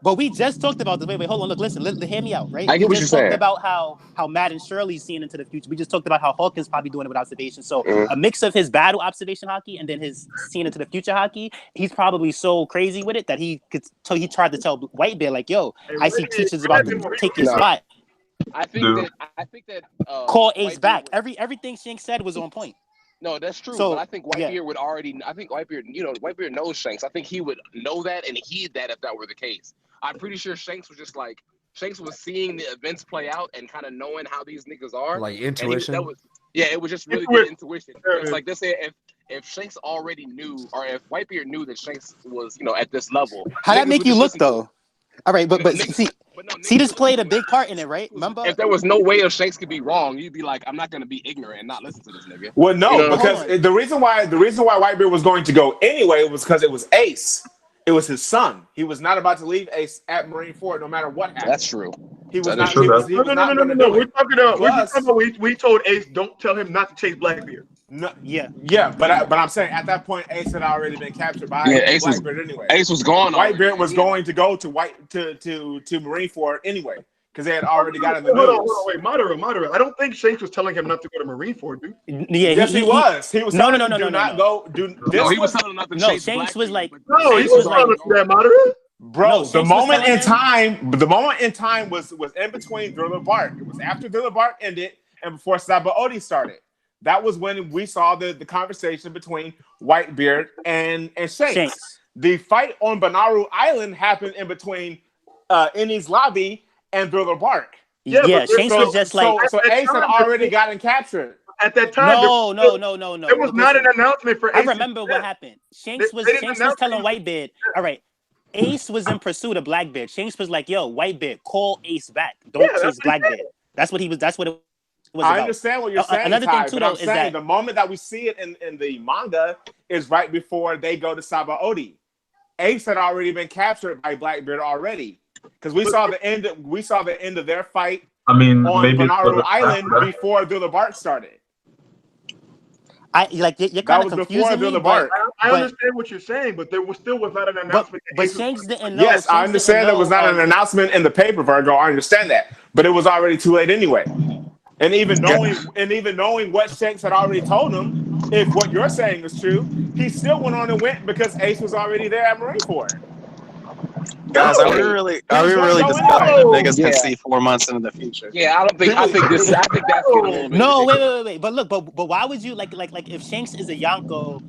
But we just talked about this. Wait, hold on. Look, listen. Hear me out, right? I get what you're saying. We just talked about how Matt and Shirley's seeing into the future. We just talked about how Hawkins probably doing it with observation. So a mix of his battle observation hockey and then his seeing into the future hockey. He's probably so crazy with it that he tried to tell Whitebeard like, "Yo, I see Teacher's about to take your spot." I think that call Ace back. Everything Shanks said was on point. No, that's true. So, but I think Whitebeard would already. I think Whitebeard knows Shanks. I think he would know that and heed that if that were the case. I'm pretty sure Shanks was seeing the events play out and kind of knowing how these niggas are. Like intuition. It was just really good intuition. It's like they say if Shanks already knew, or if Whitebeard knew that Shanks was at this level. How that make you look though? All right, but see, this played a big part in it, right? Remember? If there was no way of Shanks could be wrong, you'd be like, I'm not going to be ignorant and not listen to this nigga. Well, no, because the reason why Whitebeard was going to go anyway was because it was Ace. It was his son. He was not about to leave Ace at Marine Ford no matter what happened. That's true. He was That is not. true. He That was. He No, was no, no, not no, going no, to no. do it. We're just Plus, talking about we told Ace don't tell him not to chase Blackbeard. no, Yeah. yeah, but I'm saying at that point, Ace had already been captured by Blackbeard anyway. Ace was gone already. Whitebeard was going to go to Marineford anyway because they had already got in the Hold on, news. wait, moderate. I don't think Shanks was telling him not to go to Marineford, dude. Yeah. Yes, he was. He was No, telling no, him, no, do no, no, not no. go. Do this No, he was was telling him not to No, chase Shanks was Blackbeard, like- but No, he Shanks was was telling like- us that, moderate. bro. No, the Shanks was moment telling in him- time, the moment in time was in between Thriller Bark. It was after Thriller Bark ended and before Sabaody started. That was when we saw the conversation between Whitebeard and Shanks. The fight on Banaru Island happened in between Innie's lobby and Thriller Bark. Yeah, Yeah, but Shanks was just like so Ace had already gotten captured. At that time, no. there was Look, not listen. an announcement for I Ace. remember what happened. Shanks They didn't was announce telling it. Whitebeard, all right. Ace was in pursuit of Blackbeard. Shanks was like, yo, Whitebeard, call Ace back. Don't chase Blackbeard. That's what it was I about. understand what you're saying, Another Ty, thing too, but though, I'm is saying that the moment that we see it in the manga is right before they go to Sabaody. Ace had already been captured by Blackbeard already because we saw the end of their fight I mean, on maybe it was Banaru a Island flashback. before Thriller Bark started. you're That kind was of before confusing me, Thriller but Bark. I understand what you're saying, but there was not an announcement. that but Ace was Shanks gonna- didn't know. Yes, I Shanks understand didn't there was know, not an announcement in the paper, Vergo. I understand that, but it was already too late anyway. And even knowing what Shanks had already told him, if what you're saying is true, he still went on and went because Ace was already there at Marineford. Guys, No, are we really He was gonna go discussing anyway. if niggas Yeah. can see 4 months into the future? Yeah, I think that's getting a little bit No, ridiculous. wait. But look, but why would you like if Shanks is a Yonko?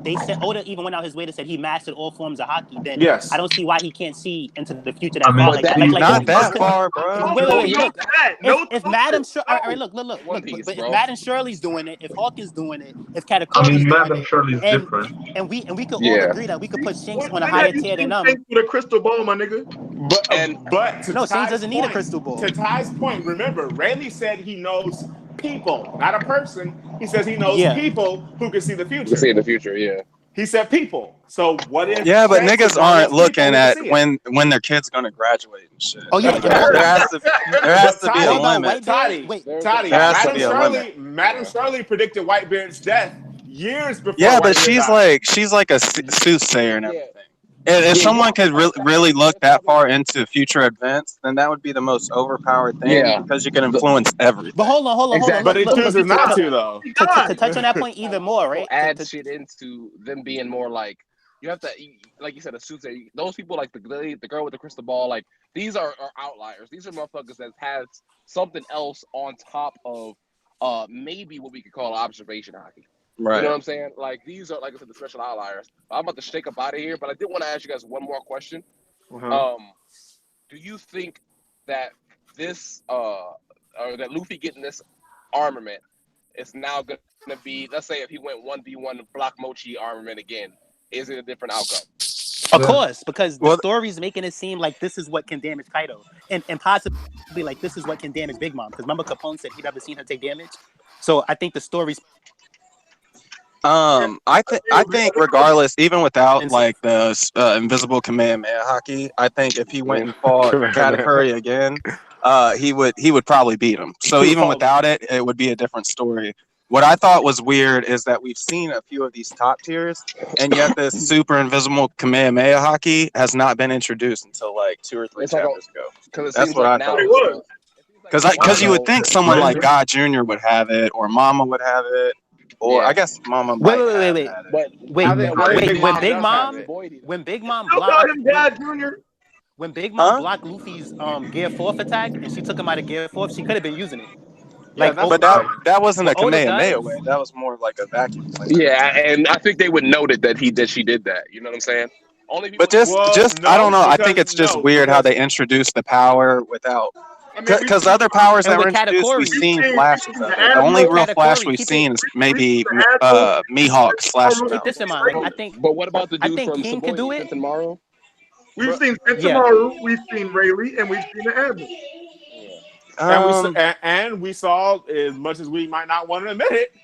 They said Oda even went out his way to say he mastered all forms of hockey. Then Yes. I don't see why he can't see into the future I that mean, far But like that. that- Not that because- far, bro. Wait. no, Look, that. No, if Madam Shirley, all right, look, One Piece, but if bro. Madam Shirley's doing it, if Hawkins doing it, if I Katakuri's mean, doing Madam it, Shirley is and different. we could all Yeah. agree that we could put Shanks on a when higher have you tier than seen them. Shanks with a crystal ball, my nigga? But to No, Shanks Ty's doesn't need a point- crystal ball. To Ty's point, remember, Rayleigh said he knows people, not a person. He says he knows Yeah. people who can see the You can future. see in the future, yeah. He said people. So what if? Yeah, but Shanks is niggas one of aren't those people looking who at can see it? when their kid's gonna graduate and shit. Oh yeah, There has to be a Hold on, limit. Whitebeard. Toddy, Wait, Toddy, There has to Madam be a Shirley, Madam Shirley predicted Whitebeard's death years before. Yeah, but Whitebeard she's like a soothsayer and Yeah. everything. If Yeah, someone yeah. could really look that far into future events, then that would be the most overpowered thing Yeah. because you can influence everything. But hold on. Exactly. But he Look, chooses not to, though. to touch on that point even more, right? Add shit into them being more like you have to, like you said, a suit. Those people like the girl with the crystal ball, like these are outliers. These are motherfuckers that has something else on top of maybe what we could call observation hockey. Right. You know what I'm saying? Like these are, like I said, the special outliers. I'm about to shake up out of here, but I did want to ask you guys one more question. Do you think that this or that Luffy getting this armament is now going to be, let's say if he went 1v1 Block Mochi armament again, is it a different outcome? Of course, because the story's making it seem like this is what can damage Kaido, and possibly like this is what can damage Big Mom. Because remember, Capone said he'd never seen her take damage. So I think the story's. I think regardless, even without like the invisible Kamehameha hockey, I think if he went and fought Katakuri again, he would probably beat him. So even without it, it would be a different story. What I thought was weird is that we've seen a few of these top tiers, and yet this super invisible Kamehameha hockey has not been introduced until like 2 or 3 chapters ago. That's what I thought. Because you would think someone like God Jr. would have it, or Mama would have it, or I guess Mama might have it. When Big Mom blocked Luffy's Gear 4th attack, and she took him out of Gear 4th, she could have been using it. Like, but that wasn't a Kamehameha way. That was more like a vacuum cleaner. Yeah, and I think they would note it that she did that. You know what I'm saying? But just I don't know. I think it's just weird how they introduced the power without. Because other powers that were introduced, we've seen flashes of it. The only real flash we've seen is maybe Mihawk slashing. Keep this in mind. I think. But what about the dude from King could do it. Sentomaru? We've seen Sentomaru, we've seen Rayleigh, and we've seen the Admiral. And we saw, as much as we might not want to admit it,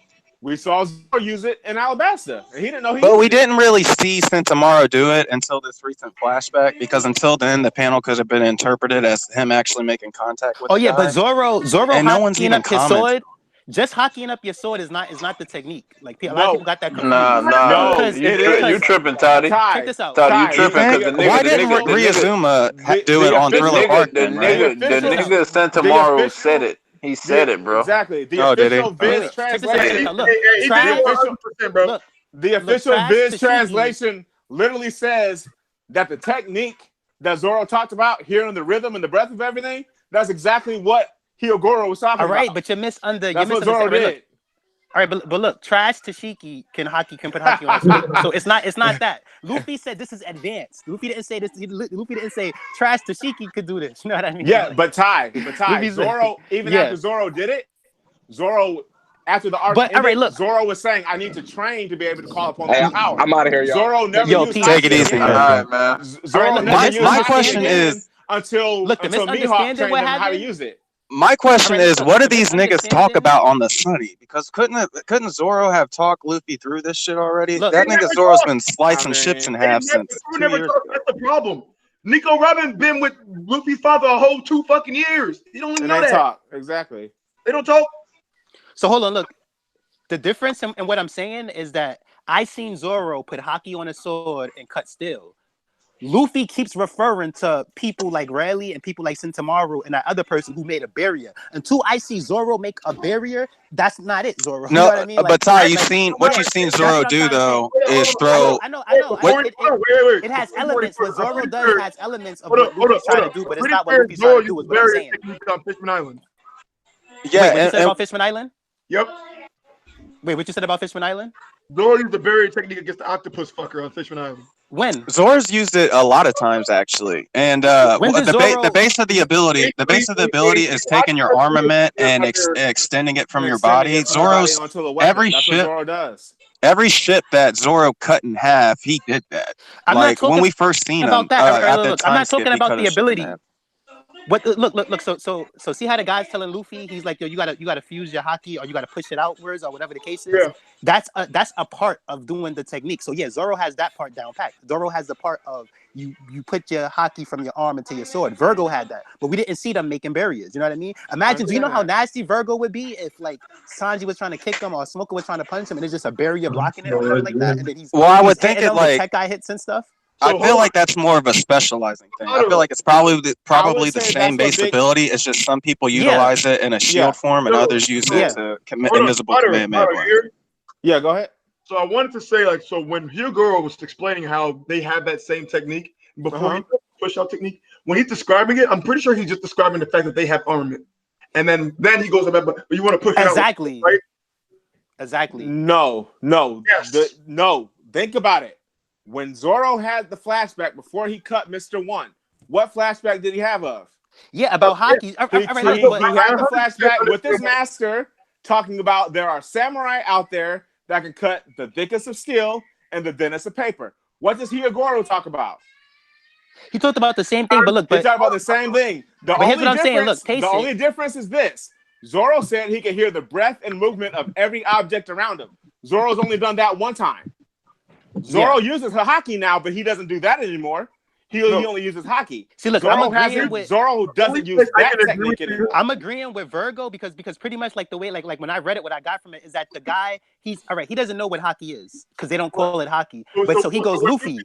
We saw Zoro use it in Alabasta, and he didn't know he. But we didn't really see Sentomaru do it until this recent flashback, because until then the panel could have been interpreted as him actually making contact with. Oh the yeah, guy. but Zoro and no one's hockeying even up his commented. sword. Just hockeying up your sword is not the technique. Like a lot of people got that confused. Nah. Because You tripping, Toddy. check this out. Toddy, you tripping because the nigga. Why didn't Ryuzuma do it on Thriller Bark then, right? The nigga Sentomaru said it. He said it, bro. Exactly. The Oh, did he? official Viz translation. Look, the official Viz translation literally says that the technique that Zoro talked about, hearing the rhythm and the breath of everything, that's exactly what Hyogoro was talking about. All right, but you're misunderstanding. That's what Zoro did. All right, but look, Trash Tashiki can put haki on his face. So it's not that. Luffy said this is advanced. Luffy didn't say this. Luffy didn't say Trash Tashiki could do this. You know what I mean? Yeah, but Zoro, after Zoro did it, after the arc ended, Zoro was saying, I need to train to be able to call upon my power. I'm out of here, y'all. Zoro never used take it easy, man. All right, man. Zoro never used my question is until Mihawk trained him how to use it. My question is, what do these niggas talk about on the Sunny? Because couldn't Zoro have talked Luffy through this shit already? That nigga Zoro's been slicing ships in half since 2 years ago. That's the problem. Nico Robin been with Luffy's father a whole 2 fucking years. He don't even know that. Talk. Exactly. They don't talk. So hold on, look. The difference in what I'm saying is that I seen Zoro put haki on his sword and cut steel. Luffy keeps referring to people like Rayleigh and people like Sentomaru and that other person who made a barrier. Until I see Zoro make a barrier, that's not it, Zoro. No, you know what I mean? but Ty, you've seen Zoro do though is throw. I know. It has elements. What Zoro does has elements of what Luffy's trying to do, but it's not what Luffy's trying to do. Is what I'm saying. On Fishman Island. Yeah, wait, what you said about Fishman Island? Yep. Wait, what you said about Fishman Island? Zoro used the barrier technique against the octopus fucker on Fishman Island. When? Zoro's used it a lot of times actually, and the base of the ability is taking your armament and extending it from your body. Zoro's every ship that Zoro cut in half, he did that. Like when we first seen him at the time. I'm not talking about the ability. What? Look. So see how the guy's telling Luffy, he's like, yo, you gotta fuse your haki, or you gotta push it outwards, or whatever the case is. Yeah. That's a part of doing the technique. So yeah, Zoro has that part down packed. Zoro has the part of you put your haki from your arm into your sword. Vergo had that, but we didn't see them making barriers. You know what I mean? Imagine, do you know how nasty Vergo would be if like Sanji was trying to kick him or Smoker was trying to punch him, and there's just a barrier blocking it or whatever like that, and then he's I would think it like tech guy hits and stuff. I feel like that's more of a specializing thing. I feel like it's probably the same base ability. It's just some people utilize it in a shield form and others use it to commit invisible command. Yeah, go ahead. So I wanted to say, like, so when Hyogoro was explaining how they have that same technique before he push out technique, when he's describing it, I'm pretty sure he's just describing the fact that they have armament, and then he goes about, but you want to push it exactly, out, right? Exactly. No. No. Think about it. When Zoro had the flashback before he cut Mr. One, what flashback did he have of? Yeah, about haki. He had the flashback with his master talking about there are samurai out there that can cut the thickest of steel and the thinnest of paper. What does Hyogoro talk about? He talked about the same thing, but look, he talked about the same thing. Here's what I'm saying. Look, the only difference is this. Zoro said he could hear the breath and movement of every object around him. Zoro's only done that one time. Zoro uses haki now, but he doesn't do that anymore. He only uses haki. See, look, Zoro doesn't use that technique anymore. I'm agreeing with Vergo because pretty much like the way like when I read it, what I got from it is that the guy he's all right. He doesn't know what haki is because they don't call it haki. But so he goes, Luffy,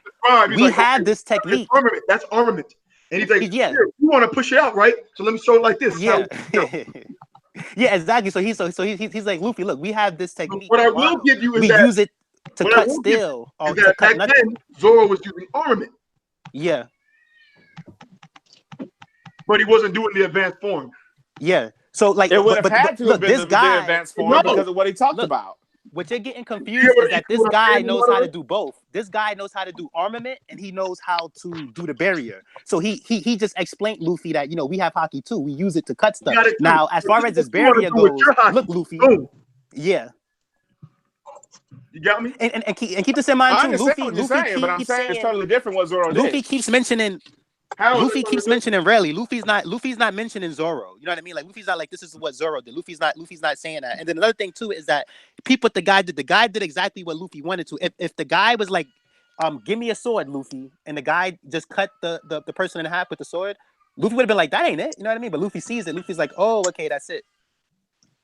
we have this technique. That's armament. And he's like, yeah, you want to push it out, right? So let me show it like this. Yeah. Yeah, exactly. So he's like, Luffy, look, we have this technique. What I will give you is we use it to cut steel. Or to cut nothing. Then, Zoro was using armament. Yeah. But he wasn't doing the advanced form. Yeah. So like it would have had to have been the advanced form because of what he talked about. What you're getting confused is that this guy knows how to do both. This guy knows how to do armament and he knows how to do the barrier. So he just explained Luffy that we have haki too. We use it to cut stuff. Now, as far as this barrier goes, look, Luffy. Yeah. You got me? And keep this in mind too. Luffy but I'm saying it's totally different what Zoro did. Luffy keeps mentioning Luffy keeps mentioning Rayleigh. Luffy's not mentioning Zoro. You know what I mean? Like Luffy's not like this is what Zoro did. Luffy's not saying that. And then another thing too is that people the guy did exactly what Luffy wanted to. If the guy was like, give me a sword, Luffy, and the guy just cut the person in half with the sword, Luffy would have been like, that ain't it. You know what I mean? But Luffy sees it. Luffy's like, oh, okay, that's it.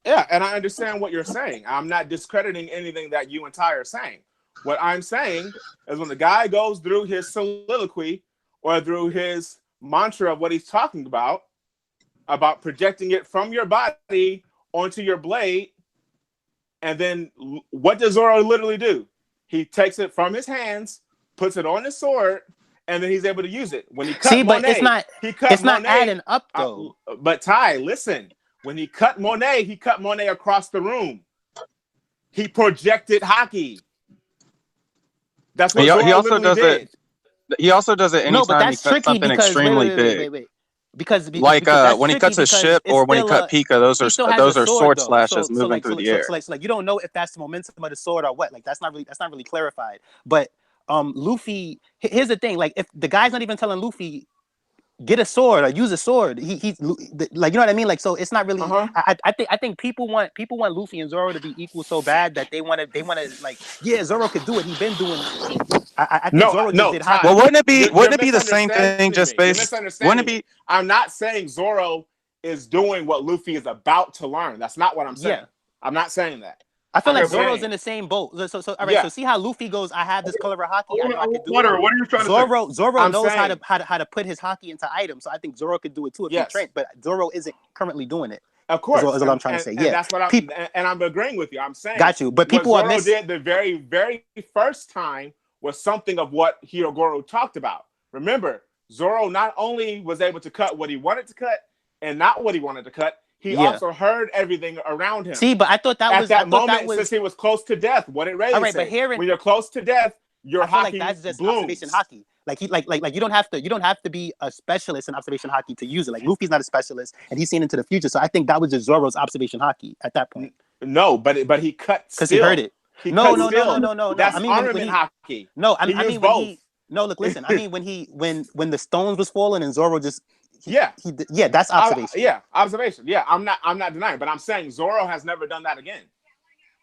Yeah, and I understand what you're saying. I'm not discrediting anything that you and Ty are saying. What I'm saying is when the guy goes through his soliloquy or through his mantra of what he's talking about projecting it from your body onto your blade, and then what does Zoro literally do? He takes it from his hands, puts it on his sword, and then he's able to use it. When he cut Monet, it's not adding up though. But Ty, listen, when he cut Monet across the room. He projected hockey. That's what Zoro literally did. He also does it anytime he cuts something extremely big. Wait. Because when he cuts a ship or when he cut Pika, those are sword slashes moving through the air. So you don't know if that's the momentum of the sword or what. Like that's not really clarified. But Luffy, here's the thing. Like if the guy's not even telling Luffy get a sword or use a sword, he's like, you know what I mean? Like so it's not really. I think people want Luffy and Zoro to be equal so bad that they want to like, yeah, Zoro could do it. He's been doing it. I think Zoro just did hot. Well, wouldn't it be the same thing just based? Wouldn't it be? I'm not saying Zoro is doing what Luffy is about to learn. That's not what I'm saying. Yeah. I'm not saying that. I feel like Zoro's in the same boat. So all right. Yeah. So see how Luffy goes. I have this color of hockey. I can do it. What are you trying to say? Zoro knows how to put his hockey into items. So I think Zoro could do it too if he trained. But Zoro isn't currently doing it. Of course, is what I'm trying to say. Yeah, that's what I'm agreeing with you. I'm saying got you. But people what Zoro did the very, very first time was something of what Hyogoro talked about. Remember, Zoro not only was able to cut what he wanted to cut and not what he wanted to cut. He also heard everything around him. See, but I thought that was at that moment since he was close to death. What it really all right, but when you're close to death, your hockey that's just blooms. Observation hockey. Like you don't have to be a specialist in observation hockey to use it. Like Luffy's not a specialist, and he's seen into the future. So I think that was just Zoro's observation hockey at that point. No, but he cut because he heard it. No. That's I mean, armament hockey. No, I mean both. Look, listen. I mean, when the stones was falling and Zoro just. That's observation. Observation. Yeah, I'm not denying, but I'm saying Zoro has never done that again.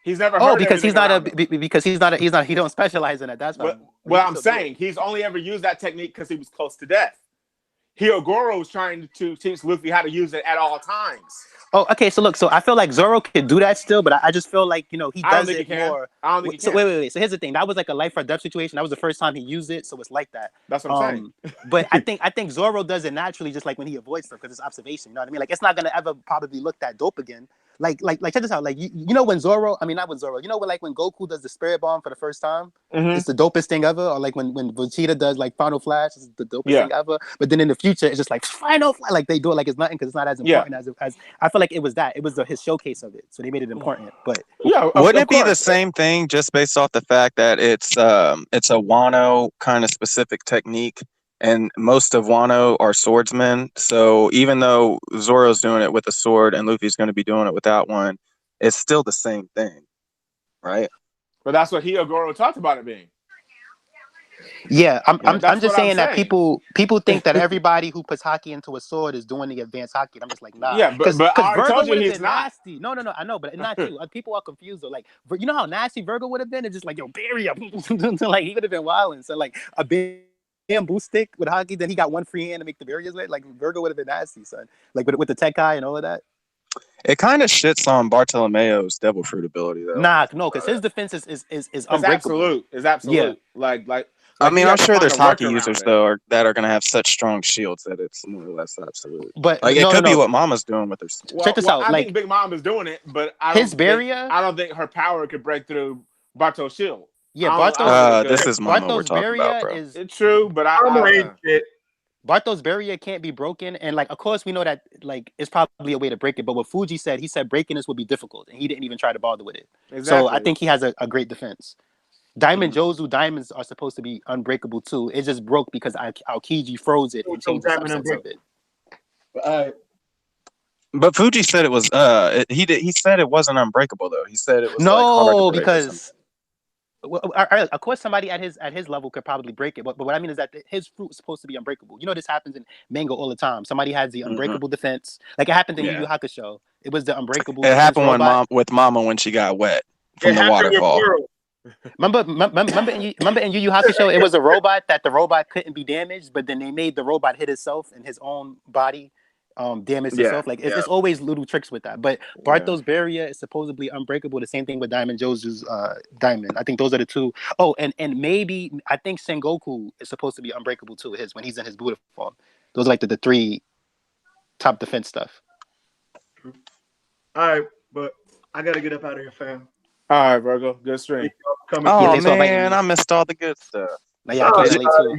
He's never heard because he don't specialize in it. That's what I'm saying. He's only ever used that technique because he was close to death. Hyogoro was trying to teach Luffy how to use it at all times. Oh, okay. So look, I feel like Zoro could do that still, but I just feel like he does it more. I don't think he can. So wait. So here's the thing. That was like a life or death situation. That was the first time he used it, so it's like that. That's what I'm saying. But I think Zoro does it naturally, just like when he avoids stuff, because it's observation. You know what I mean? Like it's not gonna ever probably look that dope again. Like check this out. Like you know when Zoro, I mean not when Zoro. You know when Goku does the spirit bomb for the first time, it's the dopest thing ever. Or like when Vegeta does like Final Flash, it's the dopest thing ever. But then in the future, it's just like Final Flash. Like they do it like it's nothing because it's not as important as I feel like it was that. It was his showcase of it, so they made it important. But wouldn't it be the same thing just based off the fact that it's a Wano kind of specific technique? And most of Wano are swordsmen. So even though Zoro's doing it with a sword and Luffy's going to be doing it without one, it's still the same thing, right? But that's what Hyogoro talked about it being. Yeah, I'm just saying that people think that everybody who puts hockey into a sword is doing the advanced hockey. And I'm just like, nah. Yeah, but I told you he's not. Nasty. No, I know, but not you. People are confused though. Like, you know how nasty Vergo would have been? It's just like, yo, bury him. Like he would have been wilding. So like a bamboo stick with hockey, then he got one free hand to make the barriers with. Like Vergo would have been nasty, son. Like with the Tekai and all of that. It kind of shits on Bartolomeo's devil fruit ability though. Nah, no, because his defense is unbreakable. It's absolute. Yeah. Like I mean, I'm sure there's hockey users though that are gonna have such strong shields that it's more or less absolute. But like it could be what Mama's doing with her. Check this out. I think Big Mom is doing it, but I don't think her power could break through Barto's shield. Yeah, this is Mama we're talking about, bro. It's true, but Barto's barrier can't be broken, and like, of course, we know that like it's probably a way to break it. But what Fuji said, he said breaking this would be difficult, and he didn't even try to bother with it. Exactly. So I think he has a great defense. Diamond Jozu diamonds are supposed to be unbreakable too. It just broke because Aokiji froze it and changed the substance of it. But Fuji said it was he said it wasn't unbreakable though. He said it was no, because Of course, somebody at his level could probably break it. But what I mean is that his fruit is supposed to be unbreakable. You know, this happens in manga all the time. Somebody has the unbreakable defense, like it happened in Yu Yu Hakusho. It was the unbreakable. It defense happened robot. with Mama when she got wet from It the happened with waterfall. Pearl. Remember in Yu Yu Hakusho, it was a robot that the robot couldn't be damaged, but then they made the robot hit itself in his own body, damaged itself. Like it's always little tricks with that. But Barto's barrier is supposedly unbreakable. The same thing with Diamond Josu's diamond. I think those are the two. Oh, and maybe I think Sengoku is supposed to be unbreakable too. His when he's in his Buddha form. Those are like the three top defense stuff. All right, but I gotta get up out of here, fam. All right, Virgo. Good stream. Oh man, I missed all the good stuff. Yeah, I can't too.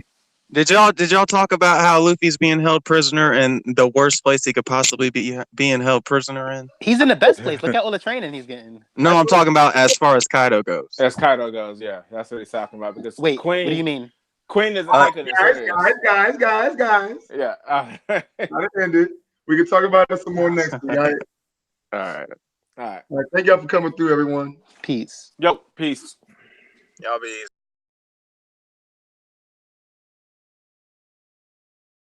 Did y'all talk about how Luffy's being held prisoner in the worst place he could possibly be being held prisoner in? He's in the best place. Look at all the training he's getting. No, I'm talking about as far as Kaido goes. As Kaido goes, yeah, that's what he's talking about. Because Queen, what do you mean? Queen isn't taking it serious. Guys. Yeah. I ended. We can talk about it some more next week. All right. All right. Thank y'all for coming through, everyone. Peace. Yo, peace. Y'all be easy.